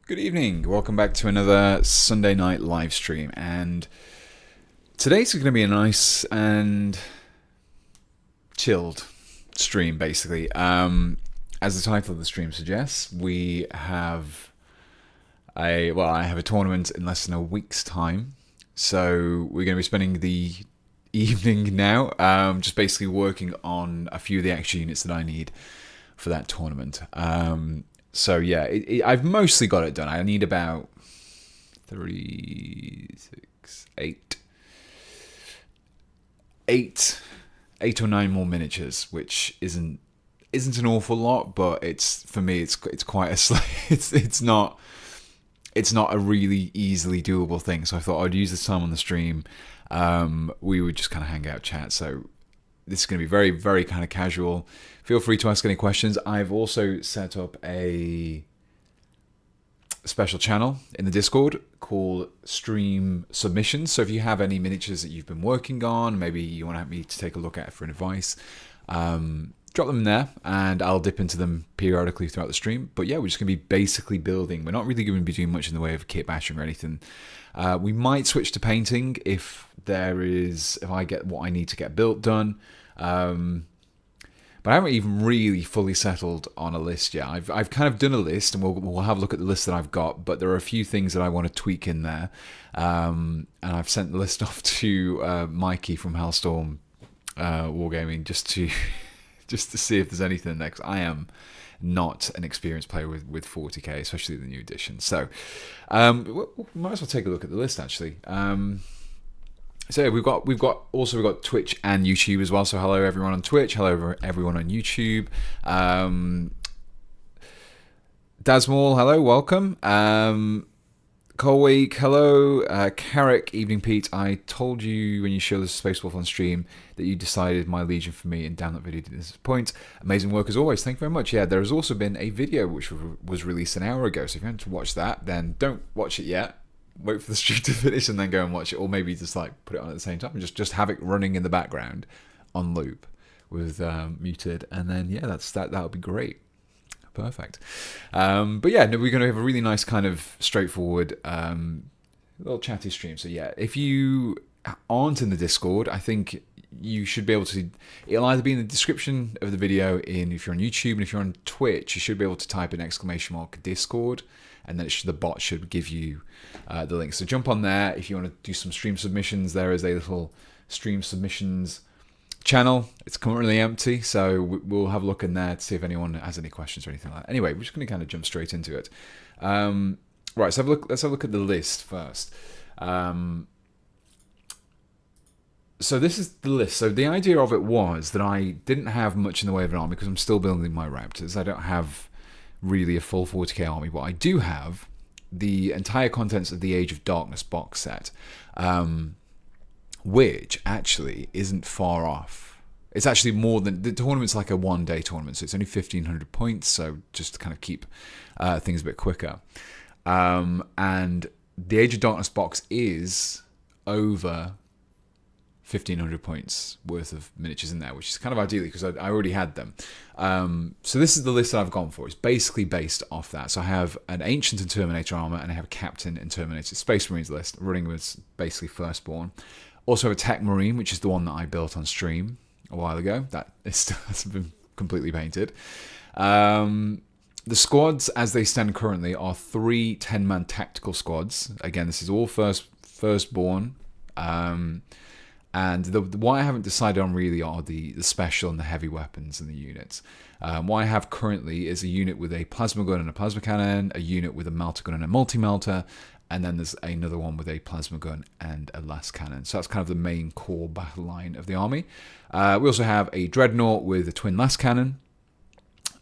Good evening. Welcome back to another Sunday night live stream. And today's going to be a nice and chilled stream, basically. As the title of the stream suggests, I have a tournament in less than a week's time. So we're going to be spending the evening now, just basically working on a few of the extra units that I need for that tournament. So yeah, I've mostly got it done. I need about 8 or 9 more miniatures, which isn't an awful lot, but for me it's quite a it's not a really easily doable thing. So I thought I'd use this time on the stream. We would just kind of hang out, chat. So this is going to be very, very kind of casual. Feel free to ask any questions. I've also set up a special channel in the Discord called Stream Submissions. So if you have any miniatures that you've been working on, maybe you want me to take a look at for advice, drop them in there and I'll dip into them periodically throughout the stream. But yeah, we're just going to be basically building. We're not really going to be doing much in the way of kitbashing or anything. We might switch to painting if I get what I need to get built done. But I haven't even really fully settled on a list yet. I've kind of done a list, and we'll have a look at the list that I've got. But there are a few things that I want to tweak in there, and I've sent the list off to Mikey from Hellstorm Wargaming just to see if there's anything there. 'Cause I am not an experienced player with 40k, especially the new edition. So we might as well take a look at the list actually. So yeah, we've got Twitch and YouTube as well. So hello everyone on Twitch, hello everyone on YouTube. Dasmall, hello, welcome. Colweek, hello. Carrick, evening Pete. I told you when you showed the Space Wolf on stream that you decided my Legion for me, and damn, that video did disappoint. Amazing work as always. Thank you very much. Yeah, there has also been a video which was released an hour ago. So if you want to watch that, then don't watch it yet. Wait for the stream to finish and then go and watch it, or maybe just like put it on at the same time and just have it running in the background on loop with muted, and then yeah, that would be great. Perfect. But yeah, no, we're going to have a really nice kind of straightforward little chatty stream. So yeah, if you aren't in the Discord, I think you should be able to. It'll either be in the description of the video if you're on YouTube, and if you're on Twitch, you should be able to type in !Discord, and then the bot should give you the link. So jump on there if you want to do some stream submissions. There is a little stream submissions channel. It's currently empty, so we'll have a look in there to see if anyone has any questions or anything like that. Anyway, we're just going to kind of jump straight into it. Right, so let's have a look at the list first. So this is the list. So the idea of it was that I didn't have much in the way of an army because I'm still building my Raptors. I don't have really a full 40k army, but I do have the entire contents of the Age of Darkness box set, which actually isn't far off. It's actually more than the tournament's like a one-day tournament, so it's only 1,500 points. So just to kind of keep things a bit quicker, and the Age of Darkness box is over 1,500 points worth of miniatures in there, which is kind of ideally because I already had them. So this is the list that I've gone for. It's basically based off that. So I have an Ancient and Terminator armor, and I have a Captain and Terminator Space Marines list, running with basically Firstborn. Also have a Tech Marine, which is the one that I built on stream a while ago. That has been completely painted. The squads, as they stand currently, are 3 10-man tactical squads. Again, this is all Firstborn. And what I haven't decided on really are the special and the heavy weapons and the units. What I have currently is a unit with a plasma gun and a plasma cannon, a unit with a melter gun and a multi-melter, and then there's another one with a plasma gun and a las cannon. So that's kind of the main core battle line of the army. We also have a dreadnought with a twin las cannon,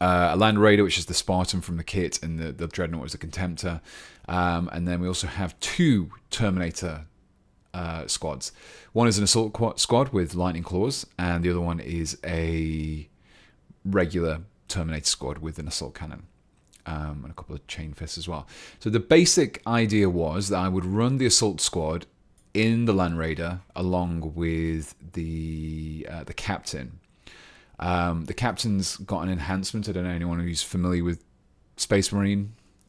a Land Raider, which is the Spartan from the kit, and the dreadnought is a Contemptor. And then we also have 2 Terminator squads. One is an assault squad with lightning claws, and the other one is a regular Terminator squad with an assault cannon, and a couple of chain fists as well. So the basic idea was that I would run the assault squad in the Land Raider along with the captain. The captain's got an enhancement. I don't know anyone who's familiar with Space Marine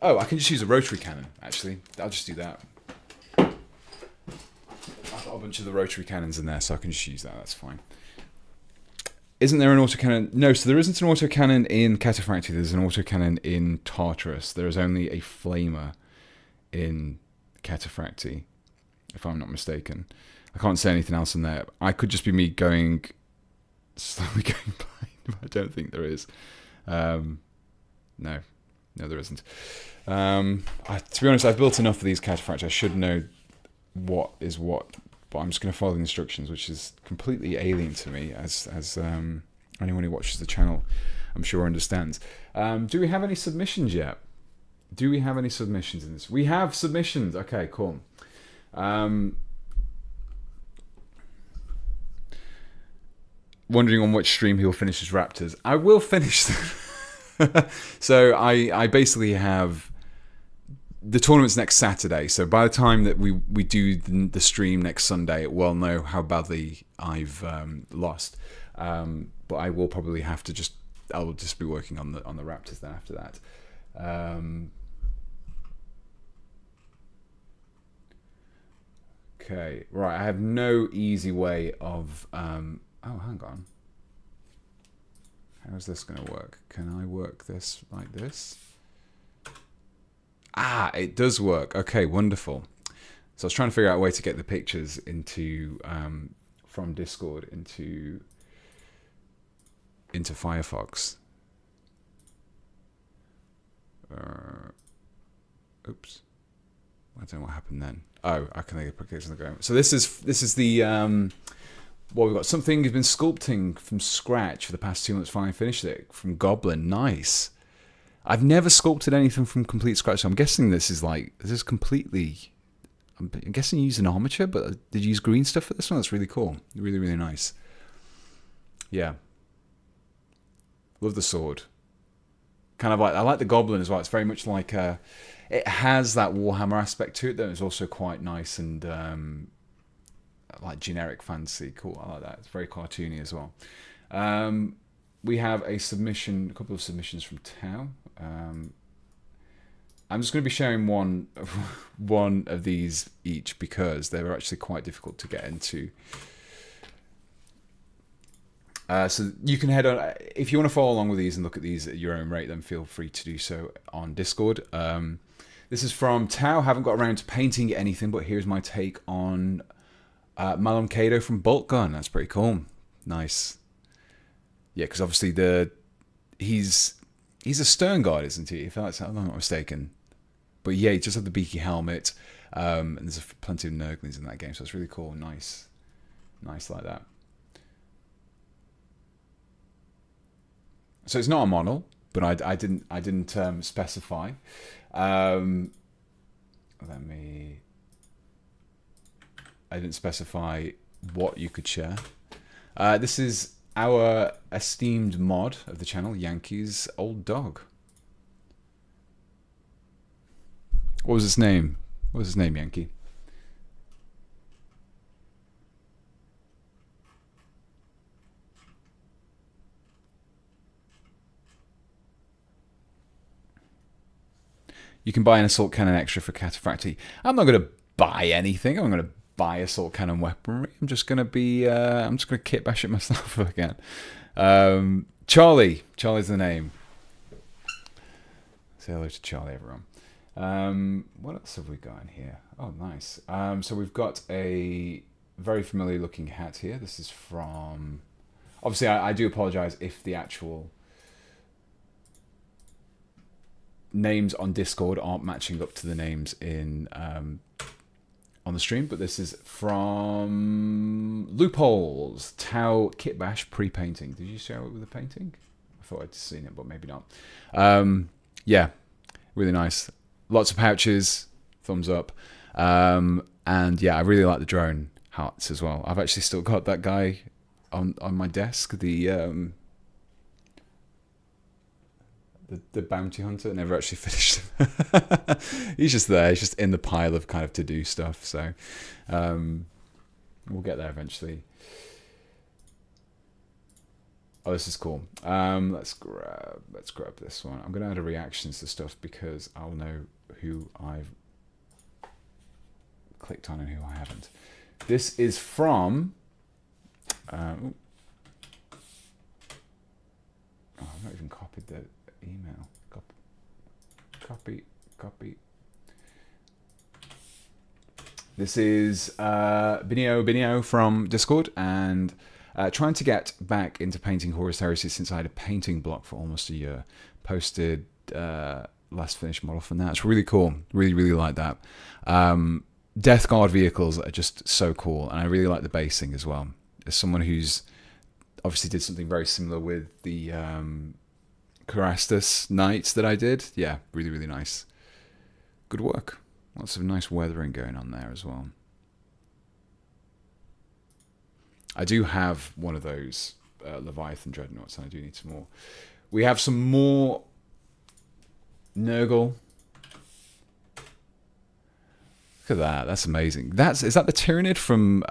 Oh, I can just use a rotary cannon, actually. I'll just do that. I've got a bunch of the rotary cannons in there, so I can just use that. That's fine. Isn't there an autocannon? No, so there isn't an autocannon in Cataphractii. There's an autocannon in Tartarus. There is only a flamer in Cataphractii, if I'm not mistaken. I can't say anything else in there. I could just be me slowly going blind, but I don't think there is. No, there isn't. To be honest, I've built enough of these Cataphractii. I should know what is what, but I'm just going to follow the instructions, which is completely alien to me, as anyone who watches the channel, I'm sure, understands. Do we have any submissions yet? Do we have any submissions in this? We have submissions. Okay, cool. Wondering on which stream he'll finish his Raptors. I will finish them. So I basically have the tournament's next Saturday. So by the time that we do the stream next Sunday, it will know how badly I've lost. But I will probably have to I will just be working on the Raptors then after that. Okay, right. I have no easy way of. Oh, hang on. How is this going to work? Can I work this like this? Ah, it does work. Okay, wonderful. So I was trying to figure out a way to get the pictures into from Discord into Firefox. Oops. I don't know what happened then. Oh, I can make pictures on the go. So this is the well, we've got something has been sculpting from scratch for the past 2 months. Finally finished it from Goblin. Nice. I've never sculpted anything from complete scratch. So I'm guessing this is completely. I'm guessing you use an armature, but did you use green stuff for this one? That's really cool. Really, really nice. Yeah. Love the sword. Kind of I like the Goblin as well. It's very much like it has that Warhammer aspect to it, though. It's also quite nice and like generic fantasy. Cool. I like that. It's very cartoony as well. We have a couple of submissions from Tao. I'm just going to be sharing one of these each because they were actually quite difficult to get into. So you can head on, if you want to follow along with these and look at these at your own rate, then feel free to do so on Discord. This is from Tao. Haven't got around to painting anything, but here's my take on Malum Kado from Bolt Gun. That's pretty cool. Nice. Yeah, because obviously he's a Stern Guard, isn't he? If I'm not mistaken. But yeah, he just had the beaky helmet, and there's plenty of Nurglings in that game, so it's really cool. Nice like that. So it's not a model, but I didn't specify. I didn't specify what you could share. This is our esteemed mod of the channel, Yankee's old dog. What was his name? What was his name, Yankee? You can buy an assault cannon extra for Cataphractii. I'm not going to buy anything. I'm going to buy assault cannon weaponry. I'm just going to kit bash it myself again. Charlie's the name. Say hello to Charlie, everyone. What else have we got in here? Oh, nice. So we've got a very familiar looking hat here. This is from... Obviously, I do apologize if the actual names on Discord aren't matching up to the names in on the stream, but this is from Loopholes Tau Kitbash pre-painting. Did you share it with the painting? I thought I'd seen it, but maybe not. Yeah, really nice. Lots of pouches, thumbs up, and yeah, I really like the drone hats as well. I've actually still got that guy on my desk. The bounty hunter. Never actually finished him. He's just there. He's just in the pile of kind of to-do stuff. So we'll get there eventually. Oh, this is cool. Let's grab this one. I'm gonna add a reactions to stuff because I'll know who I've clicked on and who I haven't. This is from. Oh, I've not even copied the email. Copy. This is Binio from Discord, and trying to get back into painting Horus Heresy since I had a painting block for almost a year. Posted last finished model from that. It's really cool. Really like that. Death Guard vehicles are just so cool, and I really like the basing as well. As someone who's obviously did something very similar with the Carastus Knights that I did. Yeah, really nice. Good work. Lots of nice weathering going on there as well. I do have one of those Leviathan Dreadnoughts, and I do need some more. We have some more Nurgle. Look at that. That's amazing. Is that the Tyranid from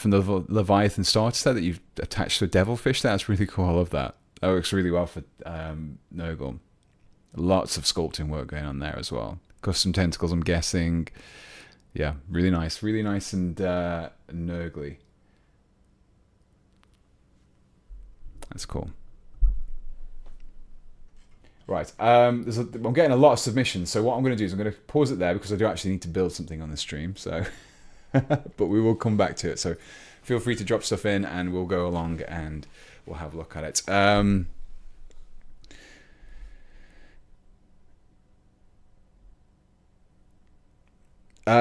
the Leviathan starter set that you've attached to a Devilfish? That's really cool. I love that. That works really well for Nurgle. Lots of sculpting work going on there as well. Custom tentacles, I'm guessing. Yeah, really nice and Nurgly. That's cool. Right, I'm getting a lot of submissions, so what I'm going to do is I'm going to pause it there because I do actually need to build something on the stream, so but we will come back to it. So feel free to drop stuff in and we'll go along and we'll have a look at it.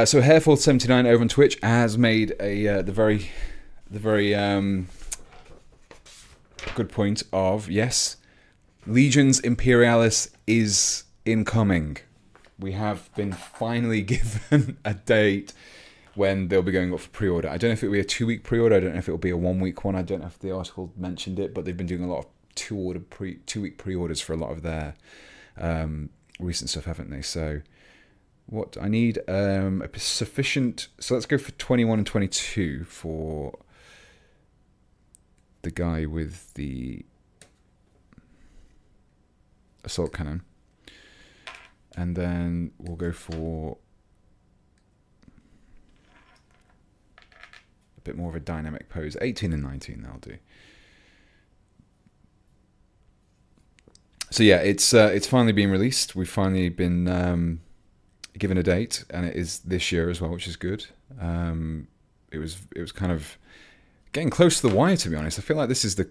So Hairfall79 over on Twitch has made the very good point of, yes, Legions Imperialis is incoming. We have been finally given a date when they'll be going up for pre-order. I don't know if it'll be a 2-week pre-order. I don't know if it'll be a 1-week one. I don't know if the article mentioned it, but they've been doing a lot of 2-week pre-orders for a lot of their recent stuff, haven't they? So what I need a sufficient. So let's go for 21 and 22 for the guy with the assault cannon, and then we'll go for a bit more of a dynamic pose. 18 and 19, that'll do. So yeah, it's finally been released. We've finally been given a date, and it is this year as well, which is good. It was kind of getting close to the wire, to be honest. I feel like this is the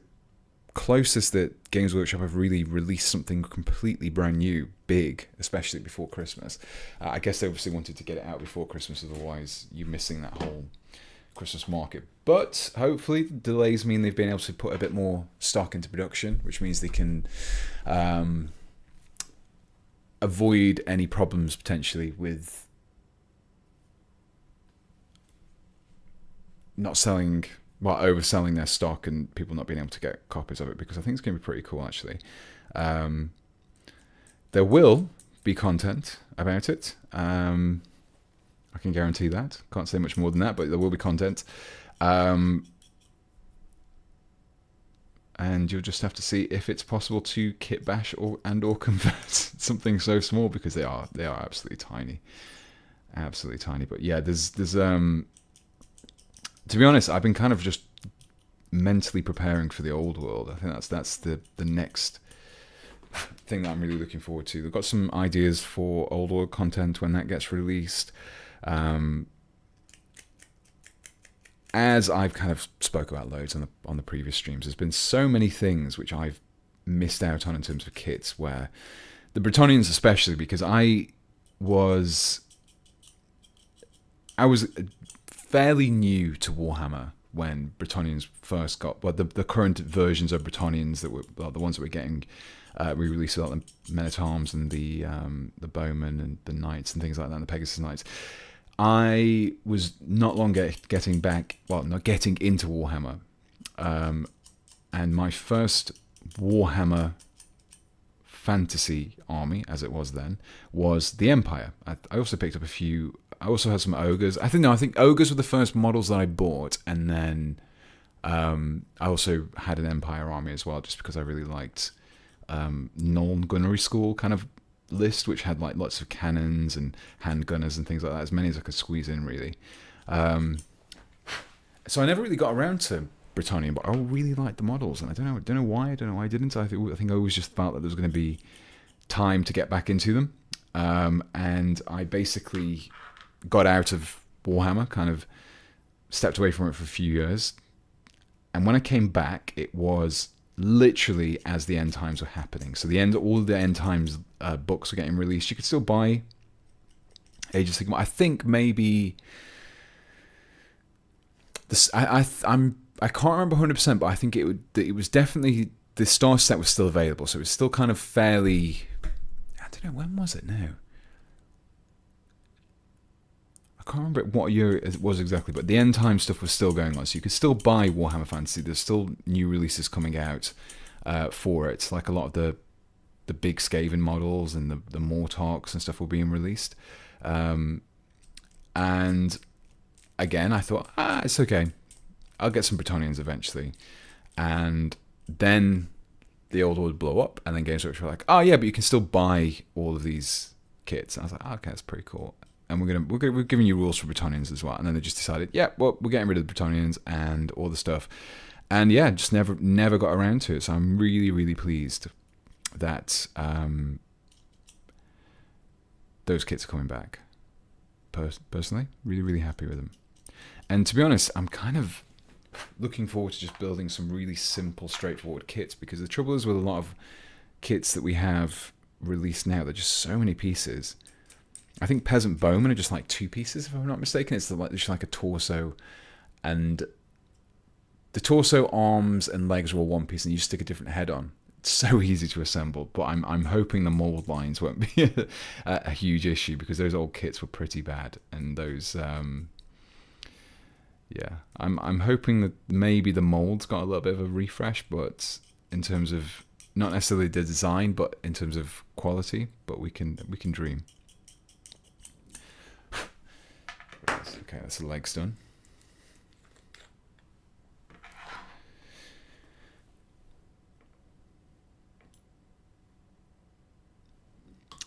closest that Games Workshop have really released something completely brand new, big, especially before Christmas. I guess they obviously wanted to get it out before Christmas, otherwise you're missing that whole Christmas market. But hopefully the delays mean they've been able to put a bit more stock into production, which means they can avoid any problems potentially with not selling, well, overselling their stock and people not being able to get copies of it, because I think it's going to be pretty cool, actually. There will be content about it. I can guarantee that. Can't say much more than that, but there will be content. And you'll just have to see if it's possible to kitbash or convert something so small, because they are absolutely tiny. Absolutely tiny. But yeah, there's to be honest, I've been kind of just mentally preparing for the old world. I think that's the next thing that I'm really looking forward to. They've got some ideas for old world content when that gets released. As I've kind of spoke about loads on the previous streams, there's been so many things which I've missed out on in terms of kits, where the Bretonnians especially, because I was fairly new to Warhammer when Bretonnians first got, well, the current versions of Bretonnians that were, well, the ones that were getting re-released, like the Men-at-Arms and the Bowmen and the Knights and things like that, and the Pegasus Knights. I was not long getting into Warhammer. And my first Warhammer fantasy army, as it was then, was the Empire. I also picked up a few. I also had some ogres. I think ogres were the first models that I bought, and then I also had an Empire army as well, just because I really liked non-gunnery school kind of list, which had like lots of cannons and handgunners and things like that, as many as I could squeeze in, really. So I never really got around to Britannia, but I really liked the models, and I don't know why I didn't. I think I always just felt that there was going to be time to get back into them, and I basically got out of Warhammer, kind of stepped away from it for a few years, and when I came back, it was literally as the end times were happening. So all the end times books were getting released. You could still buy Age of Sigmar. I think maybe this. I can't remember 100%, but I think it was definitely the Star set was still available. So it was still kind of fairly. I don't know, when was it now. I can't remember what year it was exactly, but the end time stuff was still going on, so you could still buy Warhammer Fantasy. There's still new releases coming out for it, like a lot of the big Skaven models and the Mortarks and stuff were being released. And again, I thought, it's okay, I'll get some Bretonnians eventually. And then the old order would blow up, and then Games Workshop were like, oh yeah, but you can still buy all of these kits. And I was like, okay, that's pretty cool. And we're giving you rules for Bretonnians as well. And then they just decided, yeah, well, we're getting rid of the Bretonnians and all the stuff. And yeah, just never got around to it. So I'm really, really pleased that those kits are coming back. Personally, really, really happy with them. And to be honest, I'm kind of looking forward to just building some really simple, straightforward kits, because the trouble is with a lot of kits that we have released now, they're just so many pieces. I think Peasant Bowmen are just like 2 pieces, if I'm not mistaken. It's just like a torso, and the torso, arms, and legs are all one piece, and you stick a different head on. It's so easy to assemble, but I'm hoping the mold lines won't be a huge issue, because those old kits were pretty bad, and those I'm hoping that maybe the mold's got a little bit of a refresh, but in terms of not necessarily the design, but in terms of quality. But we can dream. Okay, that's the legs done.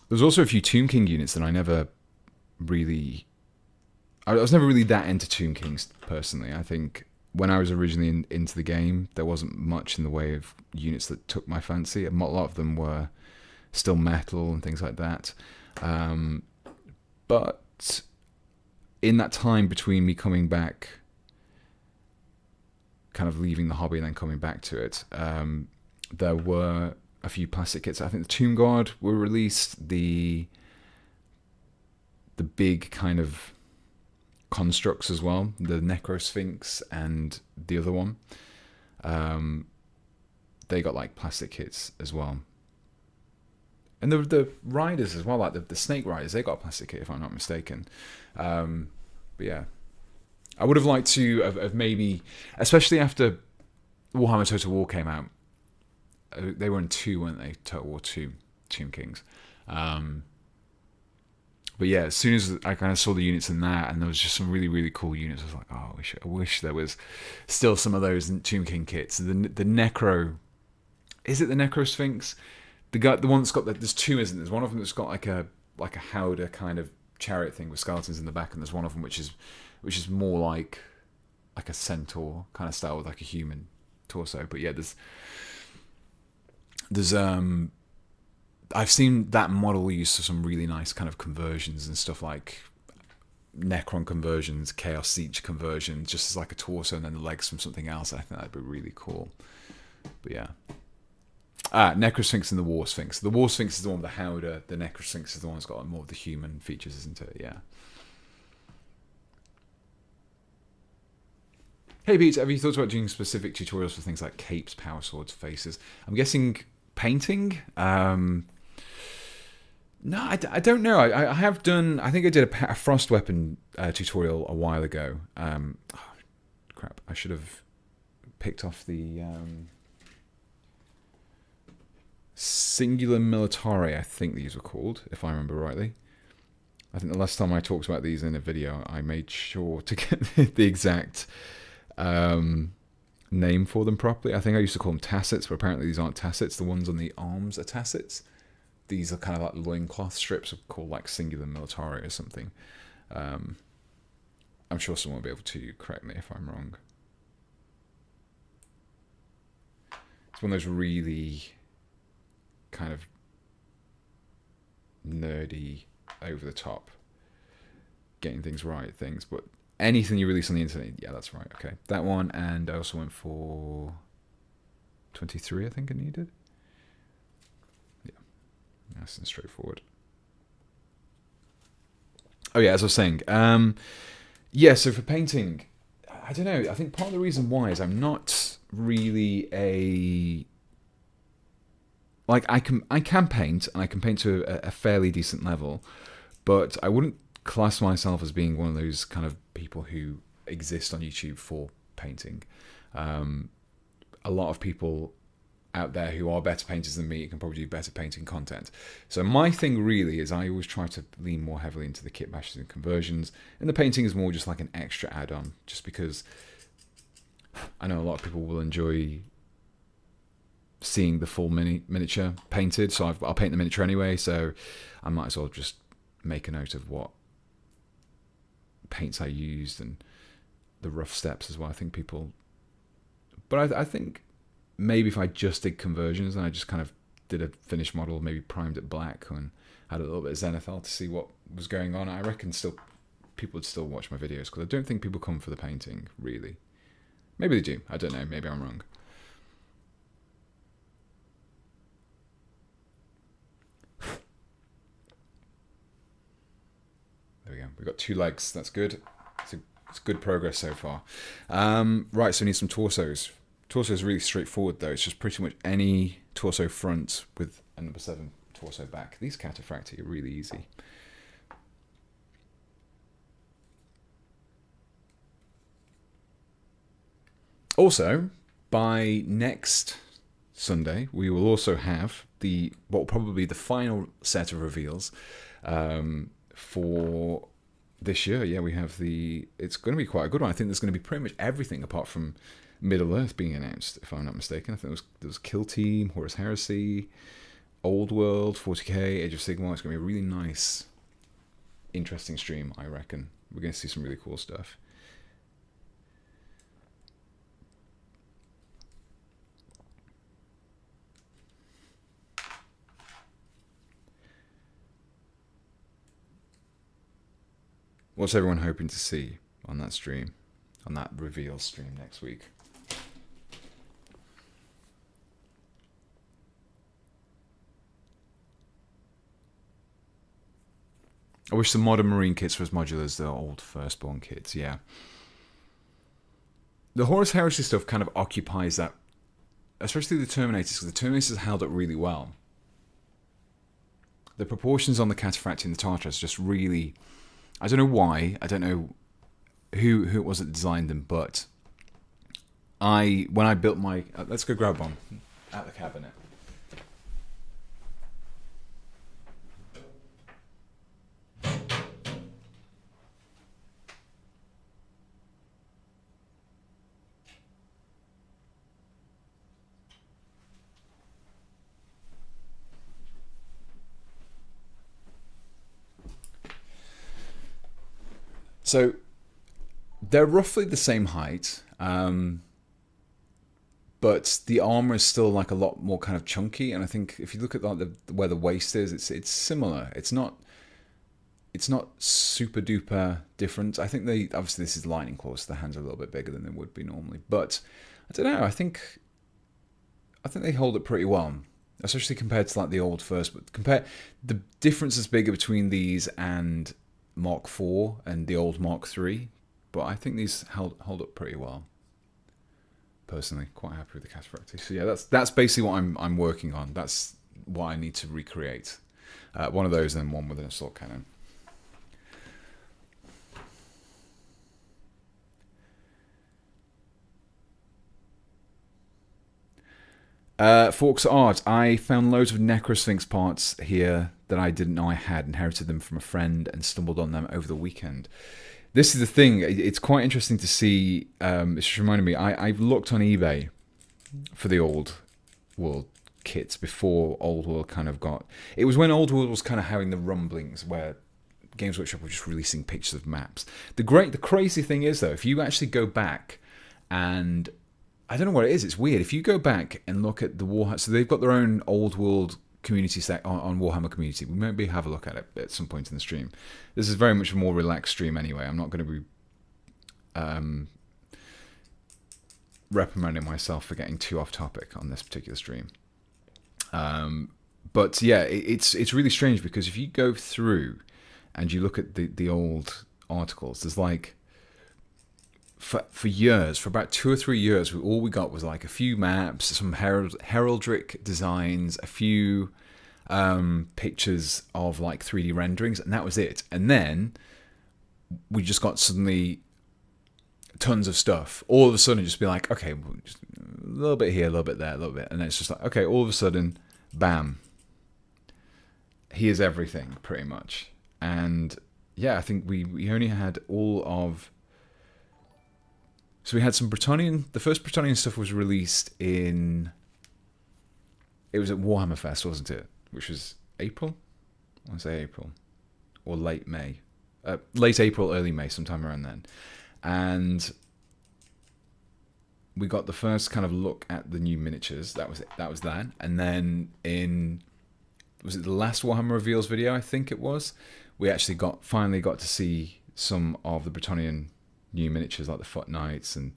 There's also a few Tomb King units that I was never really that into Tomb Kings personally. I think when I was originally into the game, there wasn't much in the way of units that took my fancy. A lot of them were still metal and things like that. But in that time between me coming back, kind of leaving the hobby and then coming back to it, there were a few plastic kits. I think the Tomb Guard were released, the big kind of constructs as well, the Necro Sphinx and the other one. They got like plastic kits as well. And the riders as well, like the Snake Riders, they got a plastic kit, if I'm not mistaken. But yeah, I would have liked to have maybe, especially after Warhammer Total War came out. They were in 2, weren't they? Total War 2, Tomb Kings. But yeah, as soon as I kind of saw the units in that, and there was just some really, really cool units, I was like, oh, I wish there was still some of those Tomb King kits. The Necro, is it the Necro Sphinx? The one that's got there's 2, isn't there? There's one of them that's got like a howdah kind of chariot thing with skeletons in the back, and there's one of them which is more like a centaur kind of style with like a human torso. But yeah, there's I've seen that model used for some really nice kind of conversions and stuff, like Necron conversions, Chaos Siege conversions, just as like a torso and then the legs from something else. I think that'd be really cool. But yeah. Necro Sphinx and the War Sphinx. The War Sphinx is the one with the howdah. The Necro Sphinx is the one that's got more of the human features, isn't it? Yeah. Hey Pete, have you thought about doing specific tutorials for things like capes, power swords, faces? I'm guessing painting? No, I don't know. I have done, I think I did a frost weapon tutorial a while ago. Crap, I should have picked off the Singular Militare, I think these were called, if I remember rightly. I think the last time I talked about these in a video, I made sure to get the exact name for them properly. I think I used to call them tassets, but apparently these aren't tassets. The ones on the arms are tassets. These are kind of like loincloth strips, called like singular militari or something. I'm sure someone will be able to correct me if I'm wrong. It's one of those really kind of nerdy, over the top, getting things right things, but anything you release on the internet, yeah, that's right. Okay, that one, and I also went for 23, I think I needed. Yeah, nice and straightforward. Oh yeah, as I was saying, yeah, so for painting, I don't know, I think part of the reason why is I'm not really a... Like, I can paint, and I can paint to a fairly decent level, but I wouldn't class myself as being one of those kind of people who exist on YouTube for painting. A lot of people out there who are better painters than me can probably do better painting content. So my thing really is I always try to lean more heavily into the kit bashes and conversions, and the painting is more just like an extra add-on, just because I know a lot of people will enjoy seeing the full miniature painted, so I'll paint the miniature anyway, so I might as well just make a note of what paints I used and the rough steps as well. I think people... But I think maybe if I just did conversions and I just kind of did a finished model, maybe primed it black and had a little bit of zenithal to see what was going on, I reckon still people would still watch my videos, because I don't think people come for the painting, really. Maybe they do, I don't know, maybe I'm wrong. There we go. We've got 2 legs. That's good. It's good progress so far. Right, so we need some torsos. Torso is really straightforward, though. It's just pretty much any torso front with a number 7 torso back. These cataphracti are really easy. Also, by next Sunday, we will also have what will probably be the final set of reveals for this year. Yeah, we have it's going to be quite a good one. I think there's going to be pretty much everything apart from Middle Earth being announced, if I'm not mistaken. I think there was Kill Team, Horus Heresy, Old World, 40k, Age of Sigmar. It's going to be a really nice, interesting stream, I reckon. We're going to see some really cool stuff. What's everyone hoping to see on that stream, on that reveal stream next week? I wish the modern marine kits were as modular as the old firstborn kits, yeah. The Horus Heresy stuff kind of occupies that, especially the Terminators, because the Terminators held up really well. The proportions on the Cataphracti and the Tartarus just really... I don't know why, I don't know who it was that designed them, but when I built my... let's go grab one at the cabinet. So they're roughly the same height, but the armor is still like a lot more kind of chunky. And I think if you look at like where the waist is, it's similar. It's not super duper different. I think obviously this is lightning claws, so the hands are a little bit bigger than they would be normally. But I don't know. I think they hold it pretty well, especially compared to like the old first. But the difference is bigger between these and Mark IV and the old Mark III, but I think these hold up pretty well. Personally, quite happy with the Cataphracti. So yeah, that's basically what I'm working on. That's what I need to recreate. One of those and then one with an assault cannon. Forks Art. I found loads of Necrosphinx parts here that I didn't know I had, inherited them from a friend and stumbled on them over the weekend. This is the thing. It's quite interesting to see. It's just reminded me. I've looked on eBay for the old world kits before Old World kind of got. It was when Old World was kind of having the rumblings where Games Workshop were just releasing pictures of maps. The crazy thing is though, if you actually go back and I don't know what it is. It's weird. If you go back and look at the Warhammer, so they've got their own Old World community set on Warhammer Community. We maybe have a look at it at some point in the stream. This is very much a more relaxed stream anyway. I'm not going to be reprimanding myself for getting too off topic on this particular stream. But yeah, it's really strange because if you go through and you look at the old articles, there's like for years, for about 2 or 3 years, all we got was like a few maps, some heraldic designs, a few pictures of like 3D renderings, and that was it. And then we just got suddenly tons of stuff. All of a sudden, just be like, okay, just a little bit here, a little bit there, a little bit, and then it's just like, okay, all of a sudden, bam, here's everything, pretty much. And yeah, I think we only had all of. So we had some Bretonnian. The first Bretonnian stuff was released in. It was at Warhammer Fest, wasn't it? Which was April. I want to say April, or late May, late April, early May, sometime around then, and we got the first kind of look at the new miniatures. That was it. That was that. And then was it the last Warhammer Reveals video? I think it was. We actually finally got to see some of the Bretonnian new miniatures, like the Foot Knights and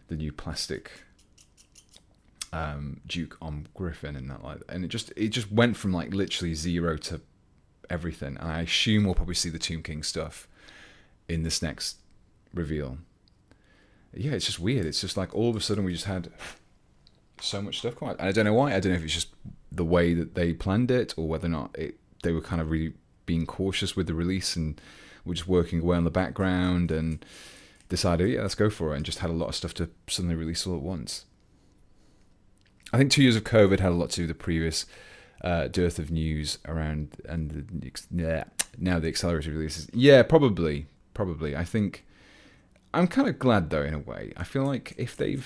the new plastic Duke on Griffin and that, like, and it just went from like literally zero to everything. And I assume we'll probably see the Tomb King stuff in this next reveal. Yeah, it's just weird. It's just like all of a sudden we just had so much stuff come out, and I don't know why. I don't know if it's just the way that they planned it, or whether or not they were kind of really being cautious with the release and were just working away on the background and decided, yeah, let's go for it, and just had a lot of stuff to suddenly release all at once. I think 2 years of COVID had a lot to do with the previous dearth of news around, and now the accelerated releases. Yeah, probably. I think I'm kind of glad though, in a way. I feel like if they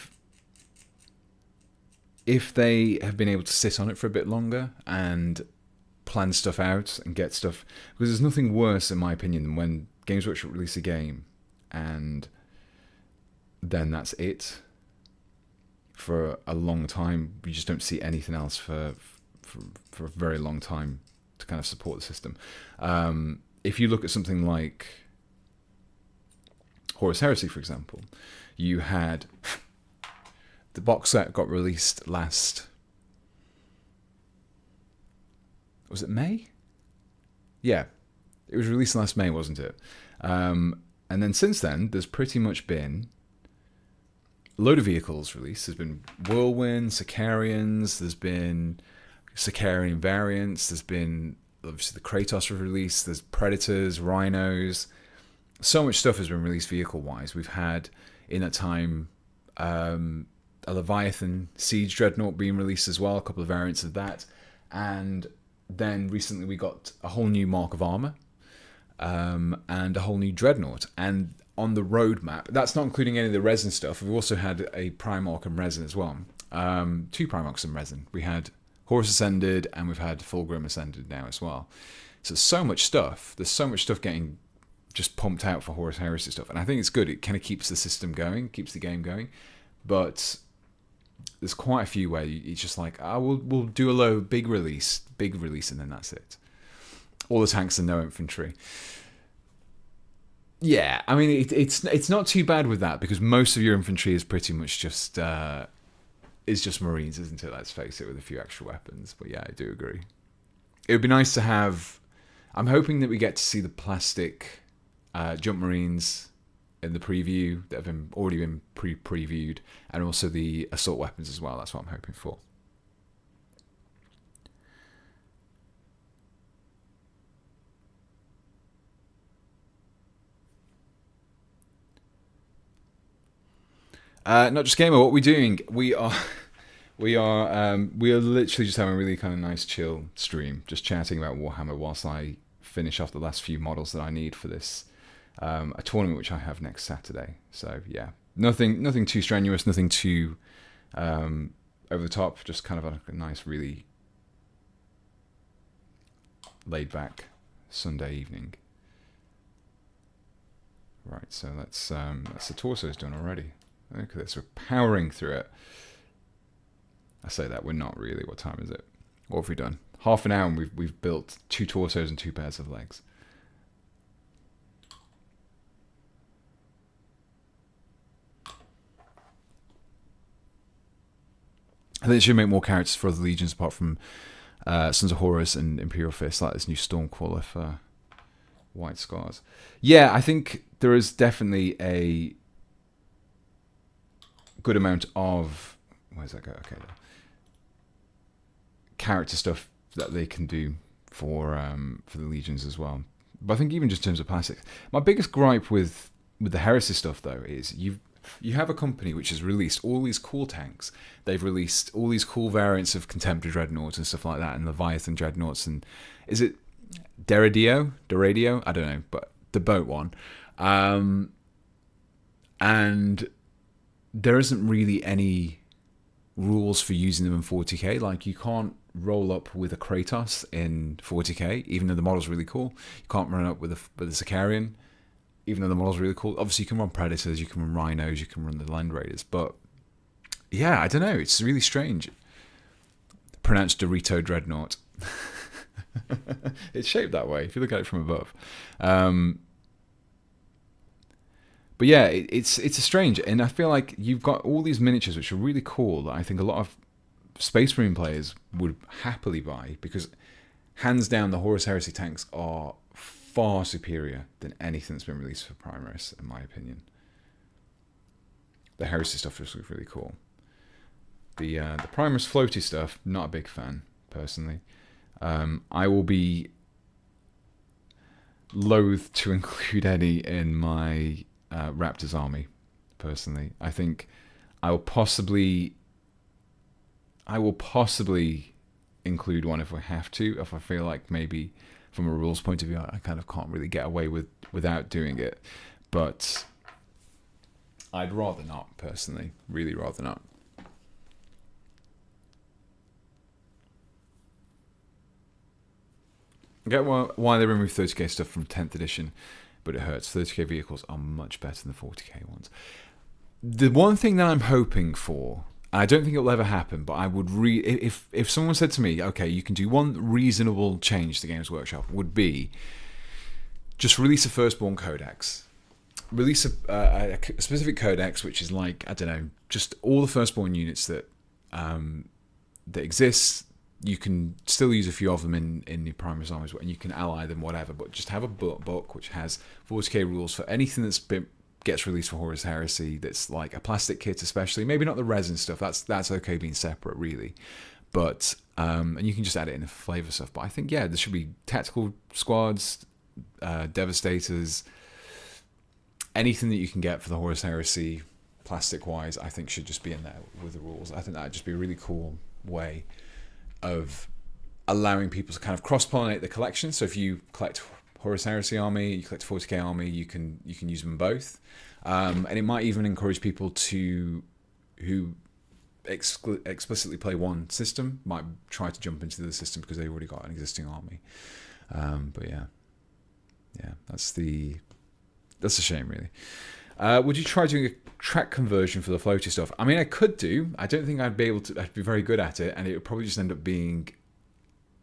have been able to sit on it for a bit longer and plan stuff out and get stuff, because there's nothing worse, in my opinion, than when Games Workshop release a game and then that's it for a long time. You just don't see anything else for a very long time to kind of support the system. If you look at something like Horus Heresy, for example, you had the box set got released last. Was it May? Yeah, it was released last May, wasn't it? And then since then, there's pretty much been a load of vehicles released. There's been Whirlwind, Sicarians, there's been Sicarian variants, there's been obviously the Kratos release, there's Predators, Rhinos. So much stuff has been released vehicle-wise. We've had, in that time, a Leviathan Siege Dreadnought being released as well, a couple of variants of that. And then recently we got a whole new Mark of Armor, and a whole new Dreadnought. And on the roadmap, that's not including any of the resin stuff, we've also had a Primarch and resin as well. 2 Primarchs and resin. We had Horus Ascended, and we've had Fulgrim Ascended now as well. So so much stuff. There's so much stuff getting just pumped out for Horus Heresy stuff, and I think it's good. It kind of keeps the system going, keeps the game going. But there's quite a few where it's just like, we'll do a low big release, and then that's it. All the tanks and no infantry. Yeah, I mean it's not too bad with that, because most of your infantry is pretty much just Marines, isn't it? Let's face it, with a few extra weapons. But yeah, I do agree. It would be nice to have. I'm hoping that we get to see the plastic Jump Marines in the preview that have already been previewed, and also the assault weapons as well. That's what I'm hoping for. Not just gamer. What are we doing? We are literally just having a really kind of nice chill stream, just chatting about Warhammer whilst I finish off the last few models that I need for this a tournament which I have next Saturday. So yeah, nothing too strenuous, nothing too over the top. Just kind of a nice, really laid back Sunday evening. Right, so that's the torso's done already. Look at this, we're powering through it. I say that, we're not really. What time is it? What have we done? Half an hour and we've built 2 torsos and 2 pairs of legs. I think it should make more characters for other legions apart from Sons of Horus and Imperial Fist, like this new Stormcaller for White Scars. Yeah, I think there is definitely a good amount of... Where's that go? Okay. Character stuff that they can do for the legions as well. But I think even just in terms of plastics, my biggest gripe with the Heresy stuff though is you have a company which has released all these cool tanks. They've released all these cool variants of Contemptor Dreadnoughts and stuff like that, and Leviathan Dreadnoughts, and is it Deradio? I don't know, but the boat one. And there isn't really any rules for using them in 40k. Like, you can't roll up with a Kratos in 40k, even though the model's really cool. You can't run up with a Sicarian, even though the model's really cool. Obviously, you can run Predators, you can run Rhinos, you can run the Land Raiders. But, yeah, I don't know. It's really strange. Pronounced Dorito Dreadnought. It's shaped that way, if you look at it from above. But yeah, it's a strange, and I feel like you've got all these miniatures which are really cool that I think a lot of Space Marine players would happily buy, because hands down the Horus Heresy tanks are far superior than anything that's been released for Primaris, in my opinion. The Heresy stuff just looks really cool. The Primaris floaty stuff, not a big fan, personally. I will be loath to include any in my Raptors army, personally. I think I will possibly include one if we have to, if I feel like maybe from a rules point of view I kind of can't really get away without doing it. But I'd rather not, personally. Really rather not. I get why they removed 30k stuff from 10th edition, but it hurts. 30k vehicles are much better than the 40k ones. The one thing that I'm hoping for, I don't think it'll ever happen, but I would if someone said to me, okay, you can do one reasonable change to Games Workshop, would be just release a Firstborn Codex. Release a specific codex, which is like, I don't know, just all the Firstborn units that exist. You can still use a few of them in your Primaris armies, and you can ally them, whatever. But just have a book which has 40k rules for anything gets released for Horus Heresy. That's like a plastic kit, especially. Maybe not the resin stuff. That's okay being separate, really. But and you can just add it in the flavor stuff. But I think there should be tactical squads, Devastators, anything that you can get for the Horus Heresy, plastic wise. I think should just be in there with the rules. I think that'd just be a really cool way of allowing people to kind of cross-pollinate the collection. So if you collect Horus Heresy army, you collect 40k army, you can use them both, and it might even encourage people who explicitly play one system might try to jump into the system because they've already got an existing army. But yeah, that's a shame, really. Would you try doing a track conversion for the floaty stuff? I mean, I could do. I don't think I'd be able to. I'd be very good at it, and it would probably just end up being.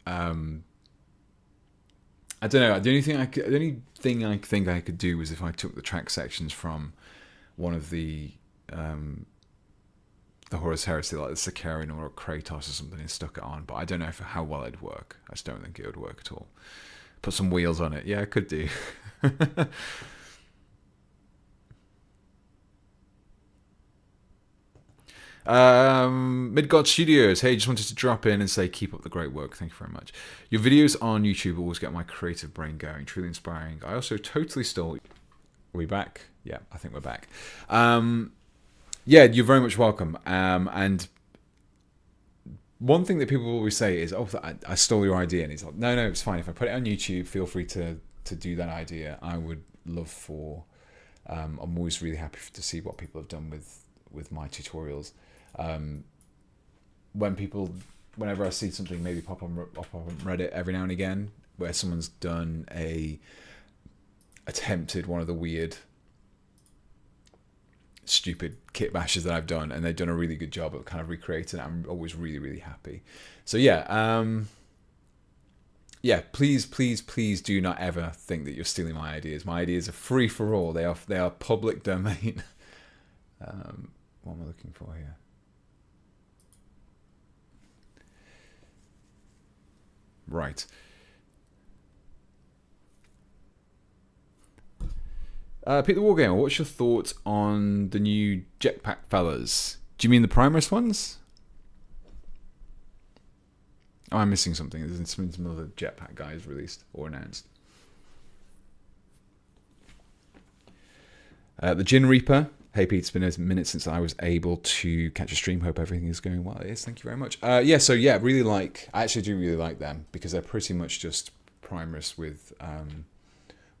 I don't know. The only thing I think I could do was if I took the track sections from one of the Horus Heresy, like the Sicarian or a Kratos or something, and stuck it on. But I don't know how well it'd work. I just don't think it would work at all. Put some wheels on it. Yeah, I could do. Midgod Studios, hey, just wanted to drop in and say keep up the great work. Thank you very much. Your videos on YouTube always get my creative brain going, truly inspiring. I also totally stole. Are we back? Yeah, I think we're back. Yeah, you're very much welcome. And one thing that people always say is, oh, I stole your idea, and he's like, no, it's fine. If I put it on YouTube, feel free to to do that idea, I would love for. I'm always really happy to see what people have done with my tutorials. Whenever I see something maybe pop on Reddit every now and again, where someone's done attempted one of the weird, stupid kit bashes that I've done, and they've done a really good job of kind of recreating it, I'm always really, really happy. So yeah, please do not ever think that you're stealing my ideas. My ideas are free for all. They are public domain. What am I looking for here? Right. Pete the Wargamer, what's your thoughts on the new jetpack fellas? Do you mean the Primus ones? Oh, I'm missing something. There's some other jetpack guys released or announced. The Gin Reaper. Hey Pete, it's been a minute since I was able to catch a stream. Hope everything is going well. It is. Thank you very much. I actually do really like them because they're pretty much just Primus with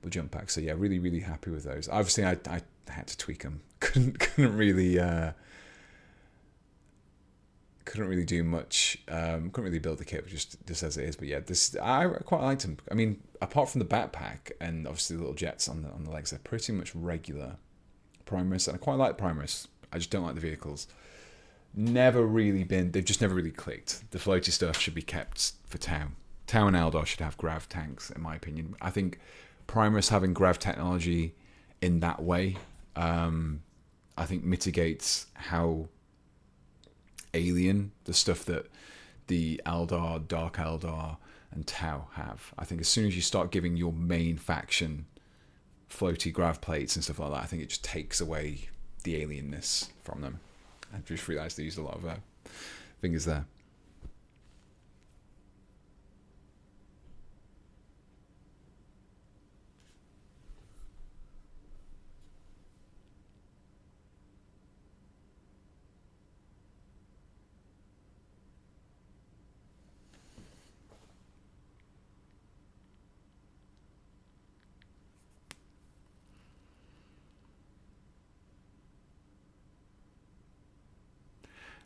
jump packs. So yeah, really, really happy with those. Obviously, I had to tweak them. Couldn't really do much. Couldn't really build the kit just as it is. But yeah, I quite liked them. I mean, apart from the backpack and obviously the little jets on the legs, they're pretty much regular Primus, and I quite like Primus. I just don't like the vehicles. They've just never really clicked. The floaty stuff should be kept for Tau. Tau and Eldar should have grav tanks, in my opinion. I think Primus having grav technology in that way, I think mitigates how alien the stuff that the Eldar, Dark Eldar, and Tau have. I think as soon as you start giving your main faction floaty grav plates and stuff like that, I think it just takes away the alienness from them. I just realised they used a lot of fingers there.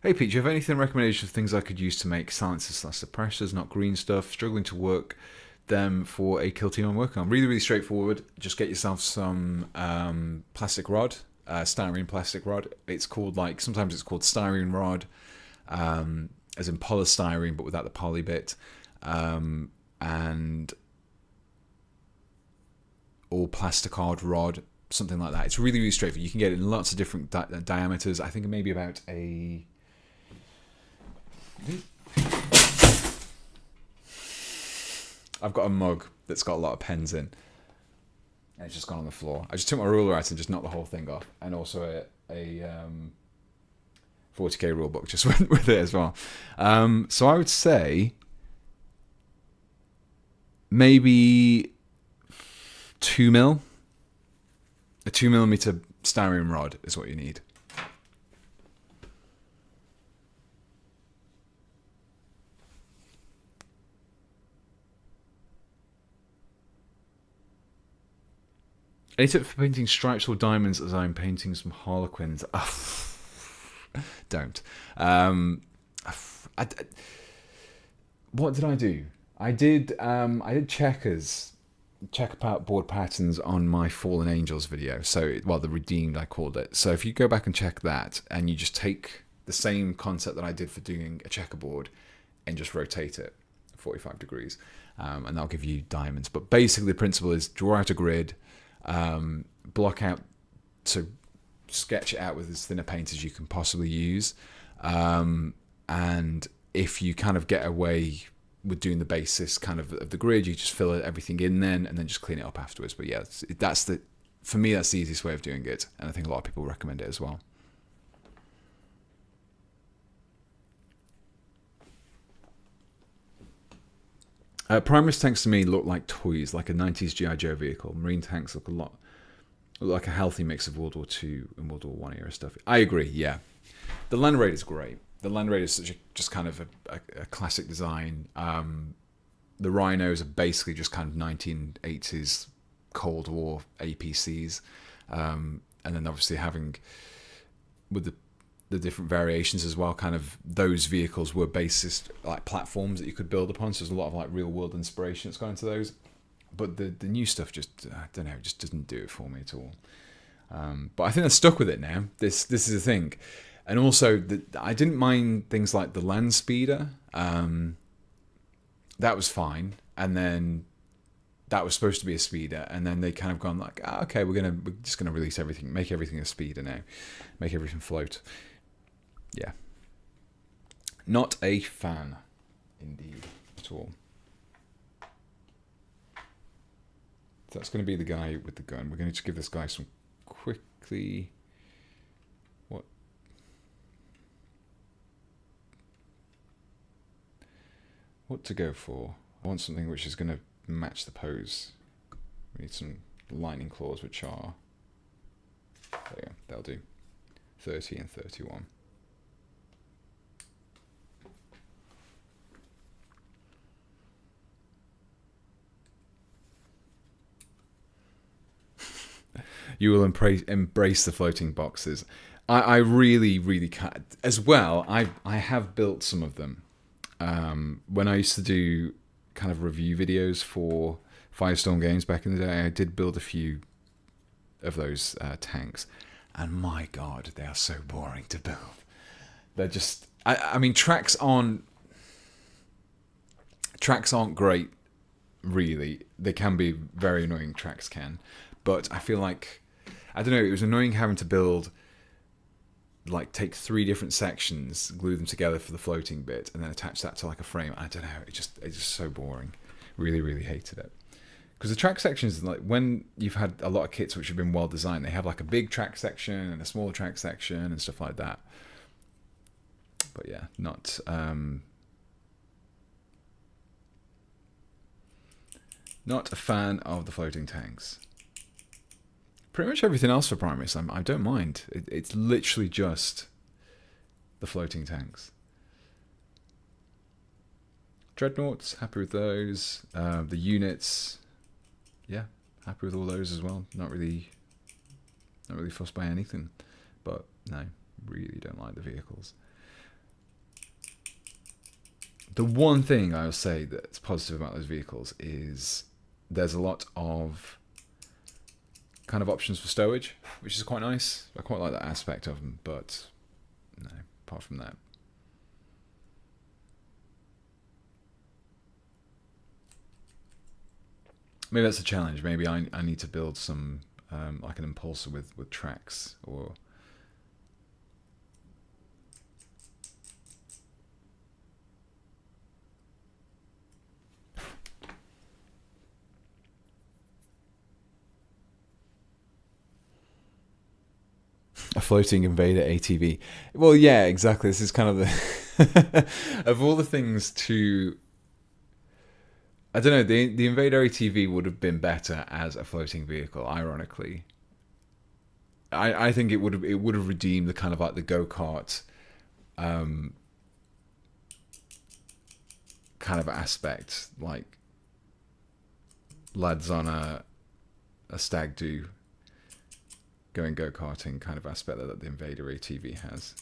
Hey Pete, do you have anything recommendations of things I could use to make silencers / suppressors, not green stuff? Struggling to work them for a kill team I'm working on. Really, really straightforward. Just get yourself some plastic rod, styrene plastic rod. It's called sometimes it's called styrene rod, as in polystyrene, but without the poly bit, and or plasticard rod, something like that. It's really, really straightforward. You can get it in lots of different diameters. I think maybe about a... I've got a mug that's got a lot of pens in, and it's just gone on the floor. I just took my ruler out and just knocked the whole thing off, and also a 40k rule book just went with it as well. So I would say maybe 2 mil. A 2mm styrene rod is what you need. Any tip for painting stripes or diamonds as I'm painting some harlequins? Don't. What did I do? I did checkers. Checkerboard patterns on my Fallen Angels video. So, the Redeemed, I called it. So if you go back and check that, and you just take the same concept that I did for doing a checkerboard and just rotate it 45 degrees, and that'll give you diamonds. But basically the principle is draw out a grid, block out, so sketch it out with as thin a paint as you can possibly use, and if you kind of get away with doing the basis kind of the grid, you just fill everything in then, and then just clean it up afterwards. But yeah, for me that's the easiest way of doing it, and I think a lot of people recommend it as well. Primus tanks to me look like toys, like a 90s G.I. Joe vehicle. Marine tanks look like a healthy mix of World War II and World War I era stuff. I agree, yeah. The Land Raider is great. The Land Raider is just kind of a classic design. The Rhinos are basically just kind of 1980s Cold War APCs, and then obviously having with the different variations as well. Kind of those vehicles were basis like platforms that you could build upon. So there's a lot of like real world inspiration that's gone into those. But the new stuff just I don't know, just doesn't do it for me at all. But I think they're stuck with it now. This is the thing, and also I didn't mind things like the land speeder. That was fine, and then that was supposed to be a speeder, and then they kind of gone like, okay, we're just gonna release everything, make everything a speeder now, make everything float. Yeah, not a fan, indeed, at all. So that's going to be the guy with the gun. We're going to just give this guy some quickly. What to go for? I want something which is going to match the pose. We need some lightning claws, which are there you go, that'll do. 30 and 31. You will embrace the floating boxes. I really, really can't. As well, I have built some of them. When I used to do kind of review videos for Firestorm Games back in the day, I did build a few of those tanks. And my God, they are so boring to build. They're just... I mean, tracks aren't great, really. They can be very annoying, tracks can. But I feel like... I don't know, it was annoying having to build... like take 3 different sections, glue them together for the floating bit, and then attach that to like a frame. I don't know, it's just so boring. Really, really hated it. Because the track sections, like when you've had a lot of kits which have been well designed, they have like a big track section and a smaller track section and stuff like that. But yeah, not a fan of the floating tanks. Pretty much everything else for Primus, I don't mind. It's literally just the floating tanks. Dreadnoughts, happy with those. The units, yeah, happy with all those as well. Not really fussed by anything. But no, really don't like the vehicles. The one thing I will say that's positive about those vehicles is there's a lot of kind of options for stowage, which is quite nice. I quite like that aspect of them, but no, apart from that. Maybe that's a challenge. Maybe I need to build some like an impulsor with tracks, or a floating invader ATV. Well, yeah, exactly. This is kind of the of all the things to... I don't know, the Invader ATV would have been better as a floating vehicle, ironically. I think it would have redeemed the kind of like the go-kart kind of aspect, like lads on a stag do going go-karting kind of aspect that the Invader ATV has.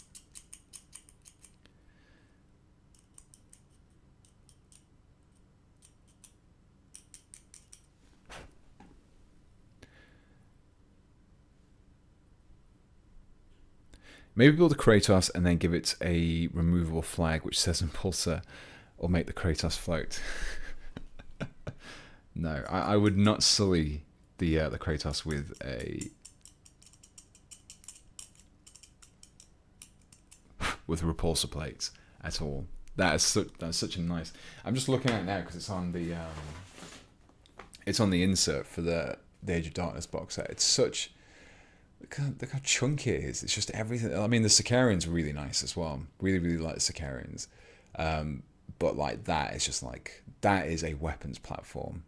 Maybe build a Kratos and then give it a removable flag which says Impulsor, or make the Kratos float. No, I would not sully the Kratos with repulsor plates at all. That's such a nice... I'm just looking at it now because it's on the insert for the Age of Darkness box set. It's such... Look how chunky it is. It's just everything. I mean, the Sicarians are really nice as well. Really, really like the Sicarians. But like that is just like... that is a weapons platform.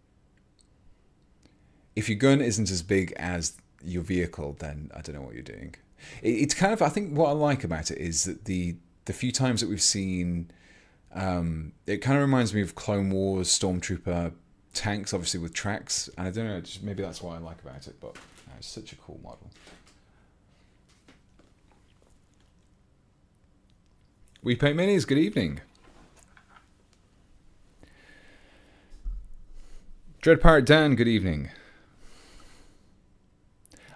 If your gun isn't as big as your vehicle, then I don't know what you're doing. It's kind of... I think what I like about it is that the few times that we've seen It kind of reminds me of Clone Wars Stormtrooper tanks, obviously with tracks, and I don't know, just maybe that's what I like about it, but it's such a cool model. We Paint Minis, good evening. Dread Pirate Dan, good evening.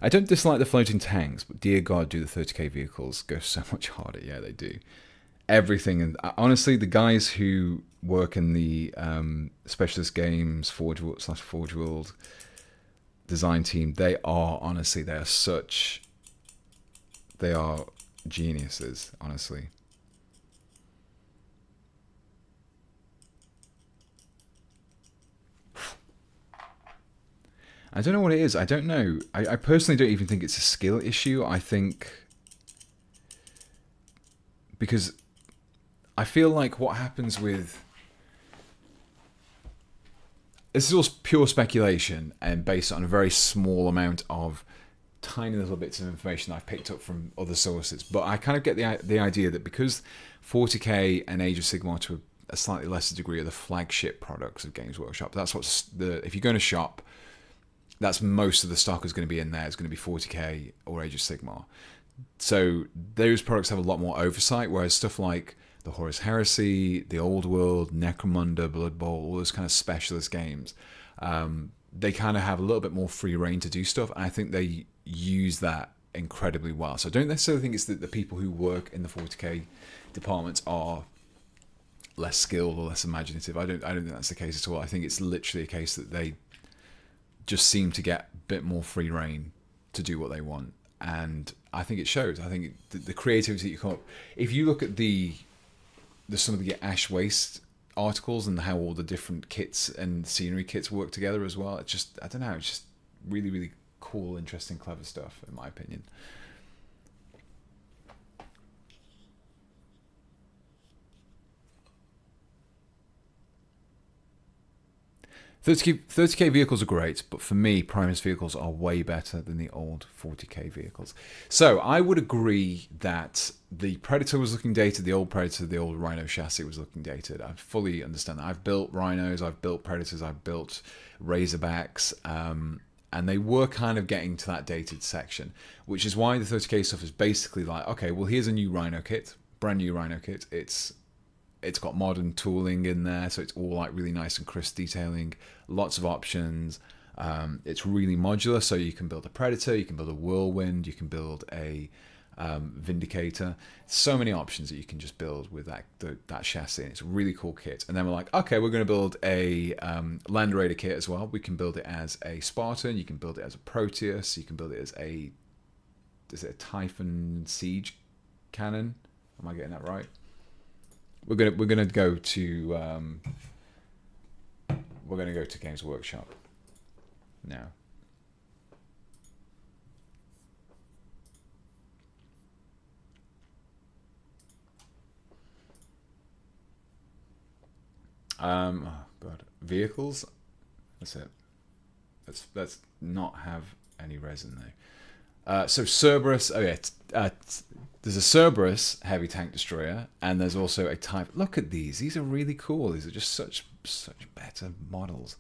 I don't dislike the floating tanks, but dear God, do the 30k vehicles go so much harder. Yeah, they do. Everything, and honestly, the guys who work in the Specialist Games Forge World design team, they are geniuses, honestly. I don't know what it is. I don't know. I personally don't even think it's a skill issue. I think because I feel like what happens with... This is all pure speculation and based on a very small amount of tiny little bits of information I've picked up from other sources. But I kind of get the idea that because 40k and Age of Sigmar to a slightly lesser degree are the flagship products of Games Workshop, that's what's if you go in a shop, that's most of the stock is going to be in there. It's going to be 40k or Age of Sigmar. So those products have a lot more oversight, whereas stuff like the Horus Heresy, the Old World, Necromunda, Blood Bowl, all those kind of specialist games, they kind of have a little bit more free reign to do stuff. And I think they use that incredibly well. So I don't necessarily think it's that the people who work in the 40k departments are less skilled or less imaginative. I don't think that's the case at all. I think it's literally a case that they just seem to get a bit more free reign to do what they want, and I think it shows. I think the creativity that you come up. If you look at some of the Ash Waste articles and how all the different kits and scenery kits work together as well, it's just, I don't know, it's just really, really cool, interesting, clever stuff in my opinion. 30k vehicles are great, but for me, Primus vehicles are way better than the old 40k vehicles. So I would agree that the Predator was looking dated, the old Predator, the old Rhino chassis was looking dated. I fully understand that. I've built Rhinos, I've built Predators, I've built Razorbacks, and they were kind of getting to that dated section, which is why the 30k stuff is basically like, okay, well, here's a new Rhino kit, brand new Rhino kit. It's got modern tooling in there, so it's all like really nice and crisp detailing, lots of options. It's really modular, so you can build a Predator, you can build a Whirlwind, you can build a Vindicator. So many options that you can just build with that chassis, and it's a really cool kit. And then we're like, okay, we're going to build a Land Raider kit as well. We can build it as a Spartan, you can build it as a Proteus, you can build it as is it a Typhon Siege Cannon? Am I getting that right? We're gonna go to Games Workshop now. Oh god, vehicles. That's it. Let's not have any resin though. So Cerberus. Oh yeah. There's a Cerberus heavy tank destroyer, and there's also a Type. Look at these. These are really cool. These are just such better models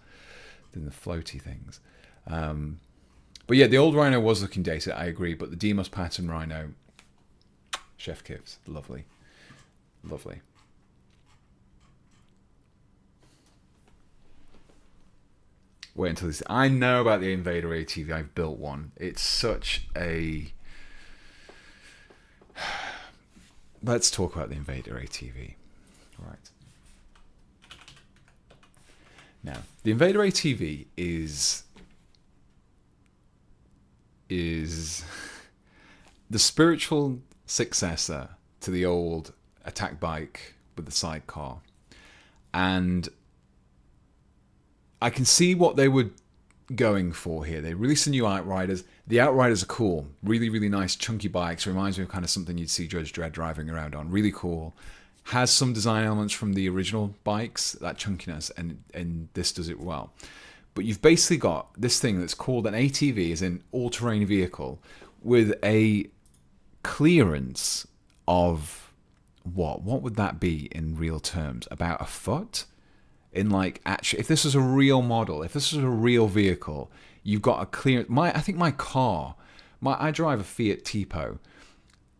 than the floaty things. But yeah, the old Rhino was looking dated, I agree, but the Demos pattern Rhino, Chef Kips, lovely. Lovely. Wait until this. I know about the Invader ATV. I've built one. It's such a... Let's talk about the Invader ATV. Right. Now, the Invader ATV is the spiritual successor to the old attack bike with the sidecar. And I can see what they were going for here. They released the new Outriders. The Outriders are cool. Really, really nice, chunky bikes. Reminds me of kind of something you'd see Judge Dredd driving around on. Really cool. Has some design elements from the original bikes, that chunkiness, and this does it well. But you've basically got this thing that's called an ATV, as in all-terrain vehicle, with a clearance of what would that be in real terms? About a foot? In like, actually, if this was a real model, if this was a real vehicle, you've got a clear. I think my car, I drive a Fiat Tipo.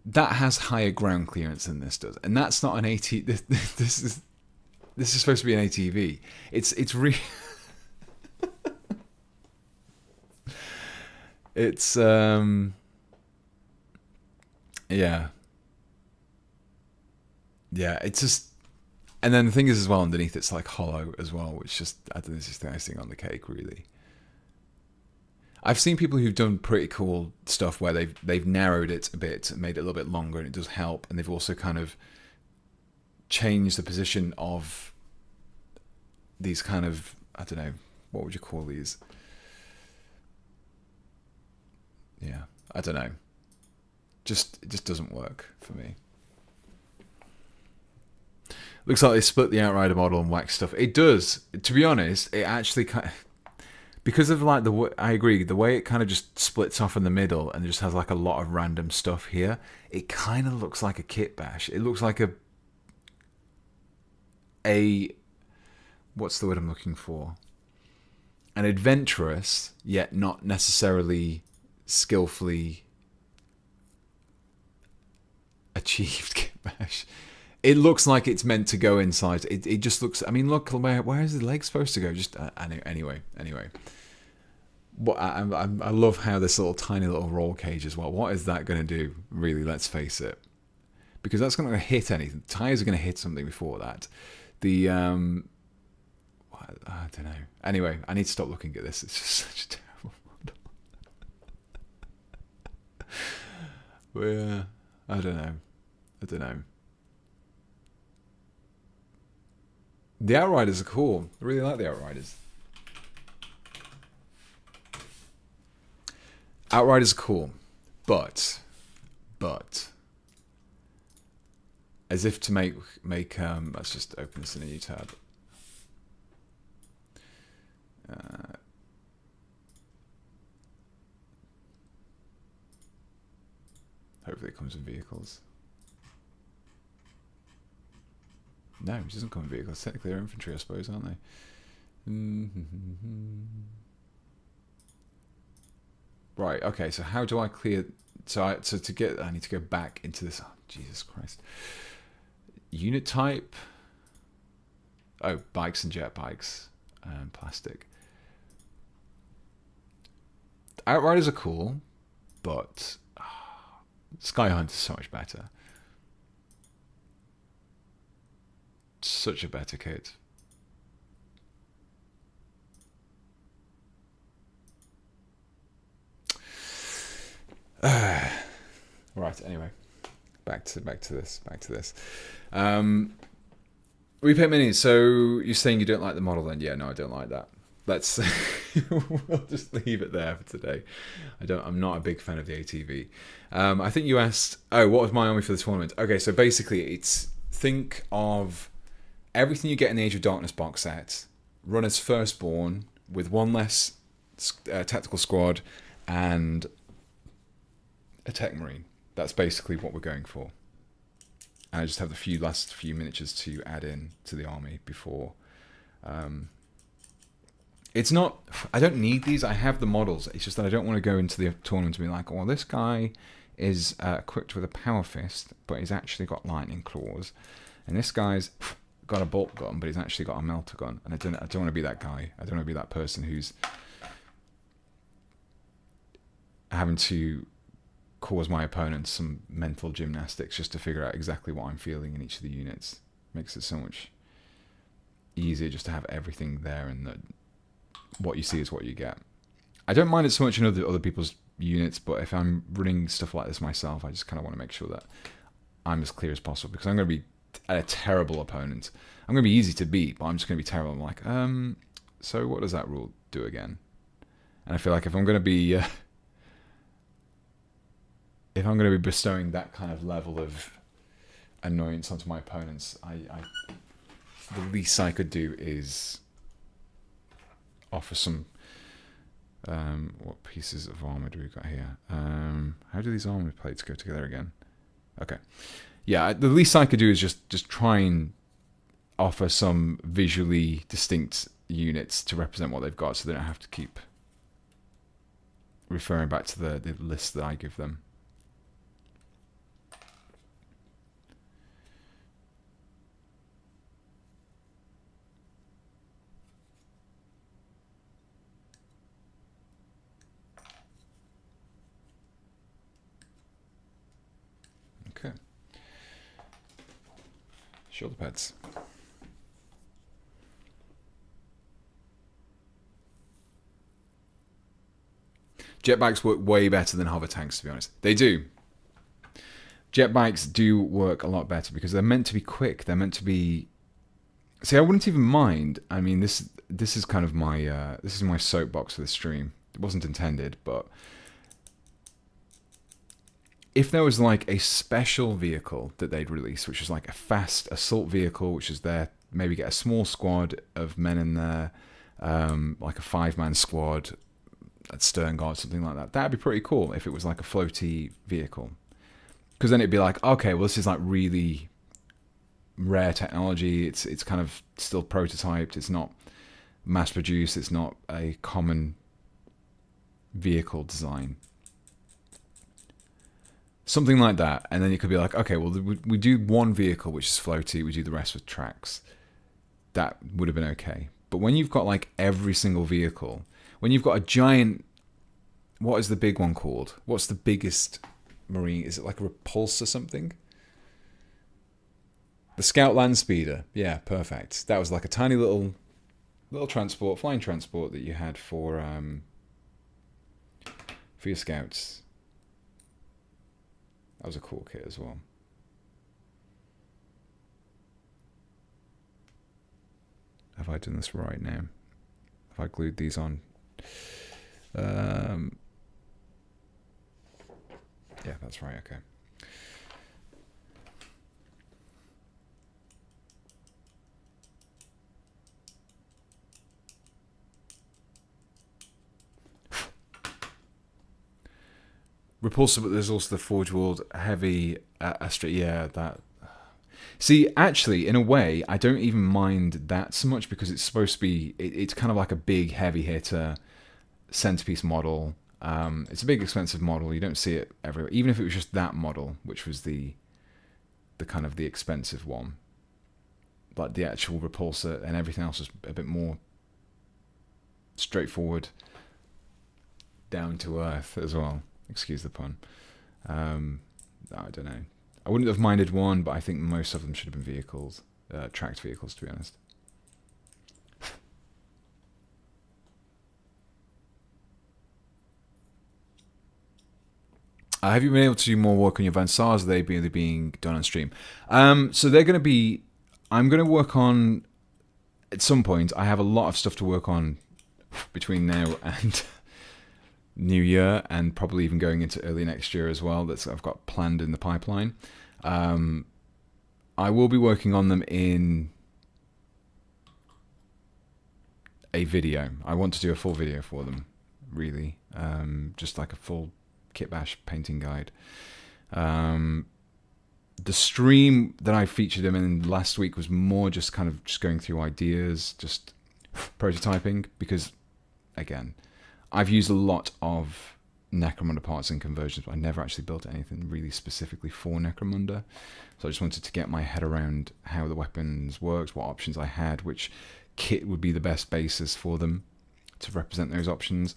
That has higher ground clearance than this does, and that's not an AT. This is supposed to be an ATV. It's really. It's yeah. Yeah, it's just, and then the thing is as well, underneath it's like hollow as well, which just, I think, it's just the icing on the cake, really. I've seen people who've done pretty cool stuff where they've narrowed it a bit and made it a little bit longer, and it does help. And they've also kind of changed the position of these kind of, I don't know, what would you call these? Yeah, I don't know. It just doesn't work for me. Looks like they split the Outrider model and wax stuff. It does. To be honest, it actually kind of, because of like I agree, the way it kind of just splits off in the middle and just has like a lot of random stuff here, it kind of looks like a kitbash. It looks like a what's the word I'm looking for? An adventurous, yet not necessarily skillfully achieved kitbash. It looks like it's meant to go inside. It just looks. I mean, look, where is the leg supposed to go? Just anyway. What I love how this little tiny little roll cage as well. What is that going to do? Really, let's face it, because that's going to hit anything. Tires are going to hit something before that. The I don't know. Anyway, I need to stop looking at this. It's just such a terrible model. Yeah, I don't know. The Outriders are cool. I really like the Outriders. Outriders are cool, but as if to make let's just open this in a new tab. Hopefully it comes with vehicles. No, it doesn't come with vehicles. Technically, they're infantry, I suppose, aren't they? Right. Okay. So how do I clear? I need to go back into this. Oh, Jesus Christ. Unit type. Oh, bikes and jet bikes and plastic. Outriders are cool, but Skyhunt is so much better. Such a better kit. Right. Anyway, back to this. Repaint minis. So you're saying you don't like the model, then? Yeah, no, I don't like that. Let's we'll just leave it there for today. I'm not a big fan of the ATV. I think you asked, what was my army for the tournament? Okay, so basically think of everything you get in the Age of Darkness box set, run as Firstborn with one less tactical squad and a tech marine. That's basically what we're going for. And I just have the last few miniatures to add in to the army before. It's not. I don't need these. I have the models. It's just that I don't want to go into the tournament and be like, well, this guy is equipped with a power fist, but he's actually got lightning claws, and this guy's got a bolt gun, but he's actually got a melter gun. And I don't want to be that guy. I don't want to be that person who's having to cause my opponents some mental gymnastics just to figure out exactly what I'm feeling in each of the units. Makes it so much easier just to have everything there, and that what you see is what you get. I don't mind it so much in other people's units, but if I'm running stuff like this myself, I just kind of want to make sure that I'm as clear as possible, because I'm going to be a terrible opponent. I'm going to be easy to beat, but I'm just going to be terrible. I'm like, so what does that rule do again? And I feel like if I'm going to be bestowing that kind of level of annoyance onto my opponents, the least I could do is offer some. What pieces of armor do we got here? How do these armor plates go together again? Okay. Yeah, the least I could do is just try and offer some visually distinct units to represent what they've got, so they don't have to keep referring back to the list that I give them. Okay. Shoulder pads. Jetbikes work way better than hover tanks, to be honest. They do. Jetbikes do work a lot better because they're meant to be quick. They're meant to be... See, I wouldn't even mind. I mean, this is kind of my this is my soapbox for the stream. It wasn't intended, but if there was like a special vehicle that they'd release, which was like a fast assault vehicle, which is there, maybe get a small squad of men in there, like a 5-man squad at stern guard, something like that. That'd be pretty cool if it was like a floaty vehicle, because then it'd be like, okay, well, this is like really rare technology. It's kind of still prototyped. It's not mass produced. It's not a common vehicle design. Something like that. And then you could be like, okay, well, we do one vehicle which is floaty. We do the rest with tracks. That would have been okay. But when you've got like every single vehicle, when you've got a giant, what is the big one called? What's the biggest marine? Is it like a Repulse or something? The Scout Land Speeder. Yeah, perfect. That was like a tiny little transport, flying transport that you had for your scouts. That was a cool kit as well. Have I done this right now? Have I glued these on? Yeah, that's right, okay. Repulsor, but there's also the Forge World Heavy Astra. Yeah, that. See, actually, in a way, I don't even mind that so much because it's supposed to be. It's kind of like a big heavy hitter centerpiece model. It's a big expensive model. You don't see it everywhere. Even if it was just that model, which was the kind of the expensive one, like the actual Repulsor and everything else was a bit more straightforward, down to earth as well. Excuse the pun. I don't know. I wouldn't have minded one, but I think most of them should have been vehicles, tracked vehicles, to be honest. Have you been able to do more work on your Van Sars? Are they being done on stream? So they're going to be... I'm going to work on... At some point, I have a lot of stuff to work on between now and... New Year, and probably even going into early next year as well. That's I've got planned in the pipeline. I will be working on them in a video. I want to do a full video for them, really, just like a full Kitbash painting guide. The stream that I featured them in last week was more just kind of just going through ideas, just prototyping, because again, I've used a lot of Necromunda parts and conversions, but I never actually built anything really specifically for Necromunda. So I just wanted to get my head around how the weapons worked, what options I had, which kit would be the best basis for them to represent those options.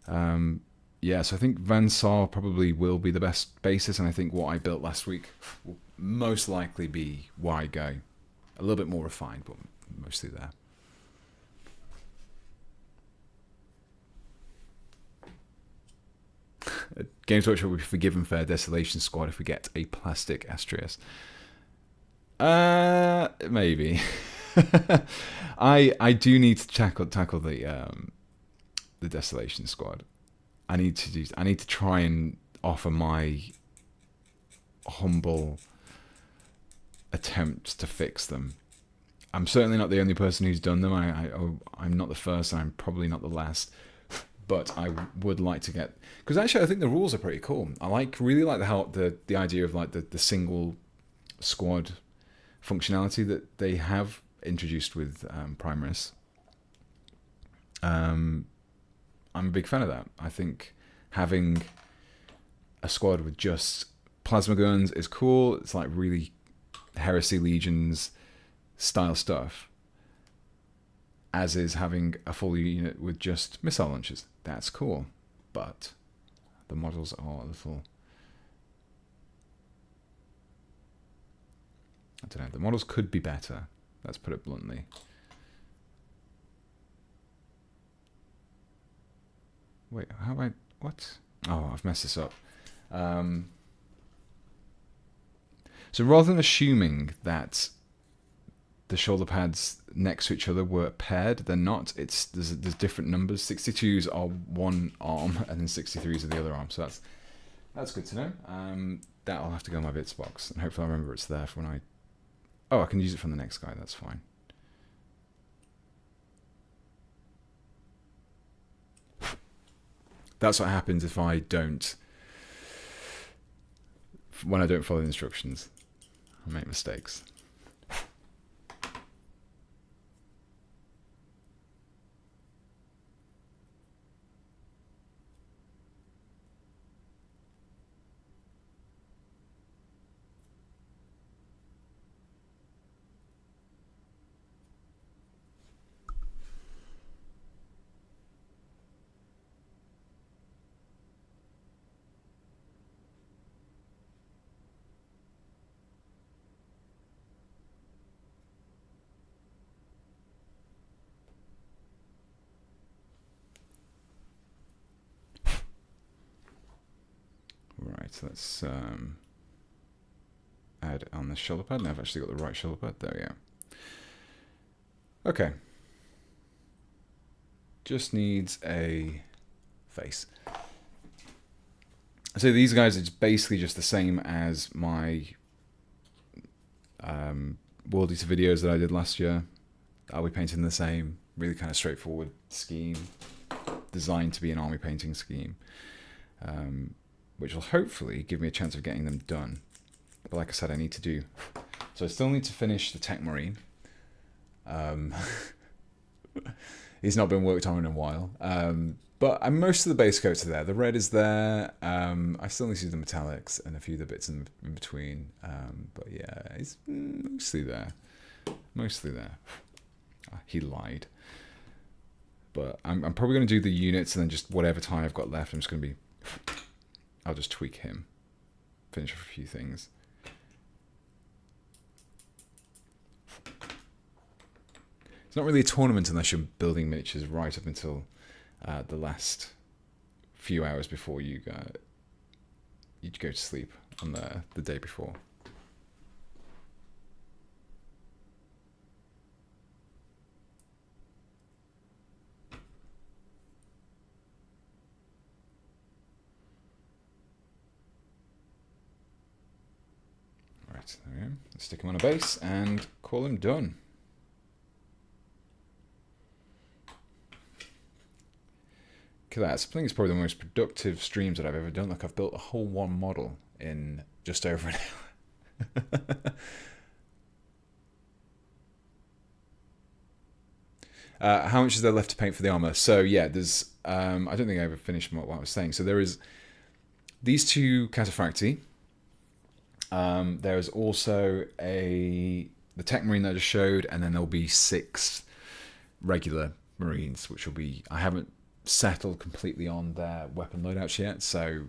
Yeah, so I think Van Sar probably will be the best basis, and I think what I built last week will most likely be where I go. A little bit more refined, but mostly there. Games Workshop will be forgiven for Desolation Squad if we get a plastic Astrius. Maybe. I do need to tackle the Desolation Squad. I need to try and offer my humble attempt to fix them. I'm certainly not the only person who's done them. I'm not the first, and I'm probably not the last. But I would like to get, because actually I think the rules are pretty cool. I really like the idea of like the single squad functionality that they have introduced with Primaris. I'm a big fan of that. I think having a squad with just plasma guns is cool. It's like really Heresy Legions style stuff, as is having a full unit with just missile launchers. That's cool, but the models are a little, I don't know, the models could be better, let's put it bluntly. Wait, how have I, what? Oh, I've messed this up. So rather than assuming that the shoulder pads next to each other were paired, they're not. There's different numbers. 62s are one arm, and then 63s are the other arm. So that's good to know. That'll have to go in my bits box, and hopefully I remember it's there for when I. Oh, I can use it from the next guy. That's fine. That's what happens if I don't. When I don't follow the instructions, I make mistakes. Right, so let's add on the shoulder pad. Now I've actually got the right shoulder pad. There we go. Okay. Just needs a face. So these guys, it's basically just the same as my World Eater videos that I did last year. I'll be painting the same, really kind of straightforward scheme, designed to be an army painting scheme. Which will hopefully give me a chance of getting them done. But like I said, I need to do... So I still need to finish the Tech Marine. He's not been worked on in a while. But most of the base coats are there. The red is there. I still need to do the metallics and a few of the bits in between. But yeah, it's mostly there. Mostly there. He lied. But I'm probably going to do the units and then just whatever time I've got left, I'm just going to be... I'll just tweak him, finish off a few things. It's not really a tournament unless you're building miniatures right up until the last few hours before you go to sleep on the day before. There we go. Let's stick him on a base and call him done. Okay, I think it's probably the most productive streams that I've ever done. Like, I've built a whole one model in just over an hour. How much is there left to paint for the armor? So yeah, there's I don't think I ever finished what I was saying. So there is these two cataphracti. There's also the Tech Marine that I just showed, and then there'll be 6 regular Marines, which will be... I haven't settled completely on their weapon loadouts yet, so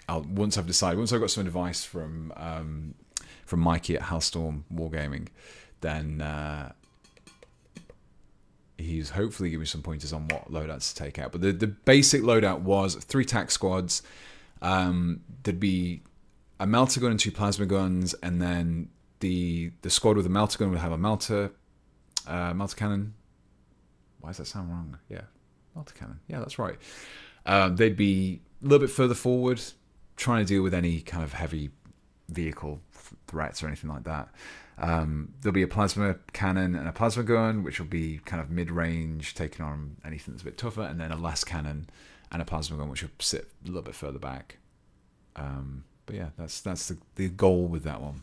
once I've got some advice from Mikey at Hellstorm Wargaming, then he's hopefully giving me some pointers on what loadouts to take out. But the basic loadout was 3 tac squads. There'd be a melter gun and 2 plasma guns, and then the squad with the melter gun would have a melter cannon. Why does that sound wrong? Yeah, melter cannon. Yeah, that's right. They'd be a little bit further forward, trying to deal with any kind of heavy vehicle threats or anything like that. There'll be a plasma cannon and a plasma gun, which will be kind of mid-range, taking on anything that's a bit tougher, and then a las cannon and a plasma gun, which will sit a little bit further back. But yeah, that's the goal with that one.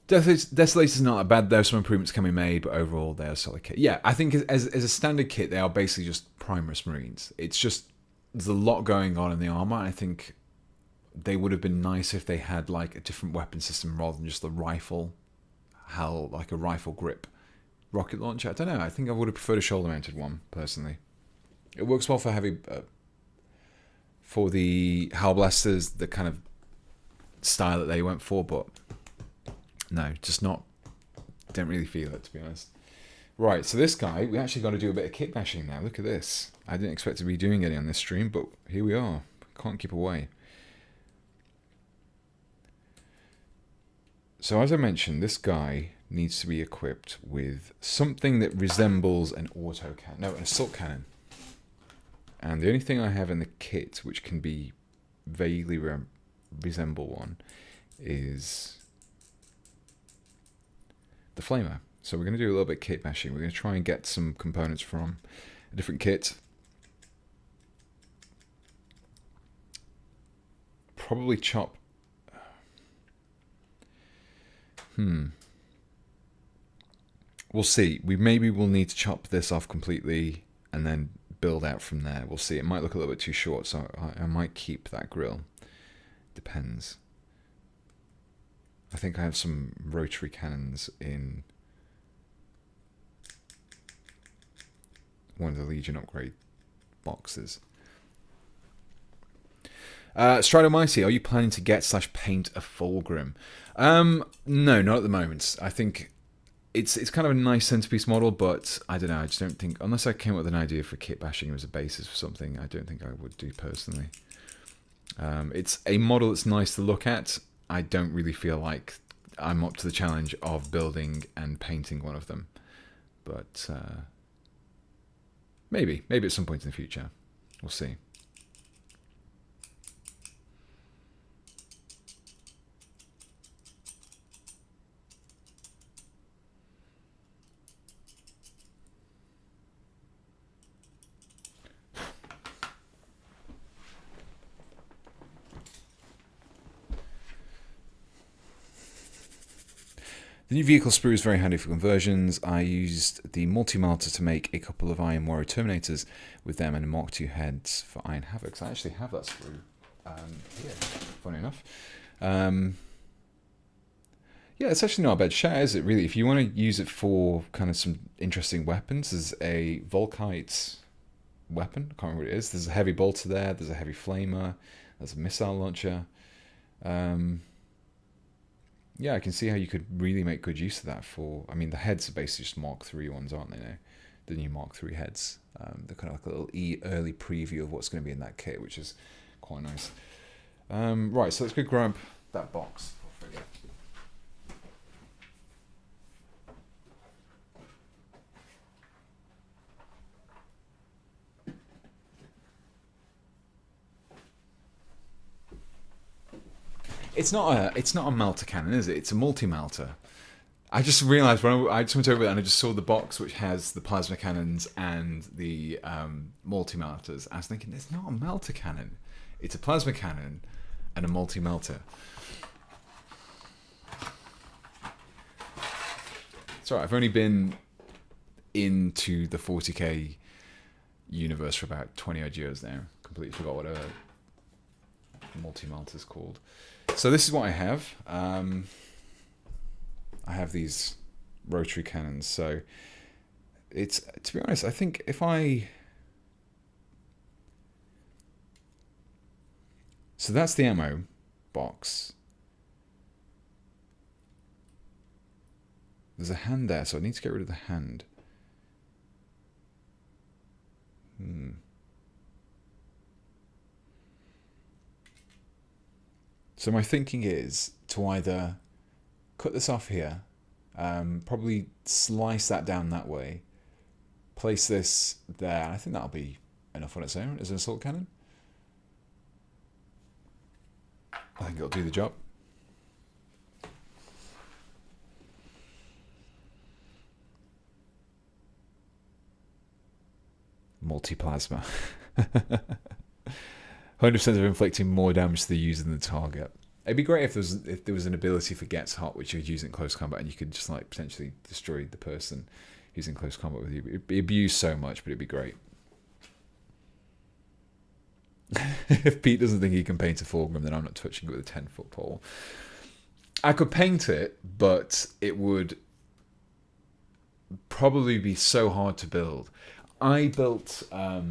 Desolator's not that bad. There's some improvements can be made, but overall they're a solid kit. Yeah, I think as a standard kit, they are basically just Primus Marines. It's just there's a lot going on in the armor. I think they would have been nice if they had like a different weapon system rather than just the rifle, like a rifle grip rocket launcher. I don't know. I think I would have preferred a shoulder-mounted one personally. It works well for heavy, for the Howl Blasters, the kind of style that they went for, but. No, just not. Don't really feel it, to be honest. Right, so this guy, we actually got to do a bit of kit bashing now. Look at this. I didn't expect to be doing any on this stream, but here we are. Can't keep away. So as I mentioned, this guy needs to be equipped with something that resembles an autocannon. No, an assault cannon. And the only thing I have in the kit which can be vaguely resemble one is the flamer. So we're going to do a little bit of kit bashing. We're going to try and get some components from a different kit. Probably chop. We'll see. Maybe we'll need to chop this off completely and then build out from there. We'll see. It might look a little bit too short, so I might keep that grill. Depends. I think I have some rotary cannons in one of the Legion upgrade boxes. Strider Mighty, are you planning to get/paint a Fulgrim? No, not at the moment. I think it's kind of a nice centerpiece model, but I don't know. I just don't think, unless I came up with an idea for kit bashing as a basis for something, I don't think I would do personally. It's a model that's nice to look at. I don't really feel like I'm up to the challenge of building and painting one of them. But maybe at some point in the future. We'll see. The new vehicle sprue is very handy for conversions. I used the multi-melter to make a couple of Iron Warrior Terminators with them and Mark II heads for Iron Havocs. I actually have that sprue here, funny enough. Yeah, it's actually not a bad shot, is it, really? If you want to use it for kind of some interesting weapons, there's a Volkite weapon. I can't remember what it is. There's a heavy bolter there. There's a heavy flamer. There's a missile launcher. Yeah, I can see how you could really make good use of that for... I mean, the heads are basically just Mark III ones, aren't they now? The new Mark III heads. They're kind of like a little early preview of what's going to be in that kit, which is quite nice. Right, so let's go grab that box. It's not a melter cannon, is it? It's a multi-melter. I just realised when I just went over it and I just saw the box which has the plasma cannons and the multi-melters. I was thinking, it's not a melter cannon. It's a plasma cannon and a multi-melter. It's alright, I've only been into the 40k universe for about 20 odd years now. Completely forgot what a multi-melter is called. So this is what I have. I have these rotary cannons. So it's, to be honest, I think if I... So that's the ammo box. There's a hand there, so I need to get rid of the hand. So my thinking is to either cut this off here, probably slice that down that way, place this there. I think that'll be enough on its own as an assault cannon. I think it'll do the job. Multi-plasma. 100% of inflicting more damage to the user than the target. It'd be great if there was an ability for Gets Hot, which you could use in close combat, and you could just like potentially destroy the person who's in close combat with you. It'd be abused so much, but it'd be great. If Pete doesn't think he can paint a foreground, then I'm not touching it with a 10-foot pole. I could paint it, but it would probably be so hard to build. I built a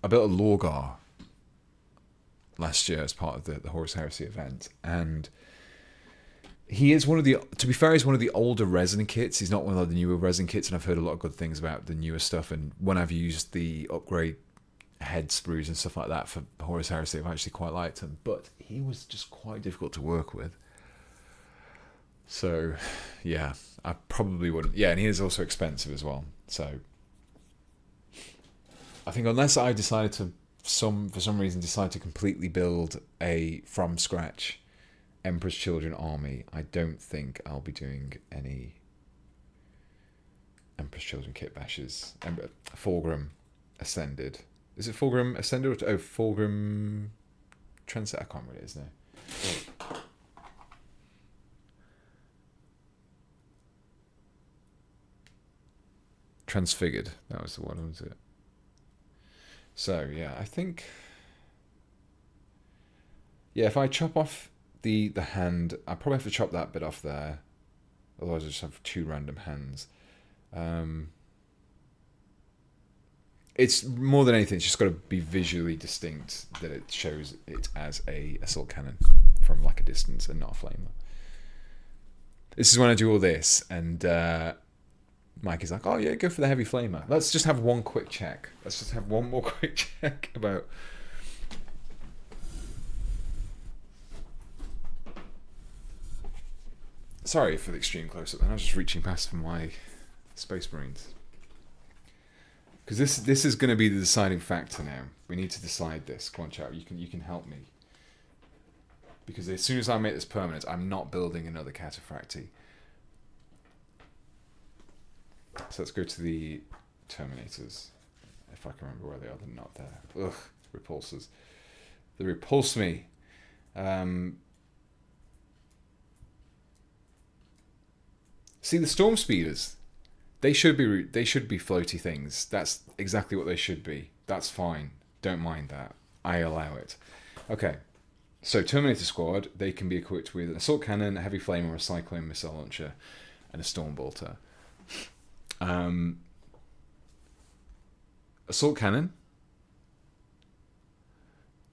Lorgar last year as part of the Horus Heresy event, and he is one of the, to be fair, he's one of the older resin kits. He's not one of the newer resin kits, and I've heard a lot of good things about the newer stuff, and when I've used the upgrade head sprues and stuff like that for Horus Heresy, I've actually quite liked him, but he was just quite difficult to work with. So yeah, I probably wouldn't. Yeah, and he is also expensive as well, so I think unless I decided to for some reason decide to completely build a from scratch Emperor's Children army, I don't think I'll be doing any Emperor's Children kit bashes. Fulgrim Ascended. Is it Fulgrim Ascended or Fulgrim Transit? I can't remember, isn't it? Transfigured. That was the one, was it? So yeah, I think, yeah, if I chop off the hand, I probably have to chop that bit off there. Otherwise I just have two random hands. It's more than anything, it's just got to be visually distinct, that it shows it as a assault cannon from like a distance and not a flamer. This is when I do all this, and Mike is like, oh yeah, go for the heavy flamer. Let's just have one quick check. Let's just have one more quick check about... Sorry for the extreme close-up, I was just reaching past for my Space Marines. Because this is going to be the deciding factor now. We need to decide this. Come on, chat, you can help me. Because as soon as I make this permanent, I'm not building another Cataphractii. So let's go to the Terminators. If I can remember where they are, they're not there. Ugh, repulsors. They repulse me. See, the Storm Speeders, they should be floaty things. That's exactly what they should be. That's fine. Don't mind that. I allow it. Okay. So Terminator Squad, they can be equipped with an assault cannon, a heavy flamer, a cyclone missile launcher, and a storm bolter. Assault cannon,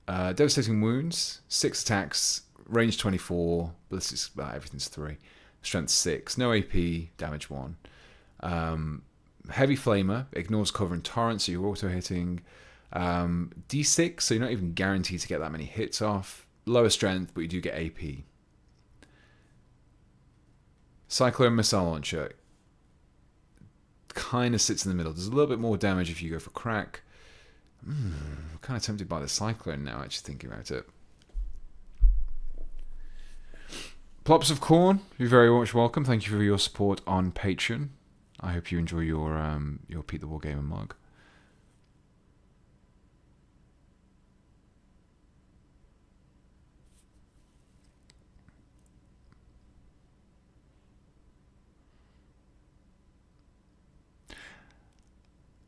devastating wounds, 6 attacks, range 24, ballistics, everything's 3, strength 6, no AP, damage 1. Heavy flamer, ignores cover and torrent, so you're auto hitting. D6, so you're not even guaranteed to get that many hits off. Lower strength, but you do get AP. Cyclone missile launcher kind of sits in the middle. There's a little bit more damage if you go for crack. I'm kind of tempted by the Cyclone now, actually thinking about it. Plops of Corn, you're very much welcome. Thank you for your support on Patreon. I hope you enjoy your Pete the Wargamer mug.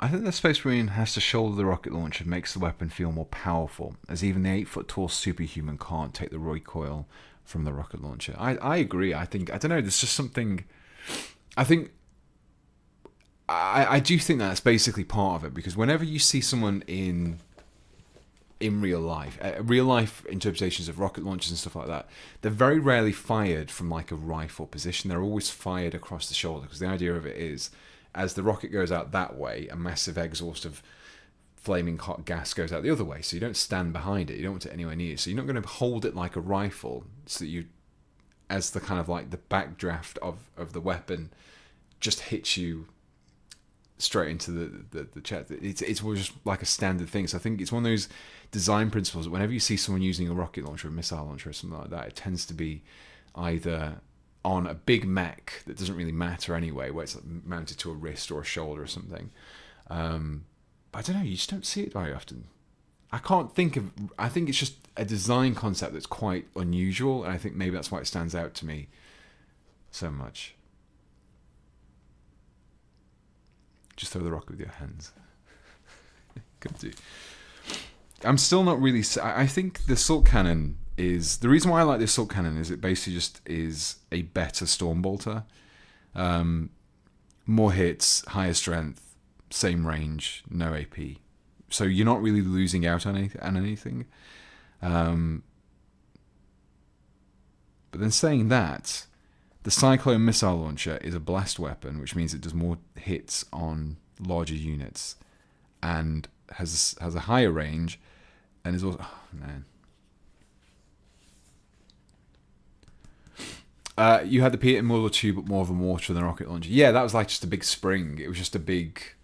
I think the Space Marine has to shoulder the rocket launcher makes the weapon feel more powerful, as even the 8-foot-tall superhuman can't take the recoil from the rocket launcher. I agree. I don't know, there's just something... I do think that's basically part of it, because whenever you see someone in real life interpretations of rocket launchers and stuff like that, they're very rarely fired from like a rifle position. They're always fired across the shoulder, because the idea of it is, as the rocket goes out that way, a massive exhaust of flaming hot gas goes out the other way. So you don't stand behind it. You don't want it anywhere near you. So you're not going to hold it like a rifle, so that you, as the kind of like the backdraft of the weapon just hits you straight into the chat. It's just like a standard thing. So I think it's one of those design principles that whenever you see someone using a rocket launcher, a missile launcher, or something like that, it tends to be either on a big mech that doesn't really matter anyway, where it's mounted to a wrist or a shoulder or something. But I don't know, you just don't see it very often. I can't think of... I think it's just a design concept that's quite unusual, and I think maybe that's why it stands out to me so much. Just throw the rocket with your hands. Could do. I'm still not really... I think the assault cannon is... The reason why I like the assault cannon is it basically just is a better Stormbolter. More hits, higher strength, same range, no AP. So you're not really losing out on anything. But then saying that, the Cyclone missile launcher is a blast weapon, which means it does more hits on larger units and has a higher range, and is also... Oh, man. You had the Peter Muller tube, but more of a mortar than a rocket launcher. Yeah, that was like just a big spring. It was just a big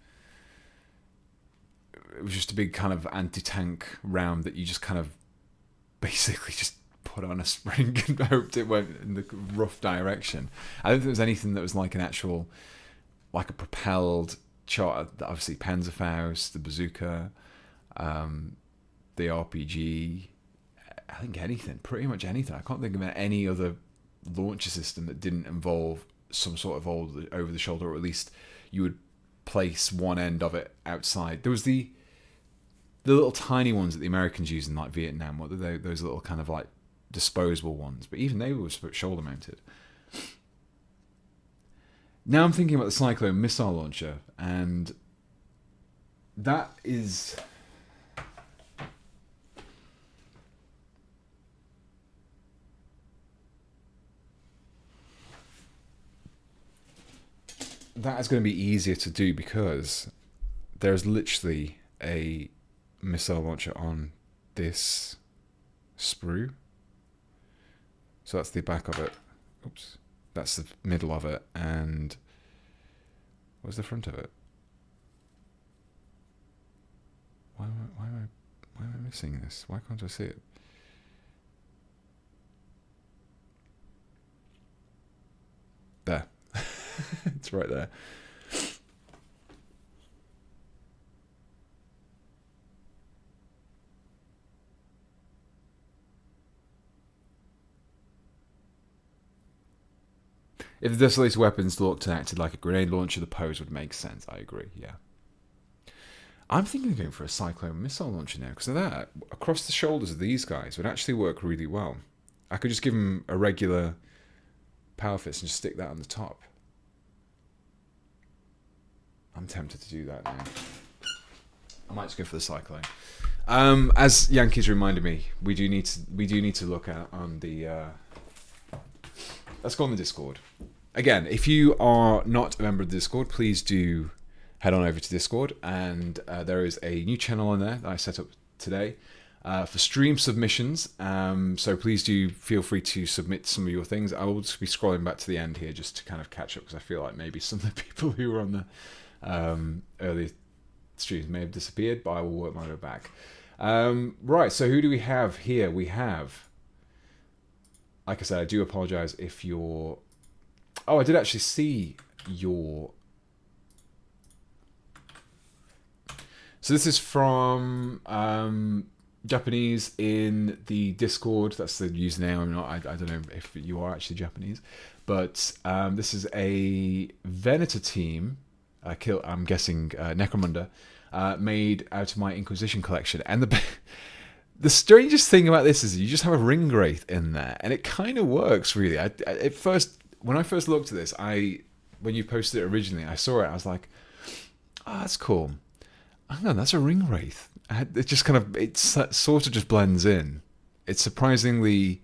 kind of anti-tank round that you just kind of basically just put on a spring and hoped it went in the rough direction. I don't think there was anything that was like an actual, like a propelled shot. Obviously, Panzerfaust, the bazooka, the RPG. I think anything, pretty much anything. I can't think of any other launcher system that didn't involve some sort of over the shoulder, or at least you would place one end of it outside. There was the little tiny ones that the Americans used in like Vietnam. What were they? Those little kind of like disposable ones, but even they were shoulder mounted. Now I'm thinking about the Cyclone missile launcher, and that is... that is going to be easier to do because there's literally a missile launcher on this sprue. So that's the back of it. Oops. That's the middle of it. And what's the front of it? Why am I missing this? Why can't I see it? There. It's right there. If the desolated weapons looked and acted like a grenade launcher, the pose would make sense. I agree, yeah. I'm thinking of going for a Cyclone missile launcher now, because that, across the shoulders of these guys, would actually work really well. I could just give them a regular power fist and just stick that on the top. I'm tempted to do that now. I might just go for the Cyclone. As Yankees reminded me, we do need to look at on the... let's go on the Discord. Again, if you are not a member of the Discord, please do head on over to Discord, and there is a new channel on there that I set up today for stream submissions. So please do feel free to submit some of your things. I will just be scrolling back to the end here just to kind of catch up, because I feel like maybe some of the people who were on the earlier streams may have disappeared, but I will work my way back. Right, so who do we have here? We have... Like I said, I do apologise if you're... Oh, I did actually see your... So this is from Japanese in the Discord. That's the username. I don't know if you are actually Japanese. But this is a Venator team. I'm guessing Necromunda. Made out of my Inquisition collection. And the strangest thing about this is you just have a ring wraith in there, and it kind of works really. When I first looked at this, when you posted it originally, I saw it. I was like, "Oh, that's cool. Hang on, that's a ring wraith." It just sort of just blends in. It's surprisingly,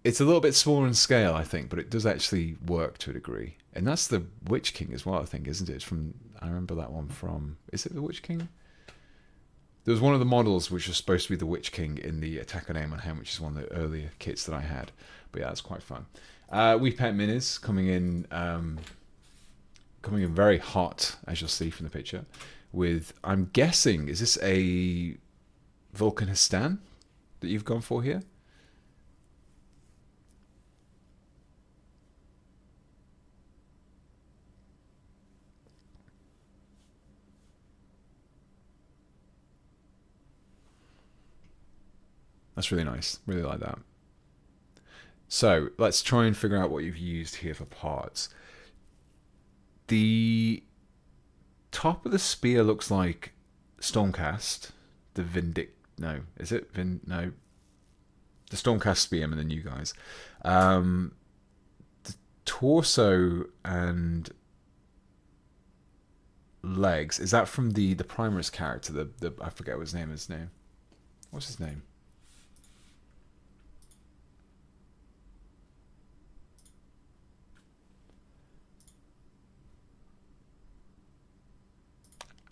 it's a little bit smaller in scale, I think, but it does actually work to a degree. And that's the Witch King as well, I think, isn't it? I remember that one from. Is it the Witch King? There was one of the models which was supposed to be the Witch King in the Attack on Amonhem, which is one of the earlier kits that I had. But yeah, that's quite fun. We Pet Minis coming in coming in very hot, as you'll see from the picture, with, I'm guessing, is this a Volcanistan that you've gone for here? That's really nice. Really like that. So let's try and figure out what you've used here for parts. The top of the spear looks like Stormcast. The No, is it? No. The Stormcast Spearman, the new guys. The torso and legs, is that from the Primaris character? The I forget what his name is now. What's his name?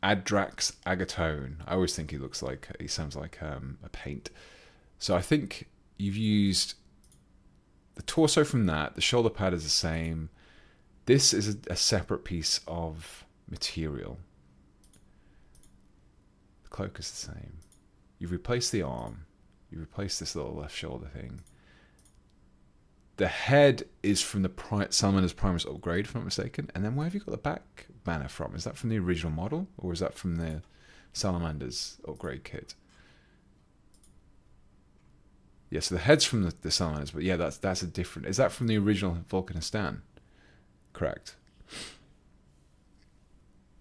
Adrax Agatone. I always think he sounds like a paint. So I think you've used the torso from that. The shoulder pad is the same. This is a separate piece of material. The cloak is the same. You've replaced the arm. You've replaced this little left shoulder thing. The head is from the Summoner's Primaris upgrade, if I'm not mistaken. And then where have you got the back banner from? Is that from the original model, or is that from the Salamander's upgrade kit? Yeah, so the head's from the Salamanders, but yeah, that's a different. Is that from the original Volcanistan? Correct.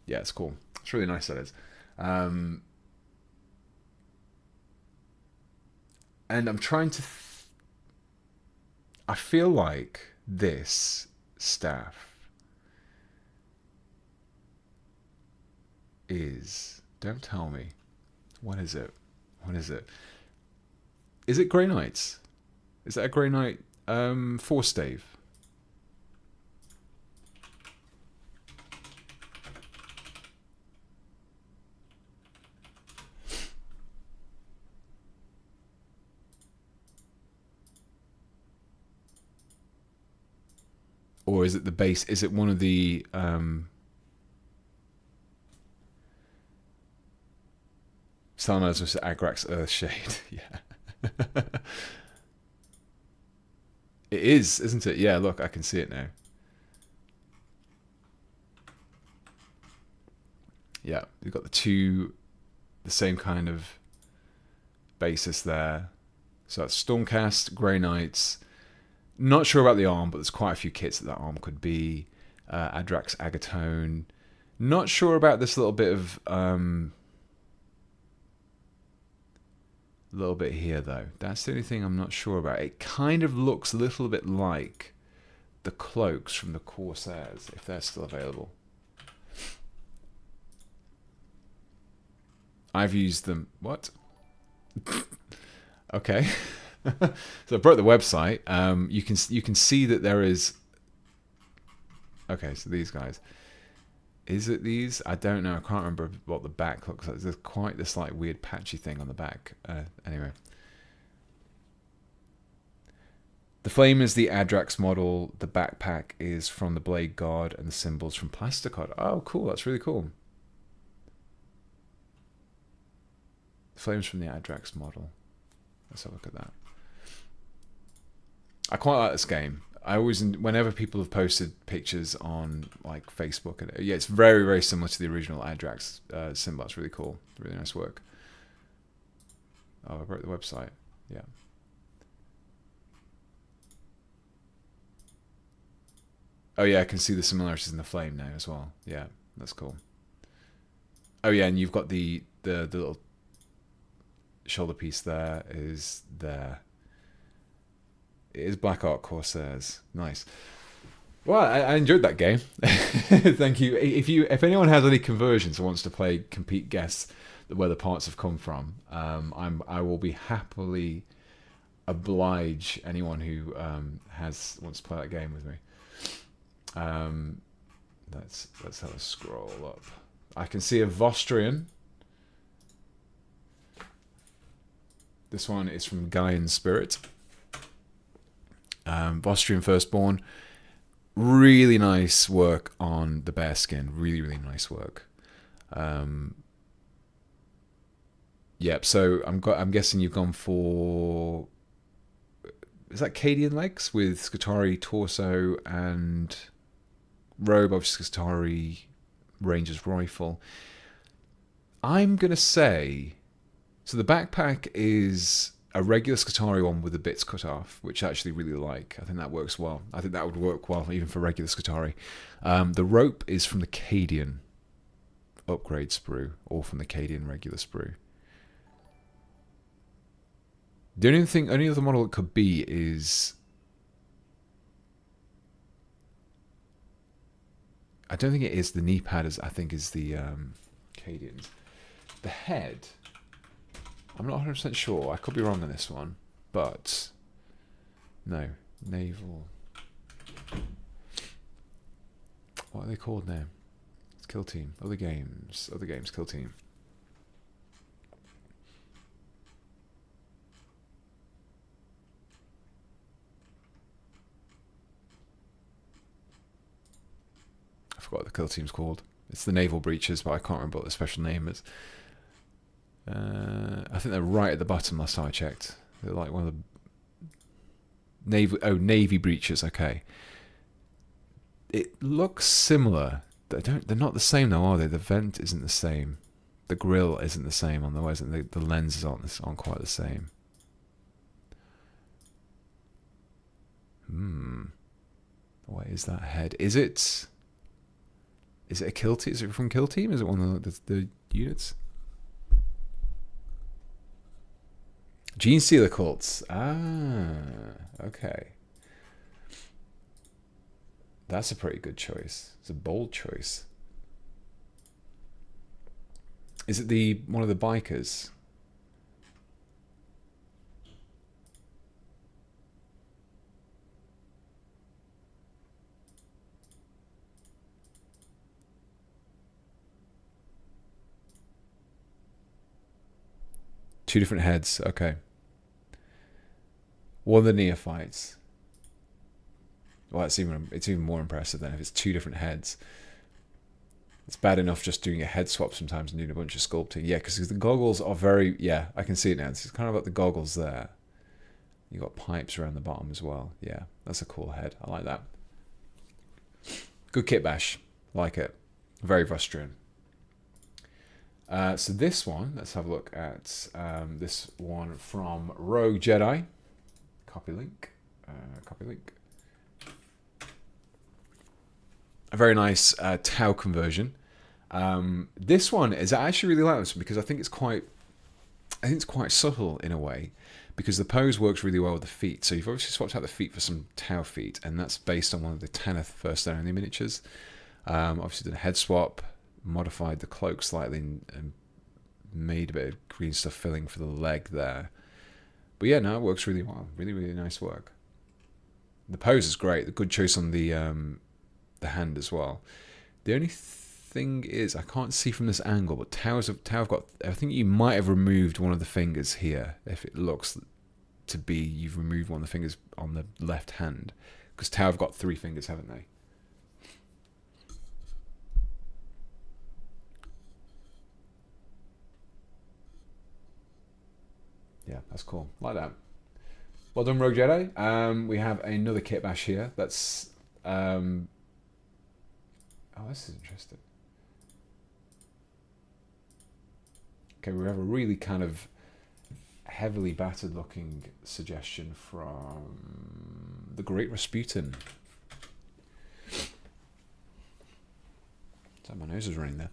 Yeah, it's cool. It's really nice, that is. And I'm trying to. I feel like this staff is. Don't tell me. What is it? What is it? Is it Grey Knights? Is that a Grey Knight force stave? Or is it the base? Is it one of the Salamanders was Agrax Earthshade? Yeah. It is, isn't it? Yeah, look, I can see it now. Yeah, we've got the same kind of basis there. So that's Stormcast, Grey Knights. Not sure about the arm, but there's quite a few kits that arm could be. Adrax Agatone. Not sure about this little bit of little bit here though. That's the only thing I'm not sure about. It kind of looks a little bit like the cloaks from the Corsairs, if they're still available. I've used them. What? Okay. So I broke the website. You can see that there is. Okay, so these guys. Is it these? I don't know. I can't remember what the back looks like. There's quite this like weird patchy thing on the back. Anyway. The flame is the Adrax model. The backpack is from the Blade God, and the symbols from Plasticod. Oh, cool. That's really cool. The flame's from the Adrax model. Let's have a look at that. I quite like this game. I always, whenever people have posted pictures on like Facebook, and yeah, it's very, very similar to the original Adrax symbol. It's really cool. Really nice work. Oh, I broke the website. Yeah. Oh yeah, I can see the similarities in the flame now as well. Yeah, that's cool. Oh yeah, and you've got the little shoulder piece there is there. It is Black Ark Corsairs. Nice. Well, I enjoyed that game. Thank you. If anyone has any conversions and wants to play compete guess where the parts have come from, I will be happily oblige anyone who wants to play that game with me. Let's have a scroll up. I can see a Vostrian. This one is from Gaian Spirit. Vostrian Firstborn. Really nice work on the bear skin. Really, really nice work. Yep. So I'm guessing you've gone for, is that Cadian legs with Skitarii torso and robe, obviously Skitarii Ranger's rifle. I'm gonna say, so the backpack is a regular Skitarii one with the bits cut off, which I actually really like. I think that works well. I think that would work well even for regular Skitarii. The rope is from the Cadian upgrade sprue, or from the Cadian regular sprue. The only other model it could be is, I don't think it is the knee pad, I think is the Cadians. The head, I'm not 100% sure. I could be wrong on this one, but no, naval. What are they called now? It's Kill Team. Other games, Kill Team. I forgot what the Kill Team's called. It's the naval breaches, but I can't remember what the special name is. I think they're right at the bottom last time I checked. They're like one of the navy breaches. Okay. It looks similar. They're not the same though, are they? The vent isn't the same. The grill isn't the same on the way, isn't the lenses aren't quite the same. What is that head? Is it a Kill Team? Is it from Kill Team? Is it one of the units? Gene Stealer cults. Okay. That's a pretty good choice. It's a bold choice. Is it one of the bikers? Two different heads. Okay. One of the neophytes. Well, it's even more impressive then if it's two different heads. It's bad enough just doing a head swap sometimes and doing a bunch of sculpting. Yeah, because the goggles are very... Yeah, I can see it now. It's kind of like the goggles there. You got pipes around the bottom as well. Yeah, that's a cool head. I like that. Good kit bash. Like it. Very Vustrian. So this one, let's have a look at this one from Rogue Jedi. Copy link. Copy link. A very nice Tau conversion. This one is, I actually really like this one because I think it's quite subtle in a way, because the pose works really well with the feet. So you've obviously swapped out the feet for some Tau feet, and that's based on one of the Tanith First Only miniatures. Obviously did a head swap, modified the cloak slightly, and made a bit of green stuff filling for the leg there. But yeah, no, it works really well. Really, really nice work. The pose is great. The good choice on the hand as well. The only thing is, I can't see from this angle, but Tau have got... I think you might have removed one of the fingers here, if it looks to be you've removed one of the fingers on the left hand. Because Tau have got 3 fingers, haven't they? Yeah, that's cool. Like that. Well done, Rogue Jedi. We have another kit bash here. That's... oh, this is interesting. Okay, we have a really kind of heavily battered looking suggestion from the Great Rasputin. So my nose is running there.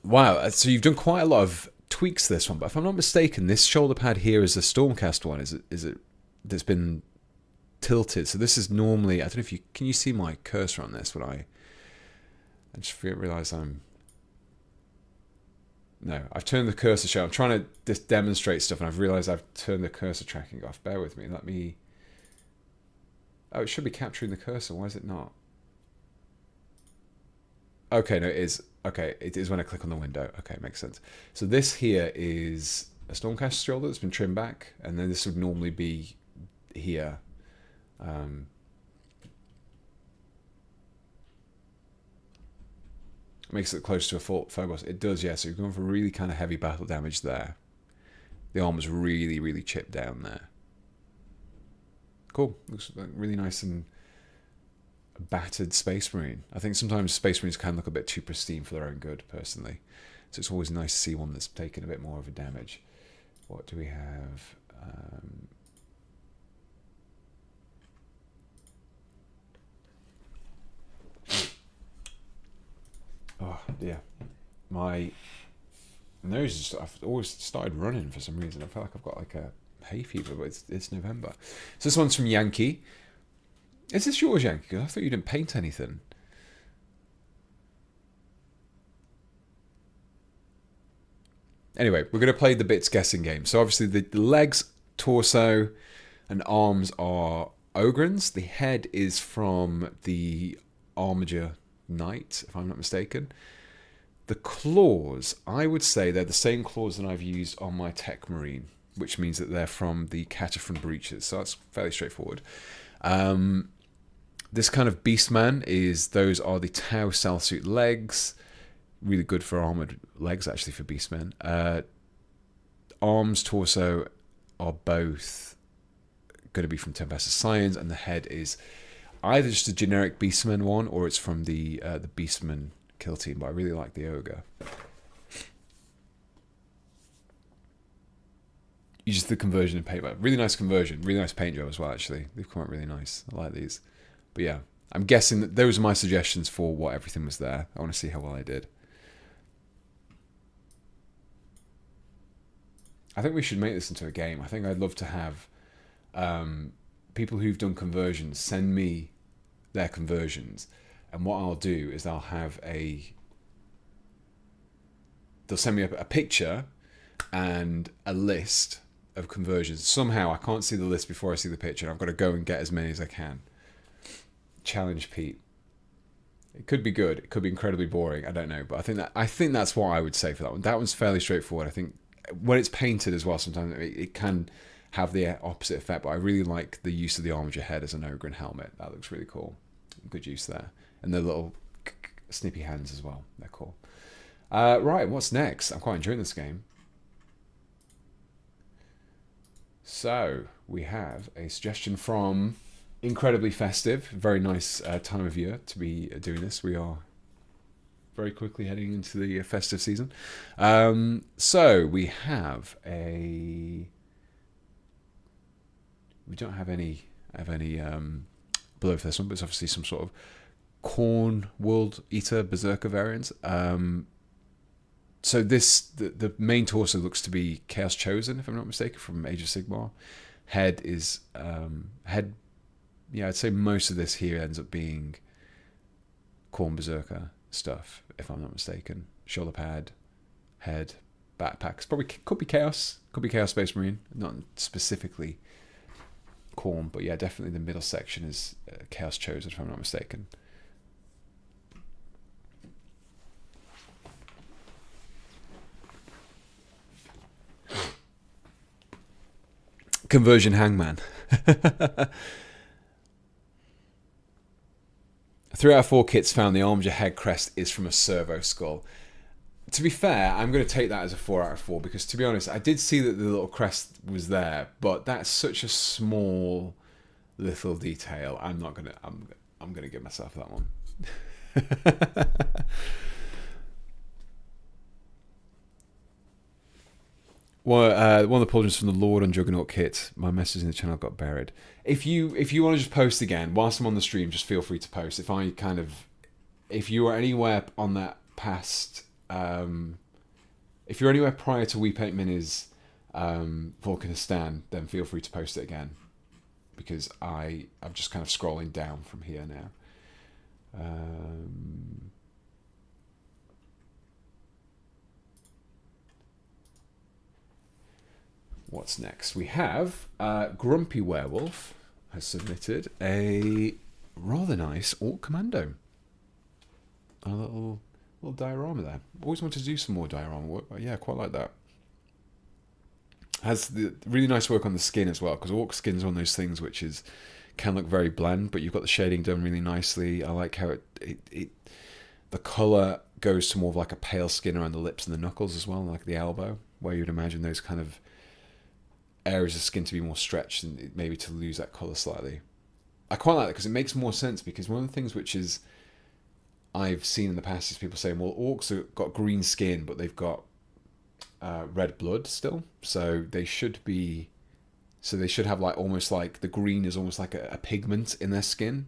Wow, so you've done quite a lot of tweaks to this one, but if I'm not mistaken, this shoulder pad here is a Stormcast one. Is it that's been tilted? So this is normally, I don't know if can you see my cursor on this when I just realise no, I've turned the cursor show. I'm trying to just demonstrate stuff, and I've realised I've turned the cursor tracking off. Bear with me. Oh, it should be capturing the cursor. Why is it not? Okay, no, it is. Okay, it is when I click on the window. Okay, makes sense. So this here is a Stormcast shoulder that's been trimmed back, and then this would normally be here. makes it close to a full foe boss. It does, yeah. So you're going for really kind of heavy battle damage there. The armor's really, really chipped down there. Cool. Looks like really nice and battered Space Marine. I think sometimes Space Marines can look a bit too pristine for their own good, personally. So it's always nice to see one that's taken a bit more of a damage. What do we have? Oh, dear. My nose is... I've always started running for some reason. I feel like I've got like a hay fever, but it's November. So this one's from Yankee. Is this yours, Yankee? I thought you didn't paint anything. Anyway, we're going to play the bits guessing game. So obviously the legs, torso, and arms are Ogren's. The head is from the Armiger Knight, if I'm not mistaken. The claws, I would say they're the same claws that I've used on my Tech Marine, which means that they're from the Cataphren breeches. So that's fairly straightforward. This kind of Beastman those are the Tau Cellsuit legs. Really good for armored legs, actually, for Beastmen. Arms, torso are both going to be from Tempest Scions, and the head is either just a generic Beastman one, or it's from the Beastman kill team, but I really like the Ogre. You just the conversion and paint, really nice conversion, really nice paint job as well, actually. They've come out really nice. I like these. But yeah, I'm guessing that those are my suggestions for what everything was there. I want to see how well I did. I think we should make this into a game. I think I'd love to have people who've done conversions send me their conversions, and what I'll do is they'll send me a picture and a list of conversions. Somehow I can't see the list before I see the picture, and I've got to go and get as many as I can. Challenge Pete. It could be good. It could be incredibly boring. I don't know, but I think that's what I would say for that one. That one's fairly straightforward. I think when it's painted as well, sometimes it can have the opposite effect. But I really like the use of the Armiger head as an ogre and helmet. That looks really cool. Good use there, and the little snippy hands as well. They're cool. Right, what's next? I'm quite enjoying this game. So we have a suggestion from Incredibly Festive. Very nice time of year to be doing this. We are very quickly heading into the festive season. So we have we don't have any below for this one, but it's obviously some sort of Khorne World Eater Berserker variant. So the main torso looks to be Chaos Chosen, if I'm not mistaken, from Age of Sigmar. Head is head. Yeah, I'd say most of this here ends up being Khorne Berserker stuff, if I'm not mistaken. Shoulder pad, head, backpacks. Probably could be Chaos Space Marine, not specifically Khorne, but yeah, definitely the middle section is Chaos Chosen, if I'm not mistaken. Conversion Hangman. 3 out of 4 kits found the Armiger head crest is from a servo skull. To be fair, I'm going to take that as a 4 out of 4 because, to be honest, I did see that the little crest was there, but that's such a small little detail. I'm going to give myself that one. Well, one of the apologies from the Lord on Juggernaut kit. My message in the channel got buried. If you want to just post again whilst I'm on the stream, just feel free to post. If you are anywhere on that past, if you're anywhere prior to We Paint Minis Volcanistan, then feel free to post it again, because I'm just kind of scrolling down from here now. What's next? We have Grumpy Werewolf has submitted a rather nice Orc Commando. A little diorama there. Always wanted to do some more diorama work, but yeah, quite like that. Has the really nice work on the skin as well, because Orc skin's one of those things which can look very bland, but you've got the shading done really nicely. I like how The colour goes to more of like a pale skin around the lips and the knuckles as well, like the elbow, where you'd imagine those kind of areas of skin to be more stretched and maybe to lose that colour slightly. I quite like that because it makes more sense, because one of the things which is I've seen in the past is people saying, well, orcs have got green skin, but they've got red blood still, so they should have like almost like the green is almost like a pigment in their skin.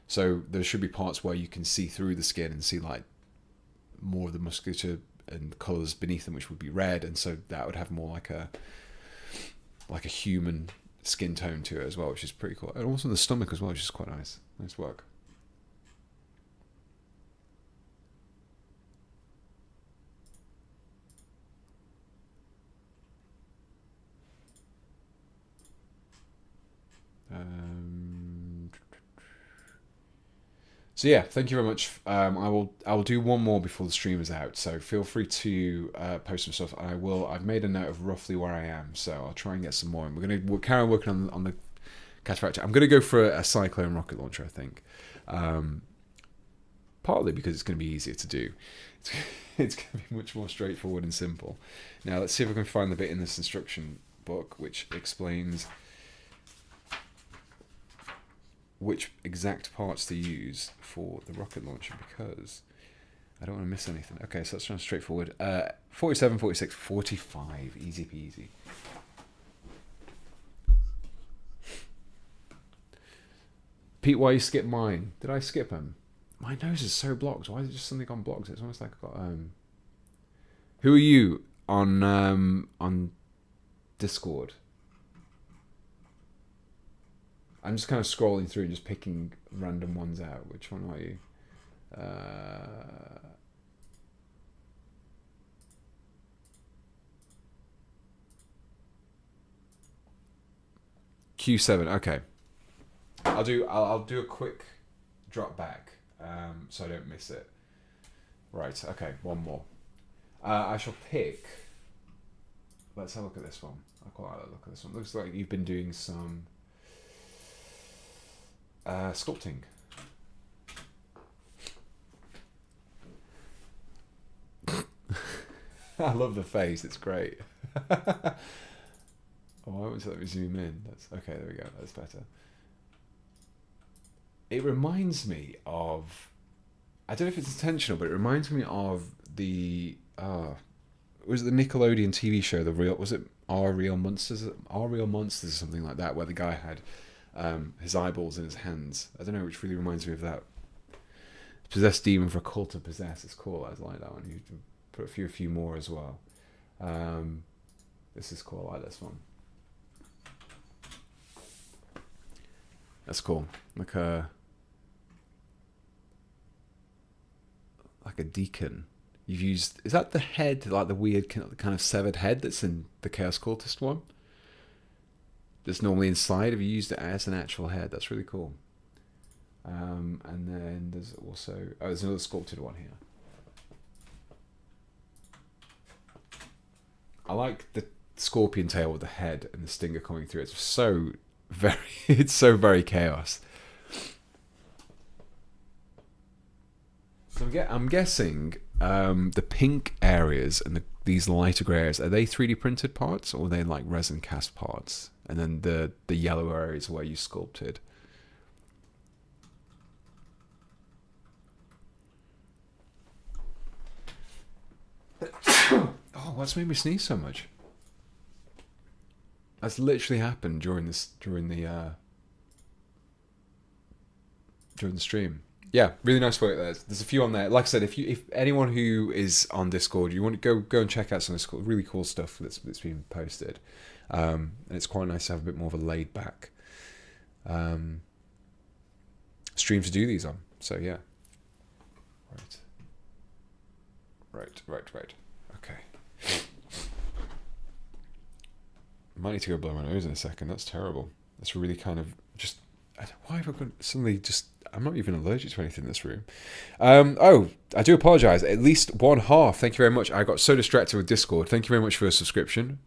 So there should be parts where you can see through the skin and see like more of the musculature and colours beneath them, which would be red, and so that would have more like a human skin tone to it as well, which is pretty cool. And also the stomach as well, which is quite nice. Nice work. So yeah, thank you very much. I will do one more before the stream is out. So feel free to post some stuff. I've made a note of roughly where I am, so I'll try and get some more. And we'll carry on working on the Cataphractor. I'm gonna go for a Cyclone rocket launcher, I think. Partly because it's going to be easier to do. It's going to be much more straightforward and simple. Now let's see if I can find the bit in this instruction book which explains which exact parts to use for the rocket launcher, because I don't want to miss anything. Okay, so that's straightforward. 47, 46, 45. Easy peasy. Pete, why you skip mine? Did I skip him? My nose is so blocked. Why is it just something on blocked? It's almost like I've got... Who are you on Discord? I'm just kind of scrolling through and just picking random ones out. Which one are you? Q7. Okay. I'll do a quick drop back, so I don't miss it. Right. Okay. One more. I shall pick. Let's have a look at this one. I quite like the look at this one. Looks like you've been doing some sculpting. I love the face. It's great. Oh, why won't you let me zoom in? That's okay. There we go. That's better. It reminds me of... I don't know if it's intentional, but it reminds me of the... was it the Nickelodeon TV show? Was it Our Real Monsters? Our Real Monsters or something like that, where the guy had his eyeballs in his hands. I don't know, which really reminds me of that. Possessed Demon for a Cult to Possess. It's cool. I like that one. You can put a few more as well. This is cool. I like this one. That's cool. Like a deacon. You've used... Is that the head, like the weird kind of severed head that's in the Chaos Cultist one? That's normally inside. Have you used it as an actual head? That's really cool. And then there's also... Oh, there's another sculpted one here. I like the scorpion tail with the head and the stinger coming through. It's so very chaos. So I'm guessing the pink areas and these lighter grey areas, are they 3D printed parts, or are they like resin cast parts? And then the yellow areas where you sculpted. Oh, what's made me sneeze so much? That's literally happened during the stream. Yeah, really nice work there. There's a few on there. Like I said, if anyone who is on Discord, you want to go and check out some of this really cool stuff that's been posted, and it's quite nice to have a bit more of a laid back stream to do these on. So yeah. Right. Okay. I might need to go blow my nose in a second. That's terrible. That's really kind of just... Why have I got suddenly just... I'm not even allergic to anything in this room. Oh, I do apologise. At least one half. Thank you very much. I got so distracted with Discord. Thank you very much for your subscription.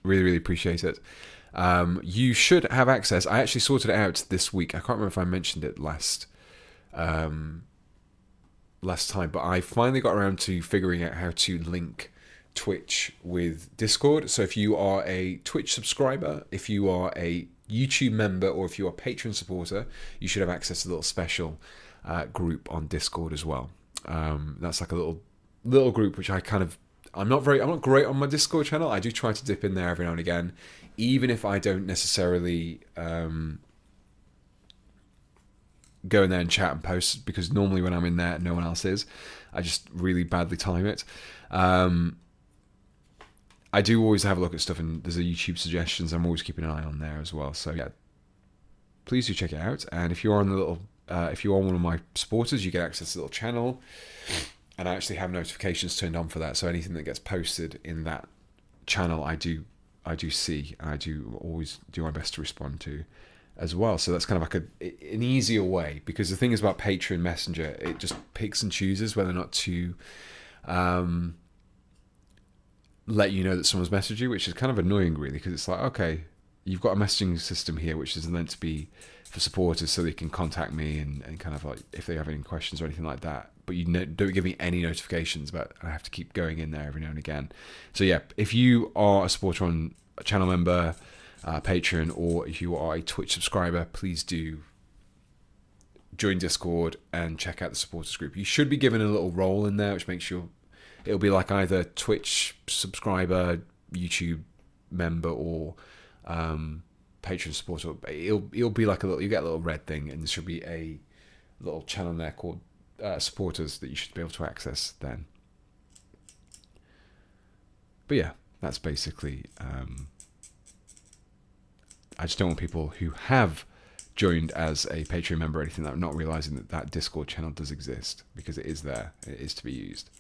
Really appreciate it. You should have access. I actually sorted it out this week. I can't remember if I mentioned it last less time, but I finally got around to figuring out how to link Twitch with Discord. So if you are a Twitch subscriber, if you are a YouTube member, or if you are a Patreon supporter, you should have access to a little special group on Discord as well. That's like a little group which I'm not great on my Discord channel. I do try to dip in there every now and again, even if I don't necessarily go in there and chat and post, because normally when I'm in there no one else is. I just really badly time it. I do always have a look at stuff, and there's a YouTube suggestions. I'm always keeping an eye on there as well. So yeah, please do check it out. And if you're on the little, if you are one of my supporters, you get access to the little channel, and I actually have notifications turned on for that. So anything that gets posted in that channel, I do see, and I do always do my best to respond to as well. So that's kind of like an easier way, because the thing is about Patreon Messenger, it just picks and chooses whether or not to let you know that someone's messaged you, which is kind of annoying really, because it's like, okay, you've got a messaging system here which is meant to be for supporters so they can contact me and kind of like if they have any questions or anything like that, but you don't give me any notifications, but I have to keep going in there every now and again. So yeah, if you are a supporter on a channel member, Patreon, or if you are a Twitch subscriber, please do join Discord and check out the supporters group. You should be given a little role in there, which makes you, it'll be like either Twitch subscriber, YouTube member, or Patreon supporter. It'll be like you get a little red thing, and there should be a little channel in there called supporters that you should be able to access then. But yeah, that's basically, I just don't want people who have joined as a Patreon member or anything like that not realizing that Discord channel does exist, because it is there, it is to be used.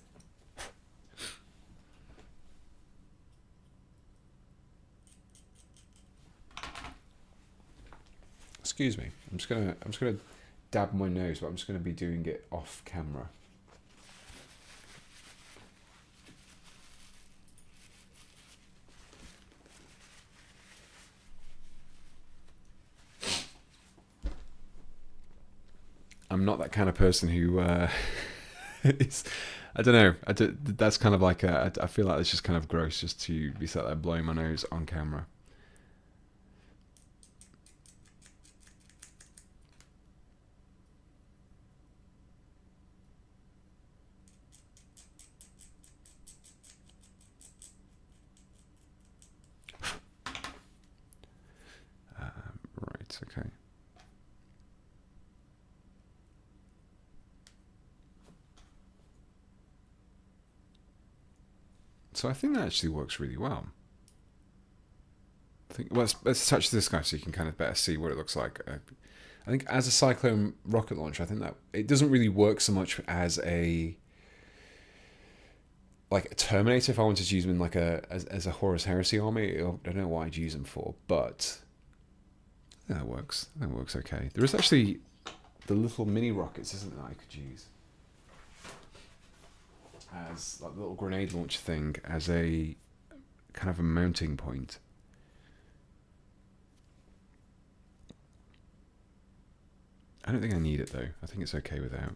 Excuse me. I'm just gonna dab my nose, but I'm just gonna be doing it off camera. I'm not that kind of person who is, I don't know. That's kind of like I feel like it's just kind of gross just to be sat there blowing my nose on camera. Right, okay. So I think that actually works really well. Let's touch this guy so you can kind of better see what it looks like. I think as a Cyclone rocket launcher, I think that it doesn't really work so much as a Terminator. If I wanted to use them in as a Horus Heresy army, I don't know what I'd use them for, but I think that works. I think it works okay. There is actually the little mini rockets, isn't there, I could use as like the little grenade launcher thing as a kind of a mounting point. I don't think I need it though. I think it's okay without.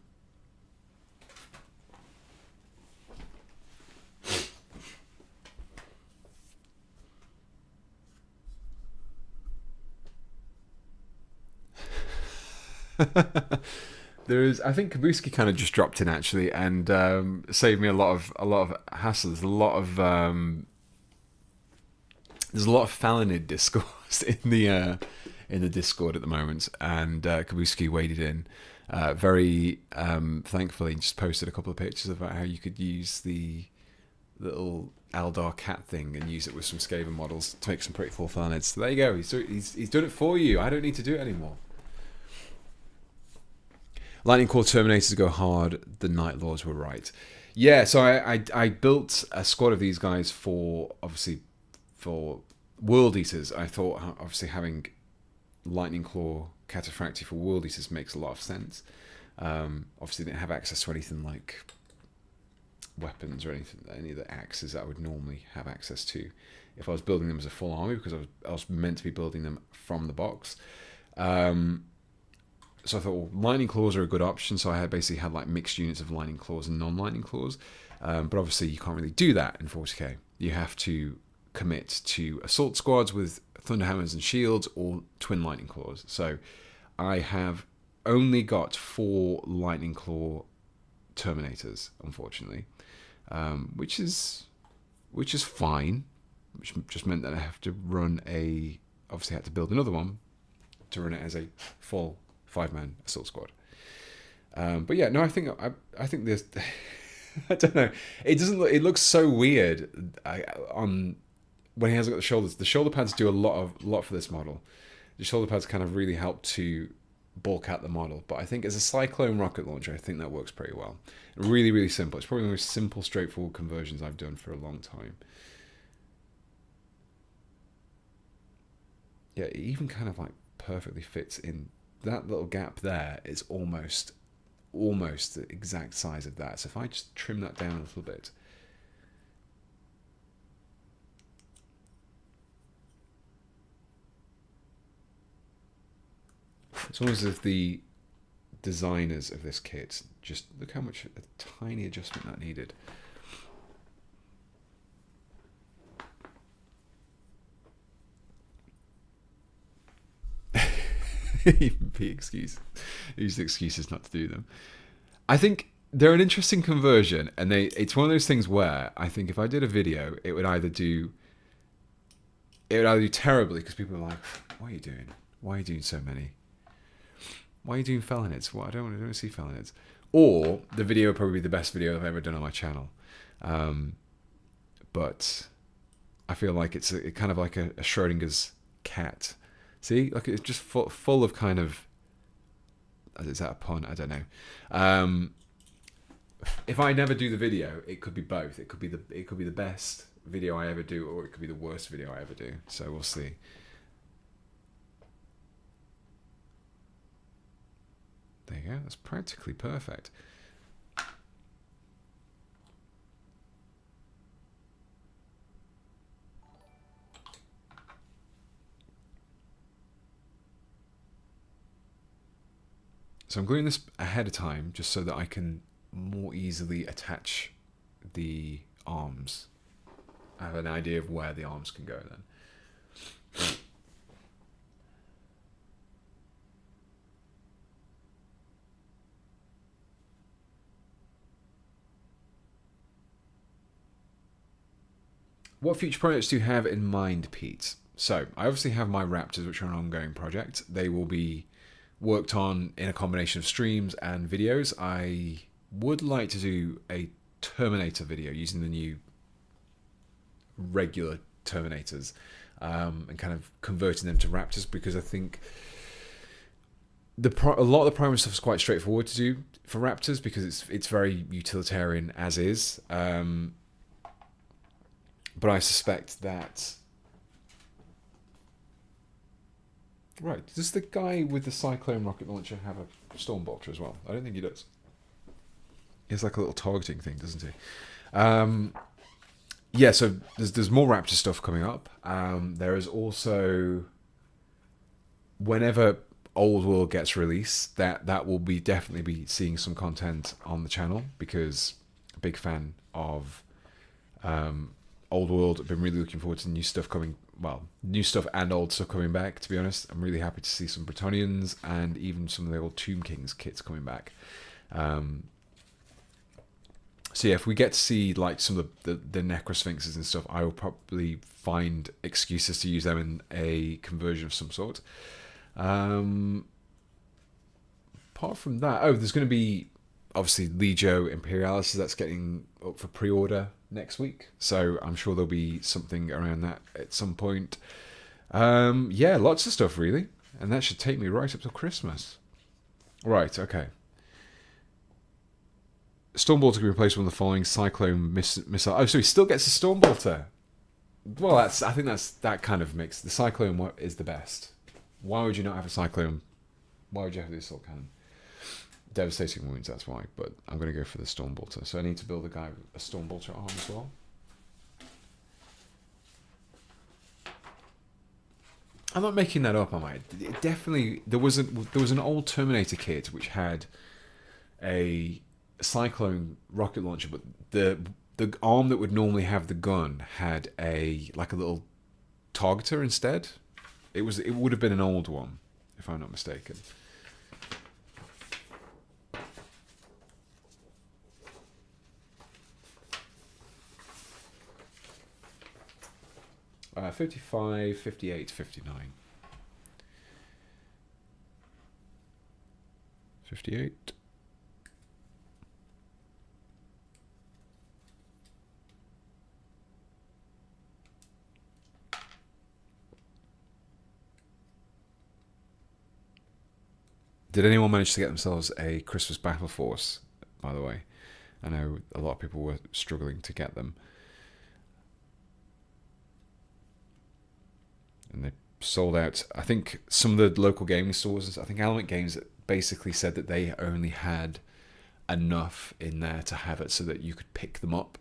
I think Kabuski kind of just dropped in actually, and saved me a lot of hassle. There's a lot of Falinid discourse in the Discord at the moment, and Kabuski waded in very thankfully, and just posted a couple of pictures about how you could use the little Eldar cat thing and use it with some Skaven models to make some pretty cool Falanids. So there you go. He's done it for you. I don't need to do it anymore. Lightning Core Terminators go hard. The Night Lords were right. Yeah, so I built a squad of these guys for World Eaters. I thought obviously having Lightning Claw Cataphracti for World Eaters makes a lot of sense. Obviously didn't have access to anything like weapons or any of the axes that I would normally have access to if I was building them as a full army, because I was meant to be building them from the box. So I thought, well, lightning claws are a good option. So I had basically had like mixed units of lightning claws and non-lightning claws. But obviously you can't really do that in 40k. You have to commit to assault squads with thunderhammers and shields or twin lightning claws. So I have only got 4 lightning claw terminators, unfortunately, which is fine. Which just meant that I have to run obviously had to build another one to run it as a full 5-man assault squad. But yeah, no, I think there's I don't know. It doesn't look. It looks so weird on when he hasn't got the shoulders. The shoulder pads do a lot for this model. The shoulder pads kind of really help to bulk out the model. But I think as a Cyclone rocket launcher, I think that works pretty well. Really, really simple. It's probably the most simple, straightforward conversions I've done for a long time. Yeah, it even kind of like perfectly fits in that little gap there. Is almost the exact size of that. So if I just trim that down a little bit, it's almost as if the designers of this kit just look how much a tiny adjustment that needed. Use excuses not to do them. I think they're an interesting conversion, and it's one of those things where I think if I did a video, it would either do terribly because people are like, "What are you doing? Why are you doing so many? Why are you doing felonids? Well, I don't want to see felonids." Or the video would probably be the best video I've ever done on my channel. But I feel like it's kind of like a Schrodinger's cat. See, like it's just full of kind of. Is that a pun? I don't know. If I never do the video, it could be both. It could be the best video I ever do, or it could be the worst video I ever do. So we'll see. There you go. That's practically perfect. So I'm gluing this ahead of time just so that I can more easily attach the arms. I have an idea of where the arms can go then. What future projects do you have in mind, Pete? So I obviously have my Raptors, which are an ongoing project. They will be worked on in a combination of streams and videos. I would like to do a Terminator video using the new regular Terminators and kind of converting them to Raptors, because I think a lot of the primary stuff is quite straightforward to do for Raptors because it's very utilitarian as is. But I suspect that... Right, does the guy with the Cyclone rocket launcher have a Stormbolter as well? I don't think he does. He has like a little targeting thing, doesn't he? Yeah, so there's more Raptor stuff coming up. There is also... Whenever Old World gets released, that will be definitely be seeing some content on the channel, because I'm a big fan of Old World. I've been really looking forward to new stuff coming. Well, new stuff and old stuff coming back, to be honest. I'm really happy to see some Bretonnians and even some of the old Tomb Kings kits coming back. So yeah, if we get to see like some of the Necrosphinxes and stuff, I will probably find excuses to use them in a conversion of some sort. Apart from that, there's going to be obviously Legio Imperialis, that's getting up for pre-order next week, so I'm sure there'll be something around that at some point. Yeah, lots of stuff really, and that should take me right up till Christmas. Right, okay. Stormbolter can be replaced with one of the following Cyclone missile. Oh, so he still gets a Stormbolter. Well, I think that kind of mix. The Cyclone is the best. Why would you not have a Cyclone? Why would you have the Assault Cannon? Devastating wounds, that's why. But I'm going to go for the Stormbolter. So I need to build a guy with a Stormbolter arm as well. I'm not making that up, am I? It definitely, there was an old Terminator kit which had a cyclone rocket launcher, but the arm that would normally have the gun had a like a little targeter instead. It would have been an old one, if I'm not mistaken. 55, 58, 59. 58. Did anyone manage to get themselves a Christmas Battle Force, by the way? I know a lot of people were struggling to get them. And they sold out. I think some of the local gaming stores, I think Element Games basically said that they only had enough in there to have it so that you could pick them up.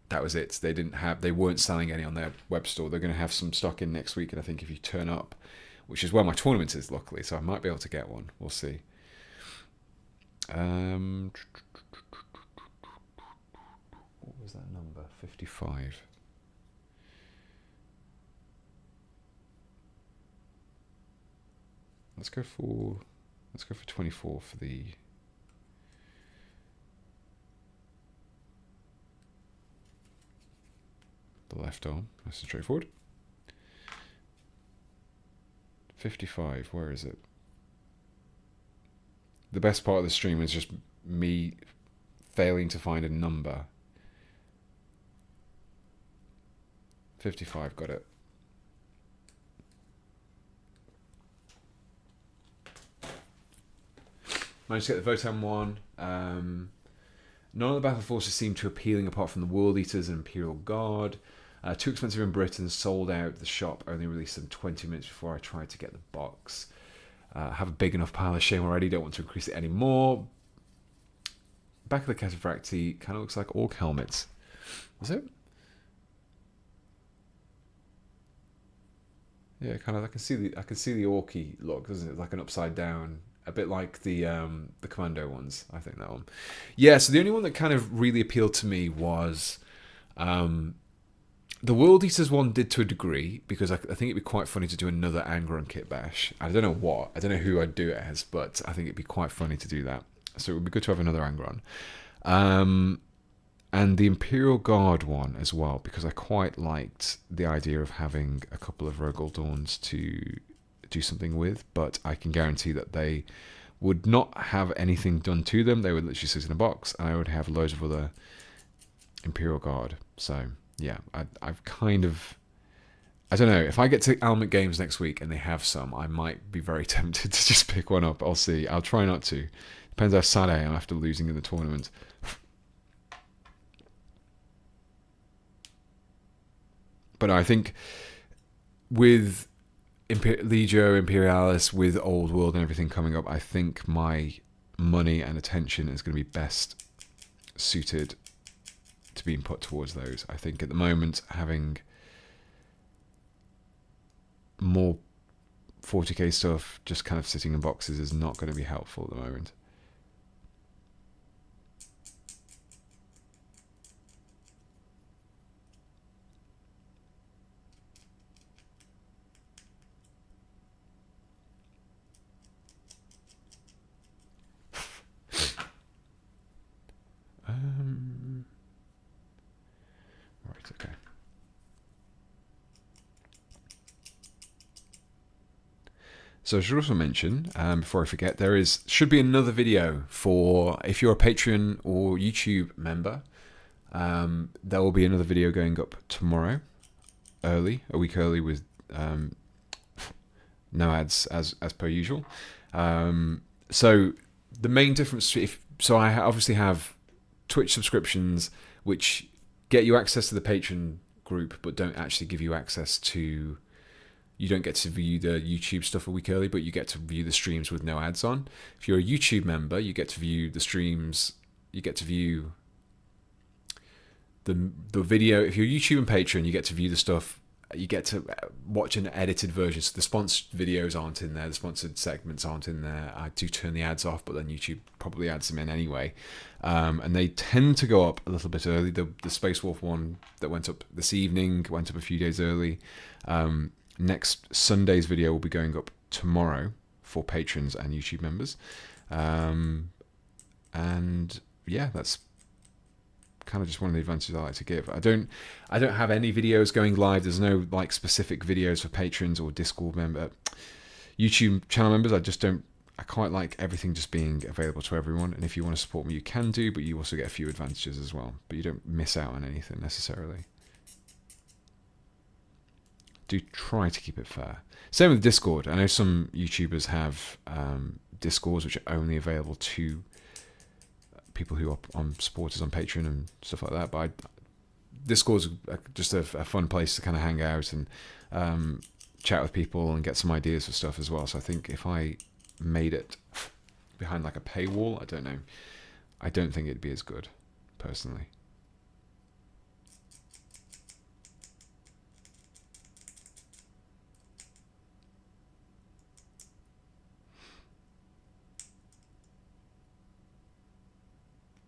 That was it. They weren't selling any on their web store. They're going to have some stock in next week, and I think if you turn up, which is where my tournament is, luckily, so I might be able to get one. We'll see. What was that number? 55. Let's go for 24 for the left arm. Nice and straightforward. 55, where is it? The best part of the stream is just me failing to find a number. 55, got it. Managed to get the Votan one. None of the battle forces seem too appealing apart from the World Eaters and Imperial Guard. Too expensive in Britain, sold out. The shop only released them 20 minutes before I tried to get the box. Have a big enough pile of shame already, don't want to increase it anymore. Back of the Cataphracti kind of looks like orc helmets. Is it? Yeah, kind of. I can see the orky look, doesn't it? Like an upside down, a bit like the commando ones. I think that one. Yeah. So the only one that kind of really appealed to me was the World Eaters one did to a degree, because I think it'd be quite funny to do another Angron Kitbash. I don't know what. I don't know who I'd do it as, but I think it'd be quite funny to do that. So it would be good to have another Angron. And the Imperial Guard one as well, because I quite liked the idea of having a couple of Rogol Dawns to do something with, but I can guarantee that they would not have anything done to them. They would literally sit in a box, and I would have loads of other Imperial Guard. So yeah, I've kind of, I don't know, if I get to Element Games next week and they have some, I might be very tempted to just pick one up. I'll see. I'll try not to. Depends how sad I am after losing in the tournament. But I think with Legio, Imperialis, with Old World and everything coming up, I think my money and attention is going to be best suited to being put towards those. I think at the moment, having more 40k stuff just kind of sitting in boxes is not going to be helpful at the moment. Right, okay. So I should also mention, before I forget, should be another video for, if you're a Patreon or YouTube member, there will be another video going up tomorrow, a week early, with no ads as per usual. So the main difference, so I obviously have Twitch subscriptions, which get you access to the Patreon group, but don't actually give you access to, you don't get to view the YouTube stuff a week early, but you get to view the streams with no ads on. If you're a YouTube member, you get to view the streams, you get to view the video. If you're YouTube and Patreon, you get to view the stuff you get to watch an edited version. So the sponsored videos aren't in there, the sponsored segments aren't in there. I do turn the ads off, but then YouTube probably adds them in anyway. And they tend to go up a little bit early. The Space Wolf one that went up this evening went up a few days early. Next Sunday's video will be going up tomorrow for patrons and YouTube members. And yeah, that's kind of just one of the advantages I like to give. I don't have any videos going live. There's no like specific videos for patrons or Discord member, YouTube channel members. I quite like everything just being available to everyone. And if you want to support me, you can do, but you also get a few advantages as well. But you don't miss out on anything necessarily. Do try to keep it fair. Same with Discord. I know some YouTubers have Discords which are only available to people who are on supporters on Patreon and stuff like that. But Discord's just a fun place to kind of hang out and chat with people and get some ideas for stuff as well. So I think if I made it behind like a paywall, I don't know. I don't think it'd be as good, personally.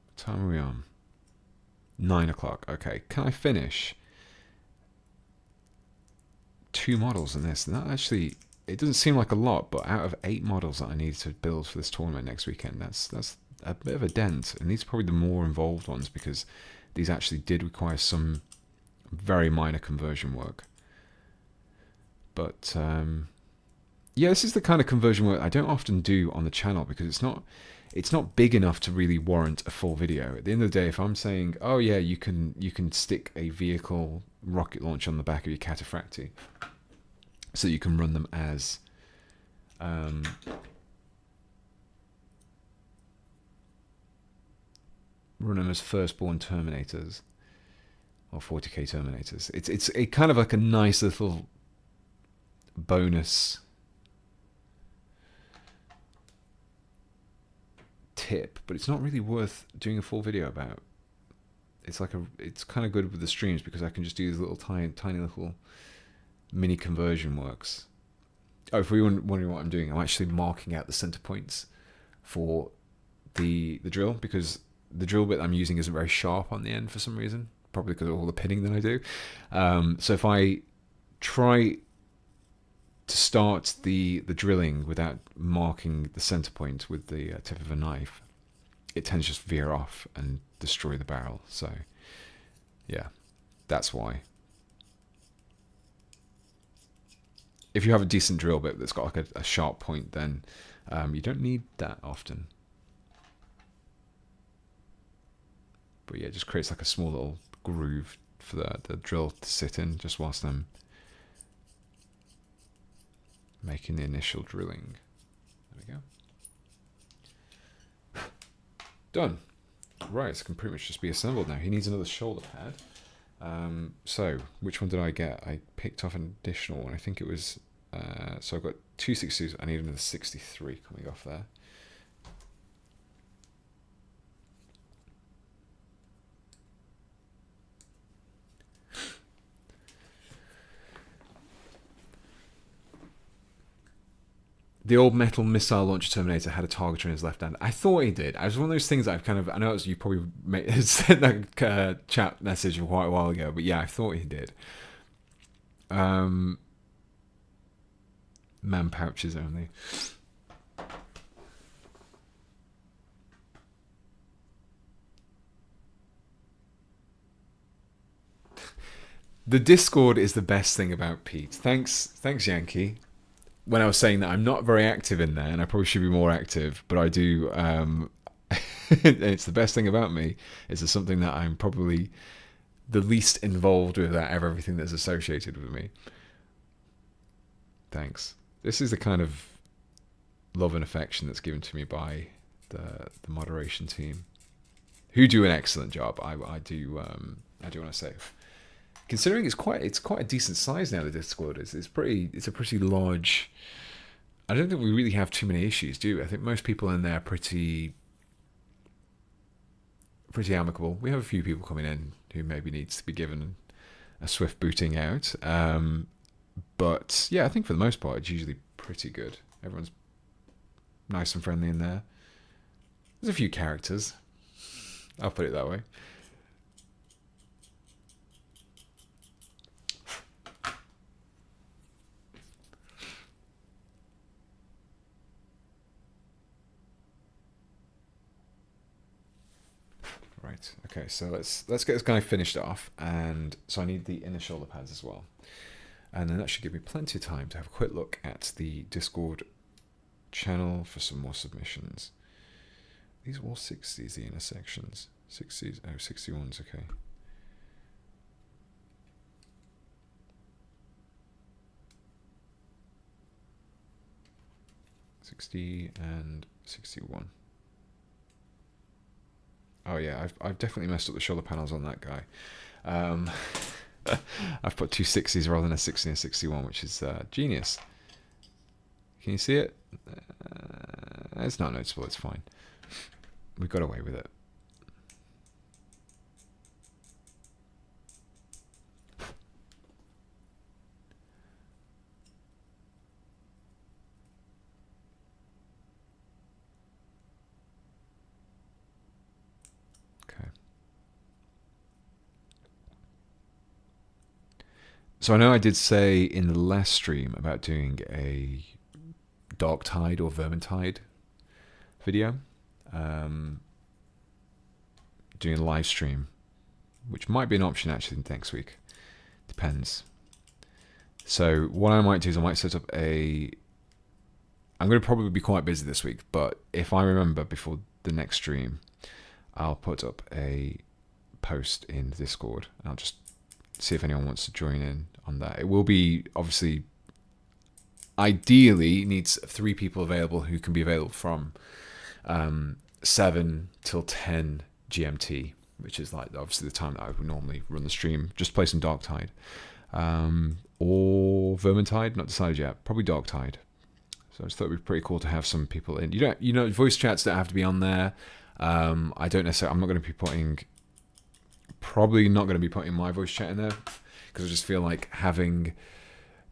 What time are we on? 9 o'clock. Okay, can I finish 2 models in this? And that actually, it doesn't seem like a lot, but out of 8 models that I need to build for this tournament next weekend, that's a bit of a dent. And these are probably the more involved ones because these actually did require some very minor conversion work. But yeah, this is the kind of conversion work I don't often do on the channel because it's not big enough to really warrant a full video. At the end of the day, if I'm saying, oh yeah, you can stick a vehicle rocket launch on the back of your cataphracti, so you can run them as firstborn Terminators or 40k Terminators. It's a kind of like a nice little bonus tip, but it's not really worth doing a full video about. It's kind of good with the streams because I can just do these little tiny little mini conversion works. Oh, if you're wondering what I'm doing, I'm actually marking out the center points for the drill because the drill bit I'm using isn't very sharp on the end for some reason, probably because of all the pinning that I do. So if I try to start the drilling without marking the center point with the tip of a knife, it tends to just veer off and destroy the barrel. So yeah, that's why. If you have a decent drill bit that's got like a sharp point, then you don't need that often. But yeah, it just creates like a small little groove for the drill to sit in just whilst I'm making the initial drilling. There we go. Done. Right, so it can pretty much just be assembled now. He needs another shoulder pad. So, which one did I get? I picked off an additional one. I think it was... so I've got 2 62s. I need another 63 coming off there. The old metal missile launcher Terminator had a targeter in his left hand. I thought he did. It was one of those things I know you probably sent that chat message quite a while ago, but yeah, I thought he did. Man pouches only. The Discord is the best thing about Pete. Thanks, Yankee. When I was saying that I'm not very active in there, and I probably should be more active, but I do. It's the best thing about me. It's something that I'm probably the least involved with out of everything that's associated with me. Thanks. This is the kind of love and affection that's given to me by the moderation team, who do an excellent job. I do want to say. Considering it's quite a decent size now, the Discord is. It's a pretty large. I don't think we really have too many issues, do we? I think most people in there are pretty amicable. We have a few people coming in who maybe needs to be given a swift booting out. But yeah, I think for the most part, it's usually pretty good. Everyone's nice and friendly in there. There's a few characters. I'll put it that way. Right. Okay. So let's get this guy finished off, and so I need the inner shoulder pads as well, and then that should give me plenty of time to have a quick look at the Discord channel for some more submissions. These are all 60s, the inner sections. 60s, oh, 61's okay. $60 and 61. Oh yeah, I've definitely messed up the shoulder panels on that guy. I've put two 60s rather than a 60 and a 61, which is genius. Can you see it? It's not noticeable, it's fine. We got away with it. Okay. So I know I did say in the last stream about doing a Darktide or Vermintide video. Doing a live stream, which might be an option actually next week. Depends. So what I might do is I might set up a... I'm going to probably be quite busy this week, but if I remember before the next stream, I'll put up a post in the Discord. And I'll just see if anyone wants to join in on that. It will be, obviously, ideally needs 3 people available who can be available from 7 till 10 GMT, which is like obviously the time that I would normally run the stream. Just play some Darktide or Vermintide. Not decided yet. Probably Darktide. So I just thought it'd be pretty cool to have some people in. Voice chats don't have to be on there. I don't necessarily. I'm not going to be putting. Probably not going to be putting my voice chat in there because I just feel like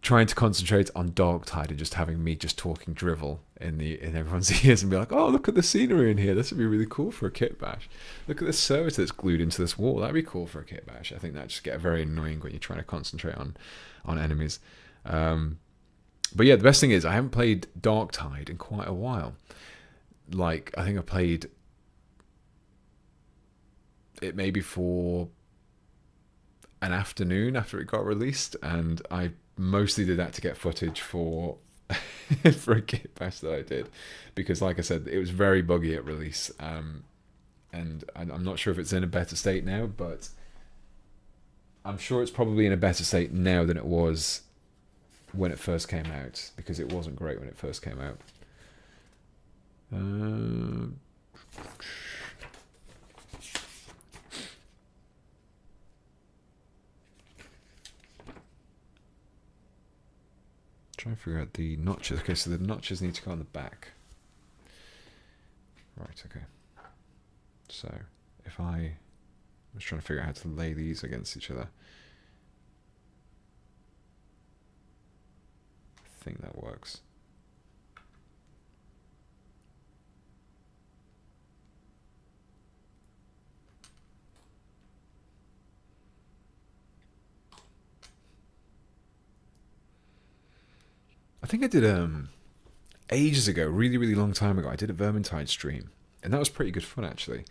trying to concentrate on Darktide and just having me just talking drivel in everyone's ears and be like, oh, look at the scenery in here. This would be really cool for a kit bash. Look at this servitor that's glued into this wall. That'd be cool for a kit bash. I think that just get very annoying when you're trying to concentrate on enemies. But yeah, the best thing is I haven't played Darktide in quite a while. Like, I think I played it maybe for an afternoon after it got released, and I mostly did that to get footage for for a kit bash that I did, because like I said, it was very buggy at release, and I'm not sure if it's in a better state now, but I'm sure it's probably in a better state now than it was when it first came out, because it wasn't great when it first came out. Trying to figure out the notches. Okay, so the notches need to go on the back. Right, okay. So if I was trying to figure out how to lay these against each other. I think that works. I think I did ages ago, really, really long time ago, I did a Vermintide stream, and that was pretty good fun actually,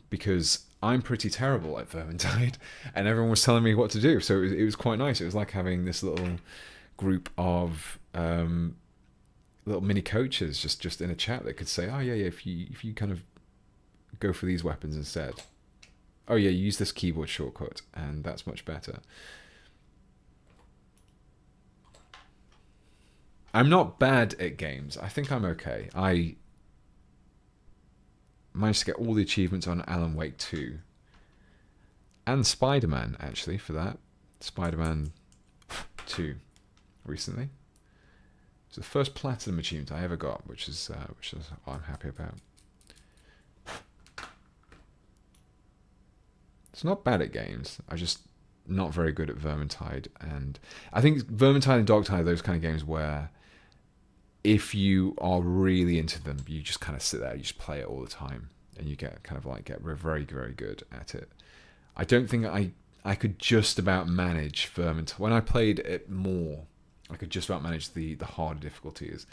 because I'm pretty terrible at Vermintide, and everyone was telling me what to do, so it was quite nice. It was like having this little group of little mini coaches just in a chat that could say, oh yeah, if you kind of go for these weapons instead, oh yeah, use this keyboard shortcut, and that's much better. I'm not bad at games. I think I'm okay. I managed to get all the achievements on Alan Wake 2. And Spider-Man, actually, for that. Spider-Man 2 recently. It's the first platinum achievement I ever got, which is what I'm happy about. It's not bad at games. I just not very good at Vermintide, and I think Vermintide and Dogtide are those kind of games where if you are really into them, you just kind of sit there, you just play it all the time, and you get very, very good at it. I don't think I could just about manage Vermintide. When I played it more, I could just about manage the harder difficulties,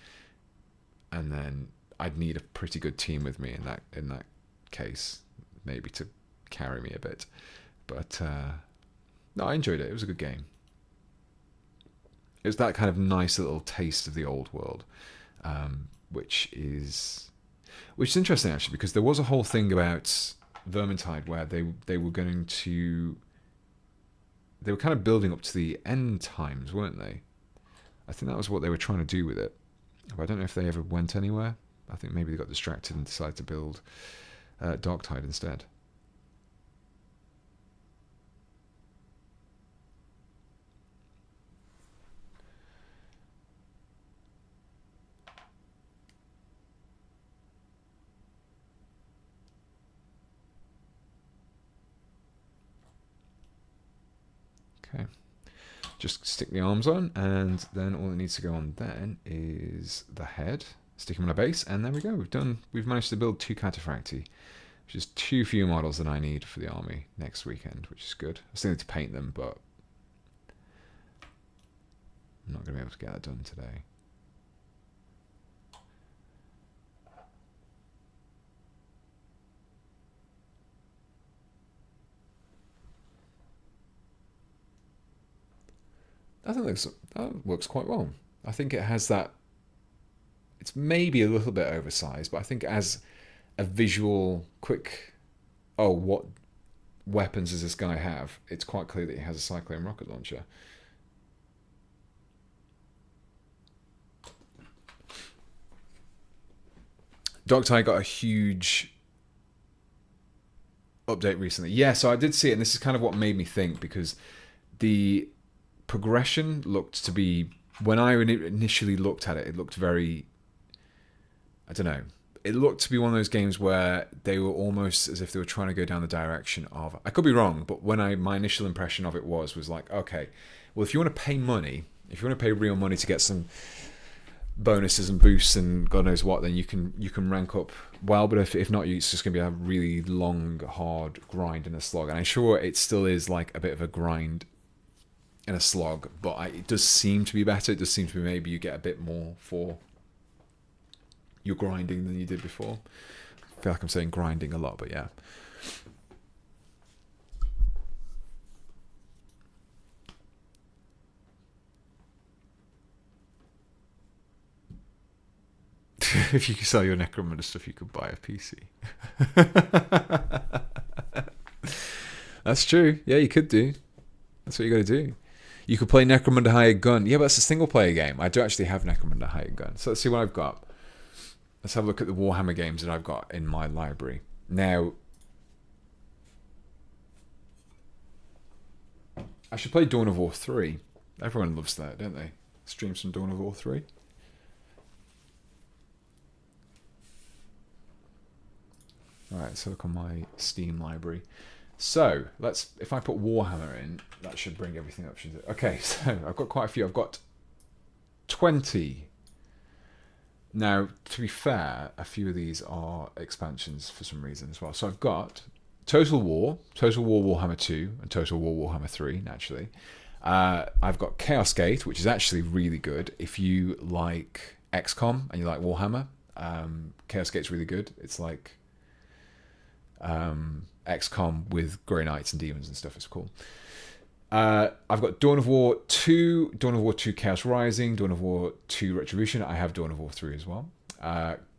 and then I'd need a pretty good team with me in that case, maybe to carry me a bit. But no, I enjoyed it. It was a good game. It was that kind of nice little taste of the old world, which is interesting actually, because there was a whole thing about Vermintide where they were going to, they were kind of building up to the end times, weren't they? I think that was what they were trying to do with it. But I don't know if they ever went anywhere. I think maybe they got distracted and decided to build Darktide instead. Okay, just stick the arms on, and then all that needs to go on then is the head. Stick him on a base, and there we go. We've managed to build 2 Cataphracti, which is too few models than I need for the army next weekend, which is good. I still need to paint them, but I'm not going to be able to get that done today. I think that works quite well. I think it has that. It's maybe a little bit oversized, but I think as a visual, quick, oh, what weapons does this guy have? It's quite clear that he has a cyclone rocket launcher. Dogtide got a huge update recently. Yeah, so I did see it, and this is kind of what made me think, because the progression looked to be, when I initially looked at it, it looked very, I don't know, it looked to be one of those games where they were almost as if they were trying to go down the direction of, I could be wrong, but my initial impression of it was like, okay, well, if you want to pay money, if you want to pay real money to get some bonuses and boosts and God knows what, then you can rank up well, but if not, it's just going to be a really long, hard grind and a slog. And I'm sure it still is like a bit of a grind and a slog, but it does seem to be better. It does seem to be maybe you get a bit more for your grinding than you did before. I feel like I'm saying grinding a lot, but yeah. If you could sell your Necromunda stuff, you could buy a PC. That's true. Yeah, you could do. That's what you got to do. You could play Necromunda Hired Gun. Yeah, but that's a single-player game. I do actually have Necromunda Hired Gun. So let's see what I've got. Let's have a look at the Warhammer games that I've got in my library. Now, I should play Dawn of War 3. Everyone loves that, don't they? Stream some Dawn of War 3. Alright, let's look on my Steam library. So, if I put Warhammer in, that should bring everything up. Okay, so I've got quite a few. I've got 20. Now, to be fair, a few of these are expansions for some reason as well. So I've got Total War Warhammer 2, and Total War Warhammer 3, naturally. I've got Chaos Gate, which is actually really good. If you like XCOM and you like Warhammer, Chaos Gate's really good. It's like XCOM with Grey Knights and demons and stuff. It's cool. I've got Dawn of War 2, Dawn of War 2 Chaos Rising, Dawn of War 2 Retribution. I have Dawn of War 3 as well.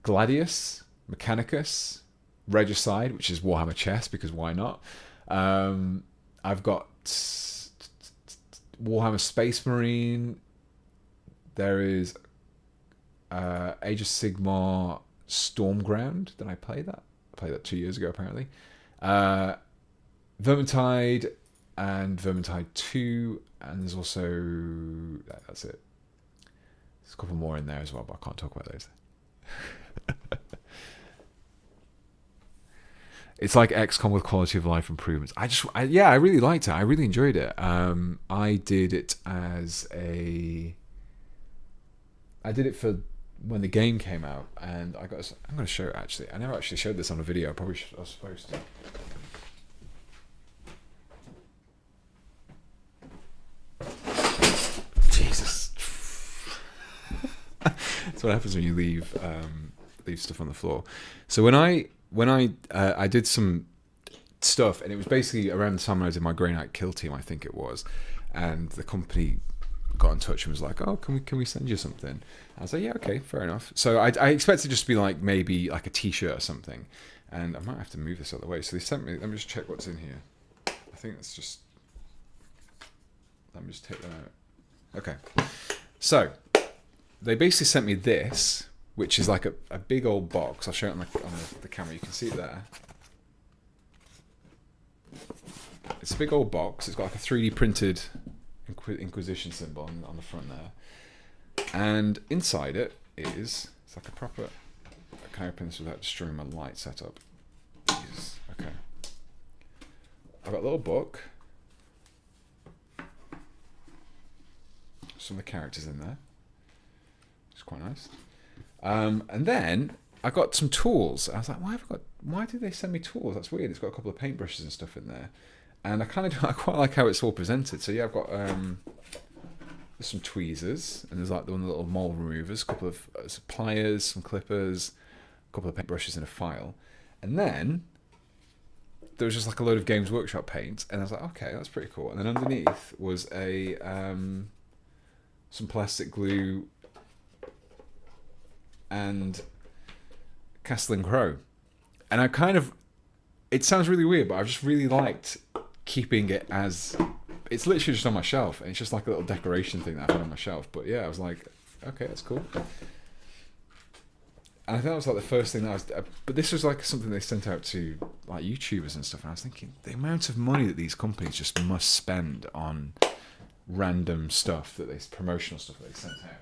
Gladius, Mechanicus, Regicide, which is Warhammer Chess, because why not? I've got Warhammer Space Marine. There is Age of Sigmar Stormground. Did I play that? I played that 2 years ago, apparently. Vermintide and Vermintide 2, and there's also, that's it. There's a couple more in there as well, but I can't talk about those. It's like XCOM with quality of life improvements. I really liked it. I really enjoyed it. I did it for when the game came out, and I'm going to show it actually. I never actually showed this on a video. I was supposed to. Jesus. That's what happens when you leave stuff on the floor. So when I did some stuff, and it was basically around the time I did my Grey Knight kill team, I think it was, and the company got in touch and was like, "Oh, can we send you something?" I was like, "Yeah, okay, fair enough." So I expected it just to be like maybe like a T-shirt or something, and I might have to move this out of the way. So they sent me. Let me just check what's in here. I think that's just. Let me just take that out. Okay, so they basically sent me this, which is like a big old box. I'll show it on the camera. You can see it there. It's a big old box. It's got like a 3D printed Inquisition symbol on the front there, and inside it is it's like a proper. Can I open this without destroying my light setup? Jesus. Okay. I've got a little book. Some of the characters in there. It's quite nice. And then I got some tools. I was like, why did they send me tools? That's weird. It's got a couple of paintbrushes and stuff in there. And I quite like how it's all presented. So yeah, I've got there's some tweezers, and there's like one of the little mole removers, a couple of pliers, some clippers, a couple of paintbrushes and a file. And then there was just like a load of Games Workshop paint, and I was like, okay, that's pretty cool. And then underneath was a some plastic glue and Castle and Crow. And I it sounds really weird, but I've just really liked keeping it as, it's literally just on my shelf, and it's just like a little decoration thing that I had on my shelf. But yeah, I was like, okay, that's cool. And I think that was like the first thing that I was, but this was like something they sent out to like YouTubers and stuff, and I was thinking, the amount of money that these companies just must spend on random stuff, promotional stuff that they sent out.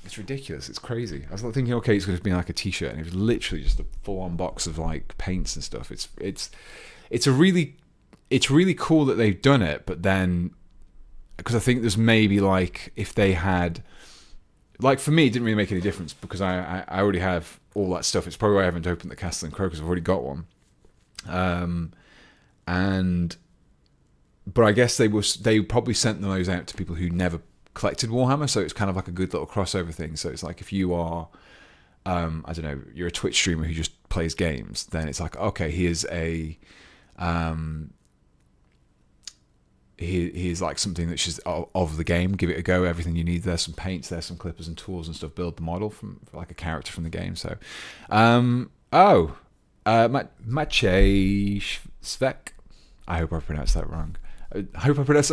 It's ridiculous. It's crazy. I was like thinking, okay, it's going to be like a T-shirt, and it was literally just a full-on box of like paints and stuff. It's really cool that they've done it, but then because I think there's maybe like if they had, like for me, it didn't really make any difference because I already have all that stuff. It's probably why I haven't opened the Castle and Crow because I've already got one. But I guess they probably sent those out to people who never collected Warhammer, so it's kind of like a good little crossover thing. So it's like if you are, I don't know, you're a Twitch streamer who just plays games, then it's like, okay, here's here's like something that's just of the game. Give it a go. Everything you need. There's some paints. There's some clippers and tools and stuff. Build the model for like a character from the game. So, Maciej Svek. I hope I pronounced that wrong. I hope I pronounced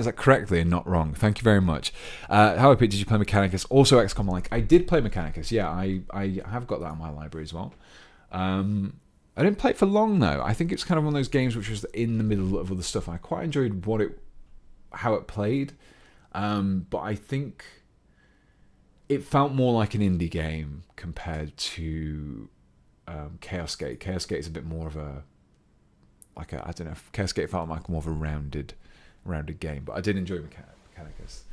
that correctly and not wrong. Thank you very much. How did you play Mechanicus? Also XCOM like. I did play Mechanicus. Yeah, I have got that in my library as well. I didn't play it for long though. I think it's kind of one of those games which was in the middle of other stuff. I quite enjoyed how it played, but I think it felt more like an indie game compared to Chaos Gate. Chaos Gate is a bit more of a I don't know. Chaos Gate felt like more of a rounded game, but I did enjoy Mechanicus.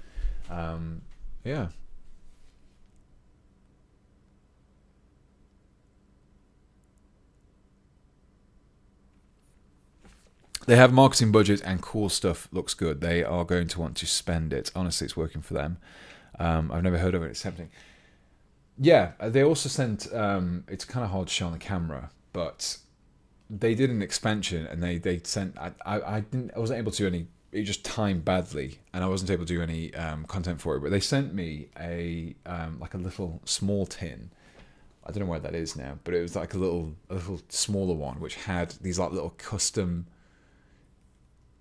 Yeah. They have marketing budget and cool stuff. Looks good. They are going to want to spend it. Honestly, it's working for them. I've never heard of it. It's tempting. Yeah, they also sent. It's kind of hard to show on the camera, but they did an expansion and they sent. I wasn't able to do any. It just timed badly, and I wasn't able to do any content for it. But they sent me a like a little small tin. I don't know where that is now, but it was like a little smaller one, which had these like little custom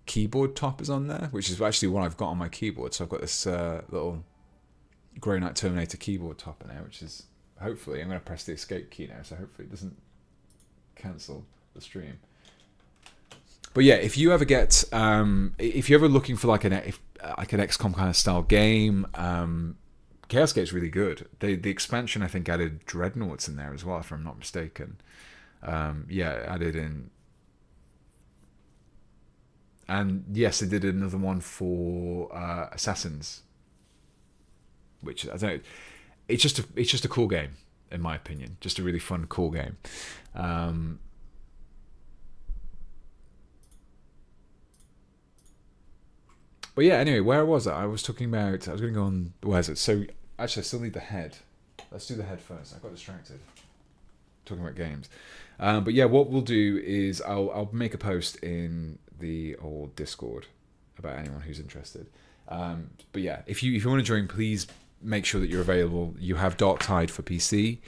keyboard toppers on there, which is actually what I've got on my keyboard. So I've got this little Grey Knight Terminator keyboard topper now, which is hopefully, I'm going to press the escape key now, so hopefully it doesn't cancel the stream. But yeah, if you ever get, if you're ever looking for like an XCOM kind of style game, Chaos Gate's really good. The expansion I think added Dreadnoughts in there as well, if I'm not mistaken. Yeah, added in. And yes, they did another one for Assassins, which I don't know. It's just a cool game, in my opinion. Just a really fun, cool game. But yeah, anyway, where was I? I was talking about. I was going to go on. Where's it? So actually, I still need the head. Let's do the head first. I got distracted talking about games. But yeah, what we'll do is I'll make a post in the old Discord about anyone who's interested. But yeah, if you want to join, please make sure that you're available. You have Dark Tide for PC.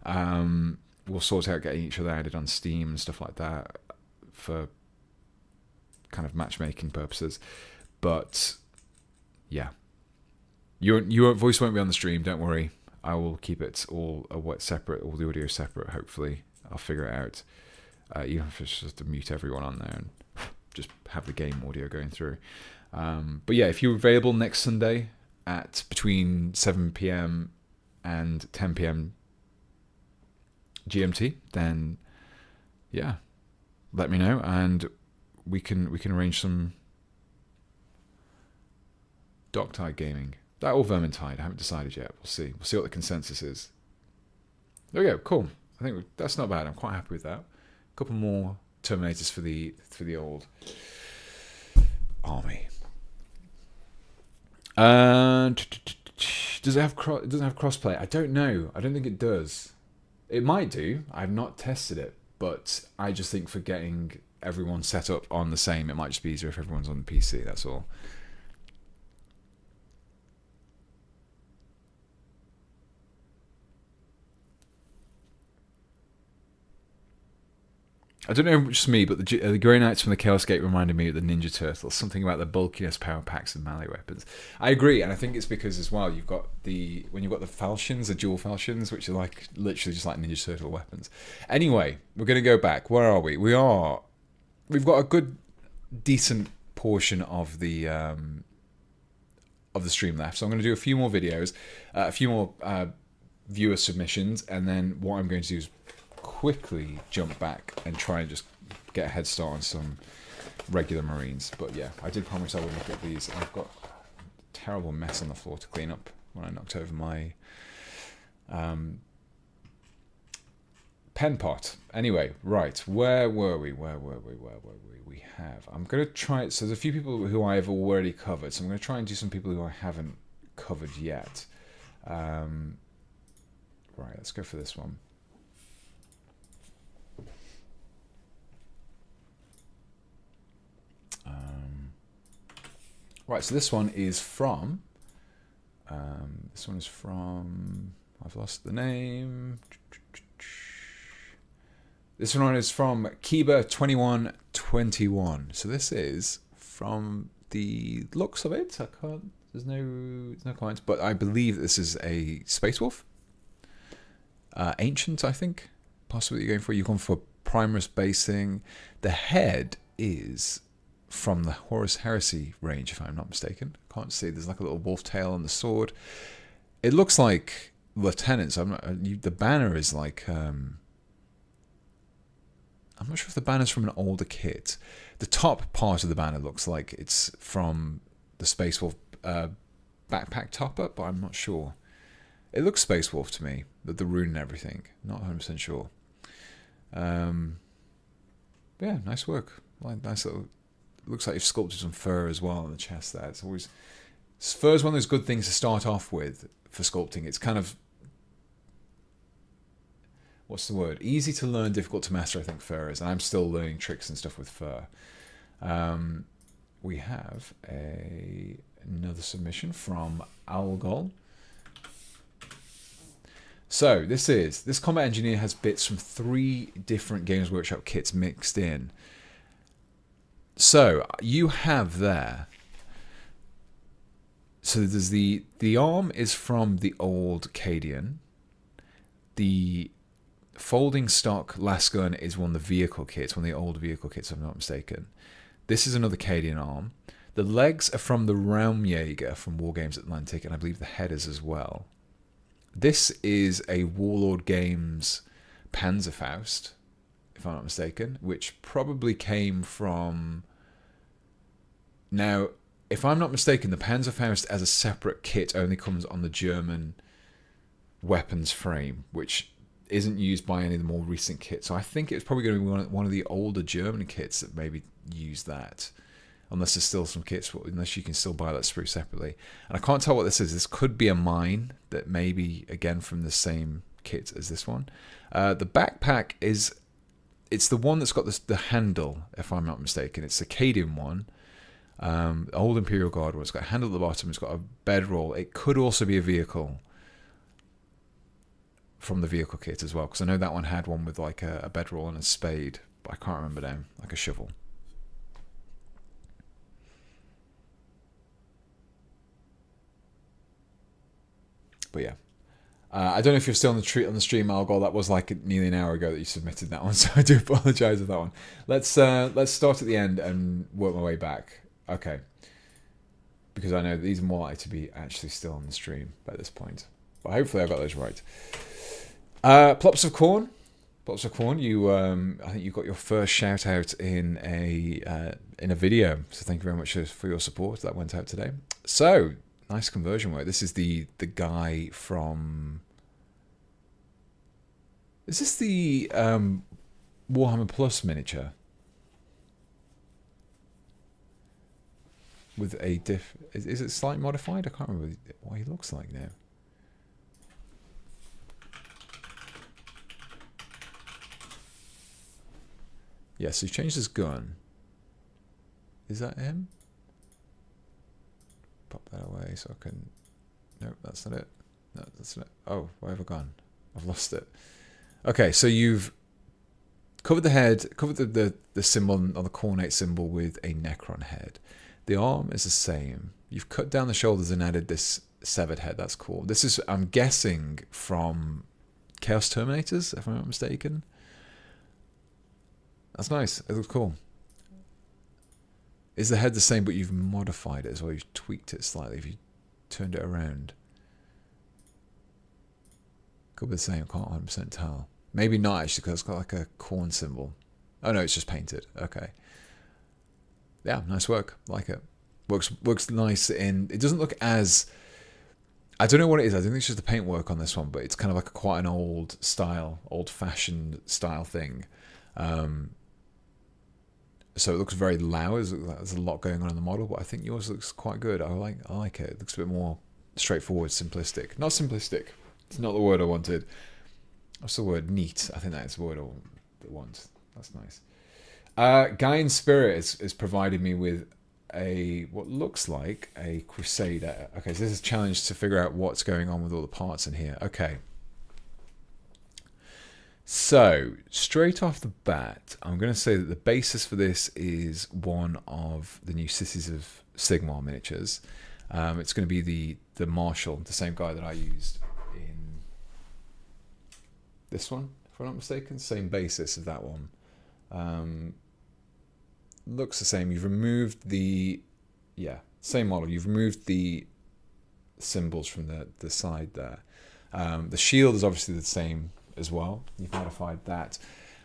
We'll sort out getting each other added on Steam and stuff like that for kind of matchmaking purposes. But yeah, your voice won't be on the stream. Don't worry. I will keep it all separate, all the audio separate. Hopefully, I'll figure it out. Even if it's just to mute everyone on there and just have the game audio going through. But yeah, if you're available next Sunday at between 7 p.m. and 10 p.m. GMT, then yeah, let me know and we can arrange some Darktide gaming. That or Vermintide, I haven't decided yet. We'll see. We'll see what the consensus is. There we go. Cool. I think that's not bad. I'm quite happy with that. A couple more Terminators for the old army. Does it have doesn't have crossplay? I don't know. I don't think it does. It might do. I've not tested it, but I just think for getting everyone set up on the same, it might just be easier if everyone's on the PC. That's all. I don't know if it's just me, but the Grey Knights from the Chaos Gate reminded me of the Ninja Turtles. Something about the bulkiness, power packs, and melee weapons. I agree, and I think it's because as well you've got when you've got the falchions, the dual falchions, which are like literally just like Ninja Turtle weapons. Anyway, we're going to go back. Where are we? We've got a good, decent portion of the stream left, so I'm going to do a few more videos, a few more viewer submissions, and then what I'm going to do is quickly jump back and try and just get a head start on some regular Marines. But yeah, I did promise I would look at these. I've got a terrible mess on the floor to clean up when I knocked over my pen pot. Anyway, right, where were we? We have. I'm going to try. So there's a few people who I have already covered. So I'm going to try and do some people who I haven't covered yet. Right, let's go for this one. Right, so this one is from. I've lost the name. This one is from Kiba2121. So this is from the looks of it. I can't. There's no comments, but I believe this is a Space Wolf. Ancient, I think. Possibly you're going for Primus basing. The head is from the Horus Heresy range, if I'm not mistaken. Can't see. There's like a little wolf tail on the sword. It looks like lieutenants. The banner is like. I'm not sure if the banner's from an older kit. The top part of the banner looks like it's from the Space Wolf backpack topper, but I'm not sure. It looks Space Wolf to me, the rune and everything. Not 100% sure. Yeah, nice work. Nice little. Looks like you've sculpted some fur as well on the chest there. Fur is one of those good things to start off with for sculpting. It's kind of, what's the word? Easy to learn, difficult to master, I think fur is. And I'm still learning tricks and stuff with fur. We have another submission from Algol. So this combat engineer has bits from 3 different Games Workshop kits mixed in. So you have there. So there's the arm is from the old Cadian. The folding stock lasgun is one of the vehicle kits, one of the old vehicle kits, if I'm not mistaken. This is another Cadian arm. The legs are from the Raumjäger from Wargames Atlantic, and I believe the head is as well. This is a Warlord Games Panzerfaust. if I'm not mistaken, which probably came from... Now, if I'm not mistaken, the Panzerfaust as a separate kit only comes on the German weapons frame, which isn't used by any of the more recent kits. So I think it's probably going to be one of the older German kits that maybe use that. Unless there's still some kits, unless you can still buy that sprue separately. And I can't tell what this is. This could be a mine that maybe, again, from the same kit as this one. The backpack is... It's the one that's got the handle, if I'm not mistaken. It's the Cadian one. Old Imperial Guard one. It's got a handle at the bottom. It's got a bedroll. It could also be a vehicle from the vehicle kit as well. Because I know that one had one with like a bedroll and a spade. But I can't remember now. Like a shovel. But yeah, I don't know if you're still on the stream, Algol. That was like nearly an hour ago that you submitted that one, so I do apologise for that one. Let's start at the end and work my way back. Okay, because I know these are more likely to be actually still on the stream by this point. But hopefully I got those right. Plops of Corn. Plops of Corn. You, I think you got your first shout out in a video. So thank you very much for your support. That went out today. So. Nice conversion work. This is the guy from... Is this the Warhammer Plus miniature? With a diff... Is it slightly modified? I can't remember what he looks like now. Yes, he's changed his gun. Is that him? Pop that away so I can... No, that's not it. No, that's not it. Oh, where have I gone? I've lost it. Okay, so you've covered the head, covered the symbol on the cornate symbol with a Necron head. The arm is the same. You've cut down the shoulders and added this severed head. That's cool. This is, I'm guessing, from Chaos Terminators, if I'm not mistaken. That's nice. It looks cool. Is the head the same, but you've modified it as well? You've tweaked it slightly. If you turned it around, could be the same. I can't 100% tell. Maybe not actually, because it's got like a corn symbol. Oh no, it's just painted. Okay. Yeah, nice work. Like it. Works nice in. It doesn't look as. I don't know what it is. I think it's just the paint work on this one, but it's kind of like quite an old style, old-fashioned style thing. So it looks very loud. There's a lot going on in the model, but I think yours looks quite good. I like it. It looks a bit more straightforward, simplistic. Not simplistic. It's not the word I wanted. What's the word? Neat. I think that's the word I want. That's nice. Guy in Spirit is provided me with what looks like a Crusader. Okay, so this is a challenge to figure out what's going on with all the parts in here. Okay. So, straight off the bat, I'm going to say that the basis for this is one of the new Cities of Sigmar miniatures. It's going to be the Marshal, the same guy that I used in this one, if I'm not mistaken. Same basis of that one. Looks the same. You've removed the... Yeah, same model. You've removed the symbols from the side there. The shield is obviously the same as well. You've modified that.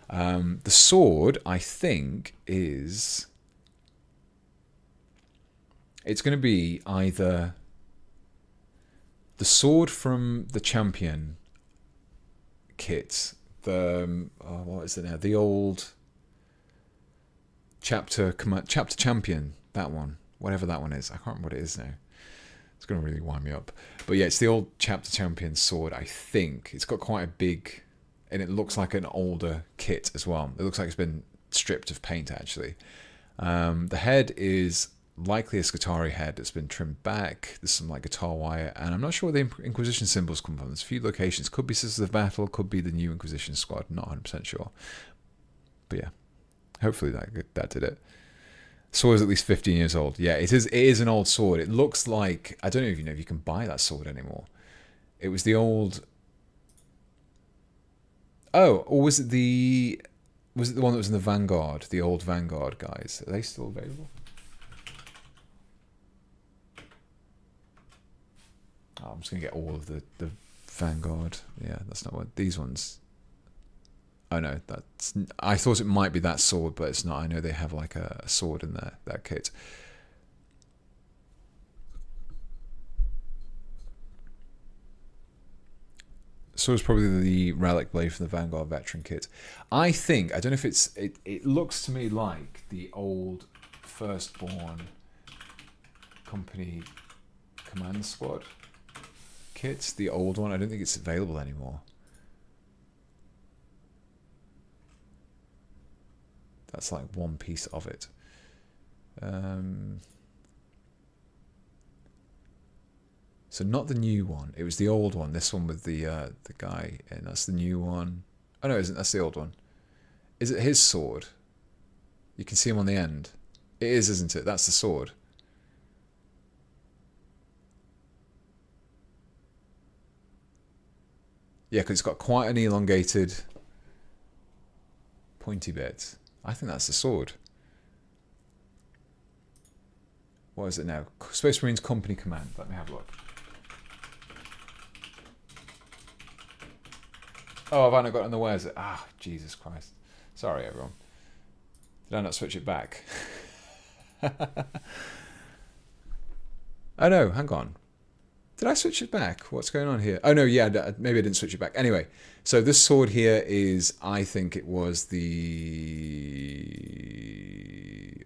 The sword, I think, is... It's going to be either the sword from the Champion kit, what is it now? The old chapter Champion, that one, whatever that one is. I can't remember what it is now. It's going to really wind me up. But yeah, it's the old Chapter Champion sword, I think. It's got quite a big... And it looks like an older kit as well. It looks like it's been stripped of paint, actually. The head is likely a Scutari head that's been trimmed back. There's some like guitar wire. And I'm not sure where the Inquisition symbols come from. There's a few locations. Could be Sisters of Battle. Could be the new Inquisition squad. Not 100% sure. But yeah. Hopefully that did it. Sword is at least 15 years old. Yeah, it is an old sword. It looks like... I don't even know if you can buy that sword anymore. It was the old... Oh, or was it the one that was in the Vanguard? The old Vanguard guys. Are they still available? Oh, I'm just going to get all of the Vanguard. Yeah, that's not what... These ones... Oh no, that's. I thought it might be that sword, but it's not. I know they have like a sword in that kit. So it's probably the relic blade from the Vanguard veteran kit. I think, I don't know if it's, it looks to me like the old Firstborn Company Command Squad kit, the old one. I don't think it's available anymore. That's like one piece of it. So not the new one. It was the old one. This one with the guy, and that's the new one. Oh no, isn't that's the old one? Is it his sword? You can see him on the end. It is, isn't it? That's the sword. Yeah, because it's got quite an elongated, pointy bit. I think that's the sword. What is it now? Space Marines Company Command. Let me have a look. Oh, have I not got in the way? Is it? Ah, Jesus Christ. Sorry, everyone. Did I not switch it back? Oh no, hang on. Did I switch it back? What's going on here? Oh no, yeah, maybe I didn't switch it back. Anyway, so this sword here is, I think it was the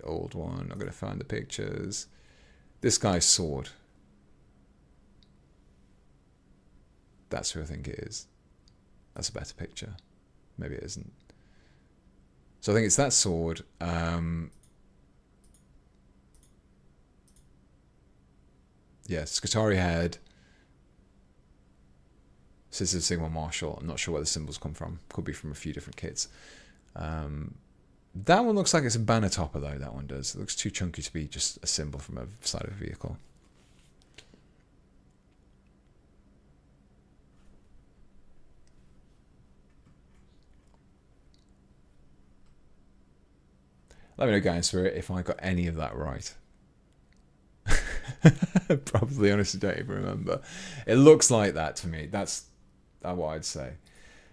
old one. I'm going to find the pictures. This guy's sword. That's who I think it is. That's a better picture. Maybe it isn't. So I think it's that sword. Yeah, Skitarii head. Scissor Sigma Marshall. I'm not sure where the symbols come from. Could be from a few different kits. That one looks like it's a banner topper though, that one does. It looks too chunky to be just a symbol from a side of a vehicle. Let me know, guys, if I got any of that right. Probably, honestly, don't even remember. It looks like that to me. That's what I'd say.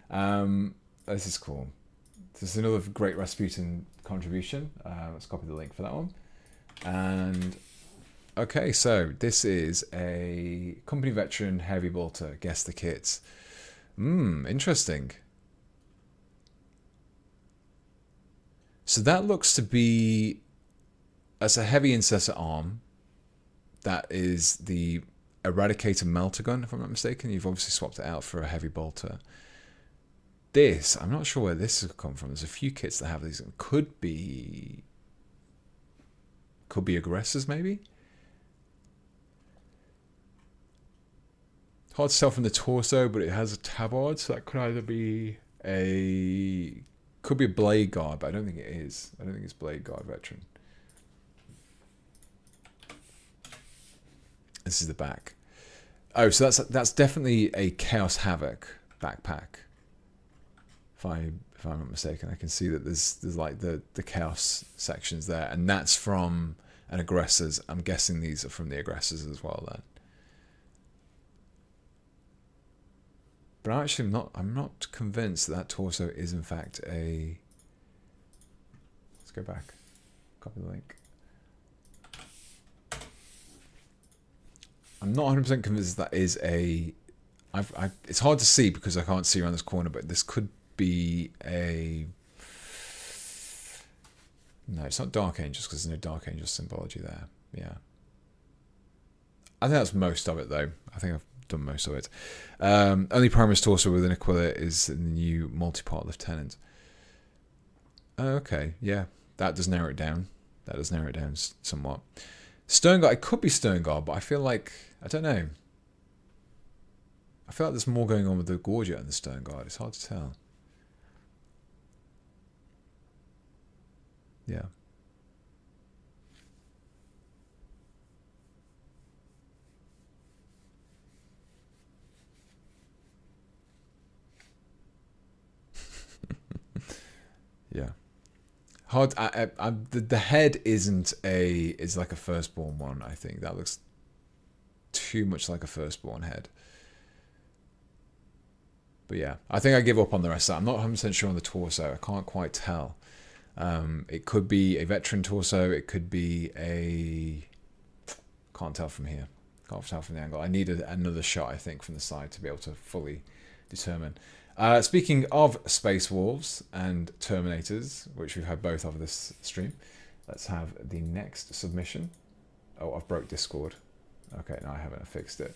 This is cool. This is another great Rasputin contribution. Let's copy the link for that one. And okay, so this is a company veteran heavy bolter. Guess the kits. Interesting. So that looks to be, as a heavy intercessor arm. That is the Eradicator melter gun, if I'm not mistaken. You've obviously swapped it out for a heavy bolter. This, I'm not sure where this has come from. There's a few kits that have these. Could be aggressors, maybe? Hard to tell from the torso, but it has a tabard, so that could either be could be a Blade Guard, but I don't think it is. I don't think it's Blade Guard veteran. This is the back. Oh, so that's definitely a Chaos Havoc backpack. If I'm not mistaken, I can see that there's like the Chaos sections there, and that's from an Aggressors. I'm guessing these are from the Aggressors as well then. But I'm not convinced that torso is in fact a. Let's go back. Copy the link. I'm not 100% convinced that is a. It's hard to see because I can't see around this corner, but this could be a. No, it's not Dark Angels because there's no Dark Angel symbology there. Yeah. I think that's most of it though. I think I've done most of it. Only Primus torso with an Aquila is the new multi-part lieutenant. Okay, yeah, that does narrow it down. That does narrow it down somewhat. Sternguard, it could be Sternguard, but I feel like, I don't know. I feel like there's more going on with the Gorget and the Sternguard. It's hard to tell. Yeah. Yeah. Hard. The head is like a firstborn one. I think that looks too much like a firstborn head. But yeah, I think I give up on the rest of that. I'm not 100% sure on the torso. I can't quite tell. It could be a veteran torso. It could be a... Can't tell from here. Can't tell from the angle. I need another shot, I think, from the side to be able to fully determine. Speaking of Space Wolves and Terminators, which we've had both of this stream, let's have the next submission. Oh, I've broke Discord. Okay, no, I haven't. I fixed it.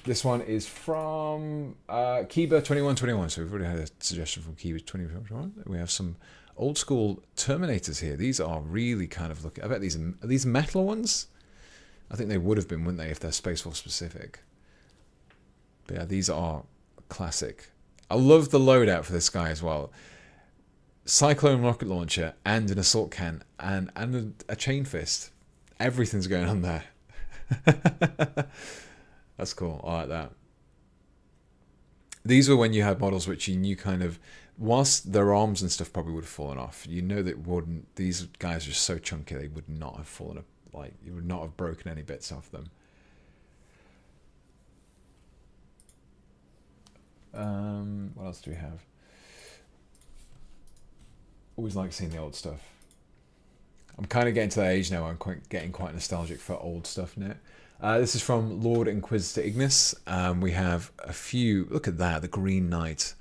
This one is from Kiba2121. So we've already had a suggestion from Kiba2121. We have some old school Terminators here. These are really kind of looking... I bet these are these metal ones? I think they would have been, wouldn't they, if they're Space Wolf specific. But yeah, these are classic. I love the loadout for this guy as well. Cyclone rocket launcher and an assault can and a chain fist. Everything's going on there. That's cool. I like that. These were when you had models which you knew kind of, whilst their arms and stuff probably would have fallen off, you know that wouldn't, these guys are so chunky they would not have fallen, like you would not have broken any bits off them. What else do we have? Always like seeing the old stuff. I'm kind of getting to that age now where I'm getting quite nostalgic for old stuff now. This is from Lord Inquisitor Ignis. We have a few... Look at that, the Green Knight.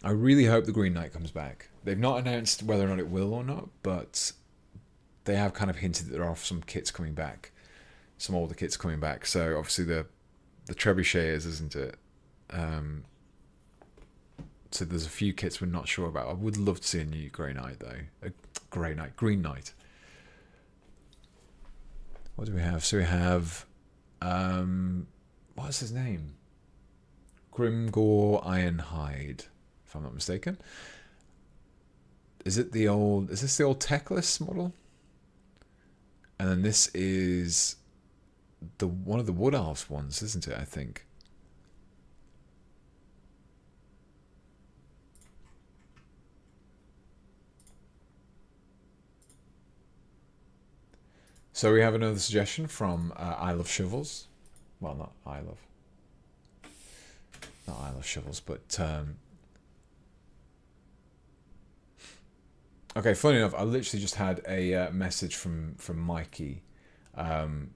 I really hope the Green Knight comes back. They've not announced whether or not it will or not, but they have kind of hinted that there are some kits coming back. Some older kits coming back. So obviously the Trebuchets, isn't it? So there's a few kits we're not sure about. I would love to see a new Grey Knight though. Green Knight. What do we have? So we have, what's his name? Grimgore Ironhide, if I'm not mistaken. Is this the old Techless model? And then this is one of the Wood Elves ones, isn't it? I think. So we have another suggestion from I Love Shovels. Well, not I Love Shovels, but okay. Funny enough, I literally just had a message from Mikey, and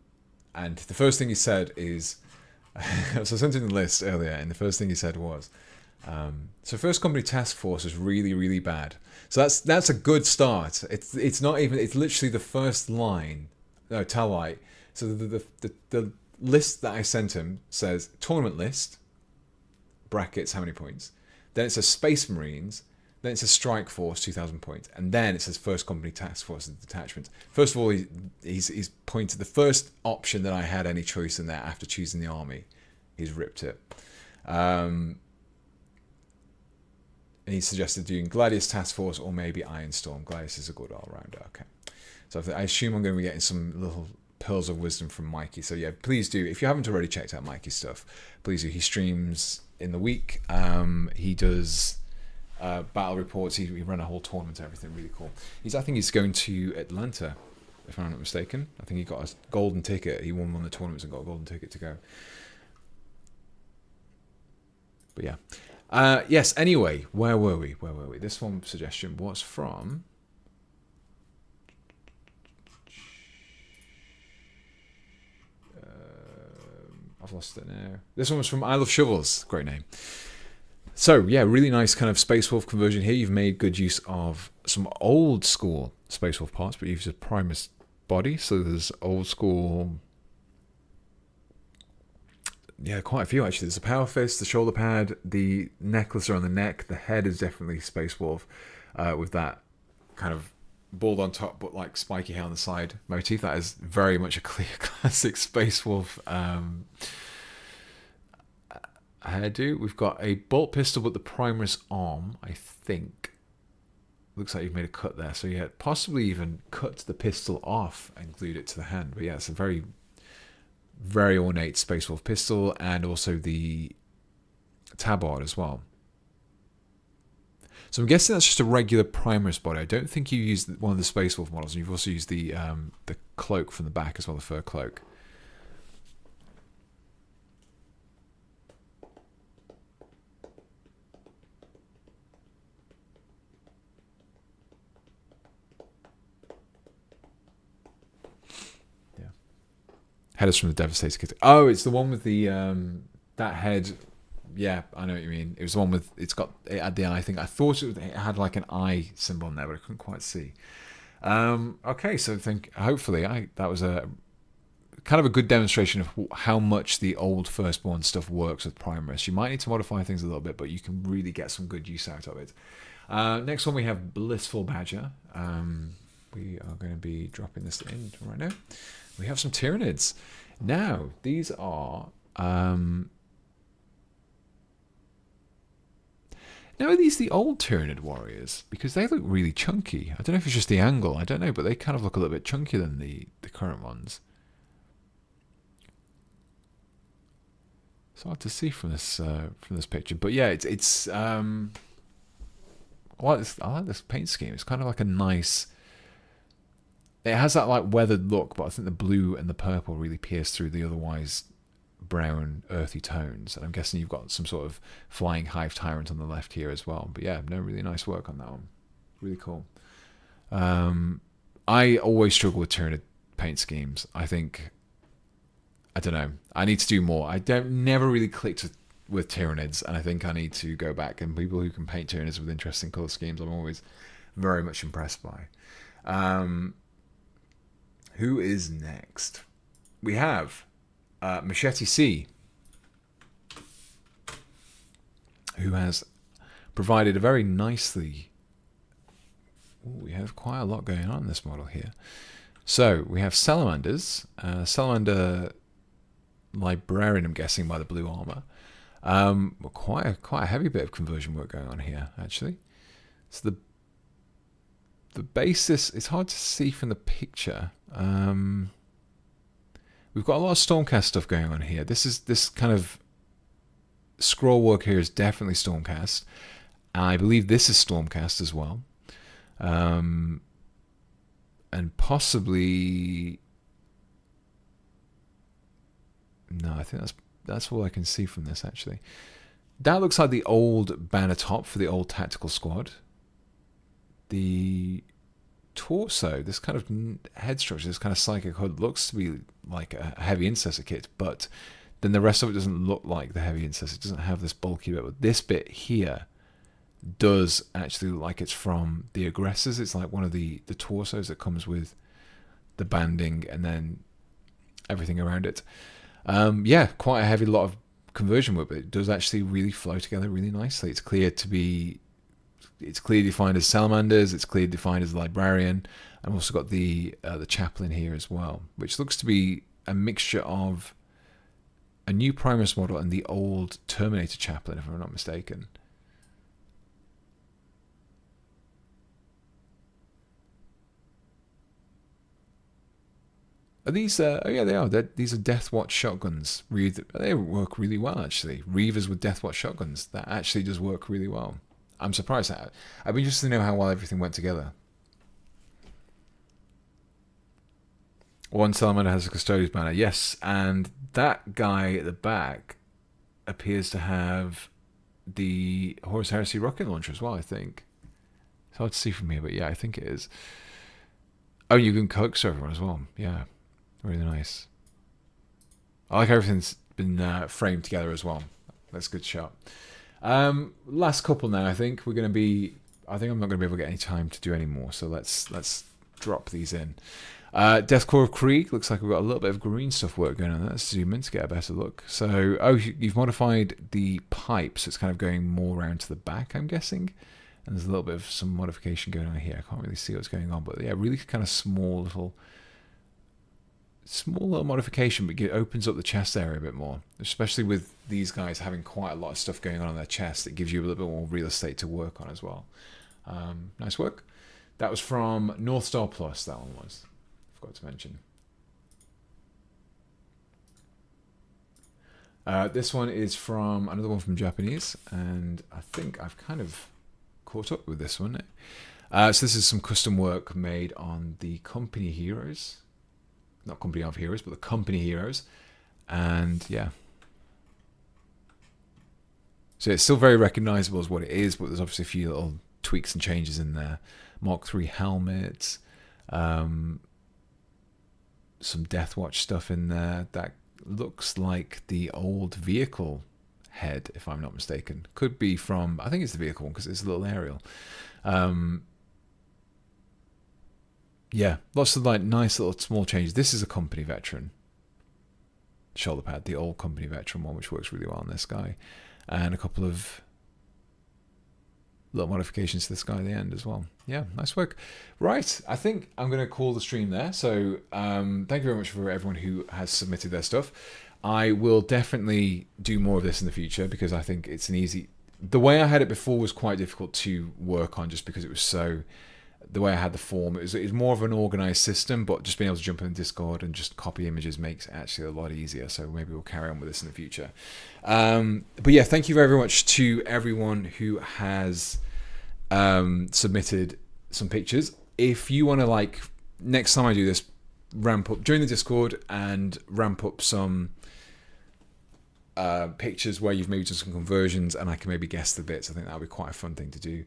the first thing he said is, so I sent him the list earlier, and the first thing he said was, so First Company Task Force is really, really bad. So that's a good start. It's not even. It's literally the first line. No, Talite. So the list that I sent him says tournament list, brackets, how many points. Then it says Space Marines. Then it says Strike Force, 2,000 points. And then it says First Company Task Force and detachment. First of all, he's pointed the first option that I had any choice in there after choosing the army. He's ripped it. And he suggested doing Gladius Task Force or maybe Iron Storm. Gladius is a good all-rounder. Okay. So I assume I'm going to be getting some little pearls of wisdom from Mikey. So yeah, please do. If you haven't already checked out Mikey's stuff, please do. He streams in the week. He does battle reports. He ran a whole tournament and everything. Really cool. I think he's going to Atlanta, if I'm not mistaken. I think he got a golden ticket. He won one of the tournaments and got a golden ticket to go. But yeah. Yes, anyway, where were we? This one suggestion was from... I've lost it now. This one was from I Love Shovels. Great name. So, yeah, really nice kind of Space Wolf conversion here. You've made good use of some old school Space Wolf parts, but you've used a Primus body. So there's old school... Yeah, quite a few actually. There's a Power Fist, the shoulder pad, the necklace around the neck. The head is definitely Space Wolf with that kind of bald on top but like spiky hair on the side motif. That is very much a clear classic Space Wolf hairdo. We've got a bolt pistol with the Primus arm, I think. Looks like you've made a cut there. So yeah, possibly even cut the pistol off and glued it to the hand. But yeah, it's a very, very ornate Space Wolf pistol, and also the tabard as well. So I'm guessing that's just a regular Primus body. I don't think you used one of the Space Wolf models, and you've also used the cloak from the back as well, the fur cloak. Headers from the Devastator kit. Oh, it's the one with the that head. Yeah, I know what you mean. It was the one with it had the eye thing. I thought it had like an eye symbol on there, but I couldn't quite see. Okay, so hopefully that was a kind of a good demonstration of how much the old Firstborn stuff works with Primaris. You might need to modify things a little bit, but you can really get some good use out of it. Next one we have Blissful Badger. We are going to be dropping this in right now. We have some Tyranids. Now, these are... now, are these the old Tyranid warriors? Because they look really chunky. I don't know if it's just the angle. I don't know, but they kind of look a little bit chunkier than the current ones. It's hard to see from this picture. But yeah, it's I like this paint scheme. It's kind of like a nice... It has that like weathered look, but I think the blue and the purple really pierce through the otherwise brown, earthy tones. And I'm guessing you've got some sort of flying hive tyrant on the left here as well. But yeah, no, really nice work on that one. Really cool. I always struggle with Tyranid paint schemes. I don't know. I need to do more. Never really clicked with Tyranids, and I think I need to go back. And people who can paint Tyranids with interesting colour schemes, I'm always very much impressed by. Who is next? We have Machete C, who has provided a very nicely... we have quite a lot going on in this model here. So we have Salamanders. Salamander Librarian, I'm guessing, by the blue armour. Quite a heavy bit of conversion work going on here, actually. So the basis, it's hard to see from the picture. We've got a lot of Stormcast stuff going on here. This kind of scroll work here is definitely Stormcast. I believe this is Stormcast as well. And possibly... No, I think that's all I can see from this, actually. That looks like the old banner top for the old tactical squad. The torso, this kind of head structure, this kind of psychic hood, looks to be like a heavy intercessor kit, but then the rest of it doesn't look like the heavy intercessor. It doesn't have this bulky bit, but this bit here does actually look like it's from the aggressors. It's like one of the torsos that comes with the banding and then everything around it. Yeah, quite a heavy lot of conversion work, but it does actually really flow together really nicely. It's clearly defined as Salamanders, it's clearly defined as the Librarian, and also got the Chaplain here as well, which looks to be a mixture of a new Primus model and the old Terminator Chaplain, if I'm not mistaken. Are these? Oh yeah, they are. These are Deathwatch shotguns. They work really well, actually. Reavers with Deathwatch shotguns. That actually does work really well. I'm surprised at it. I'd be interested to know how well everything went together. One Salamander has a Custodes banner. Yes, and that guy at the back appears to have the Horus Heresy rocket launcher as well, I think. It's hard to see from here, but yeah, I think it is. Oh, you can coax everyone as well. Yeah. Really nice. I like how everything's been framed together as well. That's a good shot. Last couple now. I think I'm not going to be able to get any time to do any more. So let's drop these in. Deathcore of Krieg. Looks like we've got a little bit of green stuff work going on there. Let's zoom in to get a better look. So, you've modified the pipe, so it's kind of going more around to the back, I'm guessing. And there's a little bit of some modification going on here. I can't really see what's going on, but yeah, really kind of small little modification, but it opens up the chest area a bit more, especially with these guys having quite a lot of stuff going on their chest. It gives you a little bit more real estate to work on as well. Nice work. That was from North Star Plus, that one was. Forgot to mention. This one is from another one from Japanese, and I think I've kind of caught up with this one. So this is some custom work made on the Company Heroes. Not Company of Heroes, but the Company Heroes. And yeah. So it's still very recognizable as what it is, but there's obviously a few little tweaks and changes in there. Mark III helmets. some Death Watch stuff in there that looks like the old vehicle head, if I'm not mistaken. Could be from, I think it's the vehicle one because it's a little aerial. Yeah, lots of like nice little small changes. This is a company veteran shoulder pad, the old company veteran one, which works really well on this guy, and a couple of little modifications to this guy at the end as well. Yeah, nice work. Right, I think I'm going to call the stream there. So thank you very much for everyone who has submitted their stuff. I will definitely do more of this in the future because I think it's an easy... The way I had it before was quite difficult to work on just because it was so... The way I had the form, it was more of an organized system, but just being able to jump in Discord and just copy images makes it actually a lot easier. So maybe we'll carry on with this in the future. But yeah, thank you very much to everyone who has submitted some pictures. If you want to, like, next time I do this, ramp up, join the Discord and ramp up some pictures where you've maybe done some conversions and I can maybe guess the bits. I think that would be quite a fun thing to do.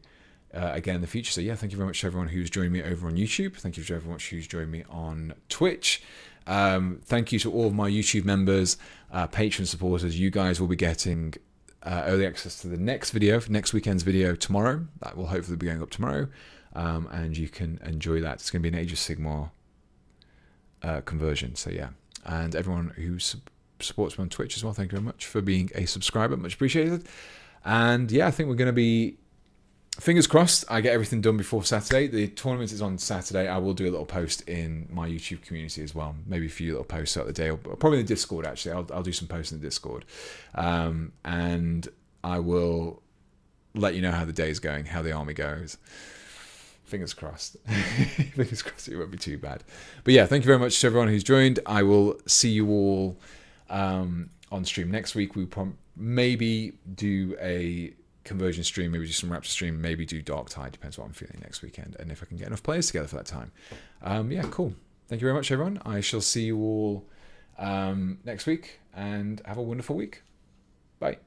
Again in the future. So yeah, thank you very much to everyone who's joined me over on YouTube. Thank you to everyone who's joined me on Twitch. Thank you to all of my YouTube members, Patreon supporters. You guys will be getting early access to the next video, next weekend's video tomorrow. That will hopefully be going up tomorrow, and you can enjoy that. It's going to be an Age of Sigmar conversion. So yeah, and everyone who supports me on Twitch as well, thank you very much for being a subscriber. Much appreciated. And yeah, I think we're going to be... Fingers crossed I get everything done before Saturday. The tournament is on Saturday. I will do a little post in my YouTube community as well. Maybe a few little posts throughout the day. Or probably in the Discord, actually. I'll do some posts in the Discord. And I will let you know how the day is going, how the army goes. Fingers crossed. Fingers crossed it won't be too bad. But yeah, thank you very much to everyone who's joined. I will see you all on stream next week. We maybe do a... conversion stream, maybe do some Raptor stream, maybe do Dark Tide, depends what I'm feeling next weekend and if I can get enough players together for that time. Yeah, cool. Thank you very much, everyone. I shall see you all next week and have a wonderful week. Bye.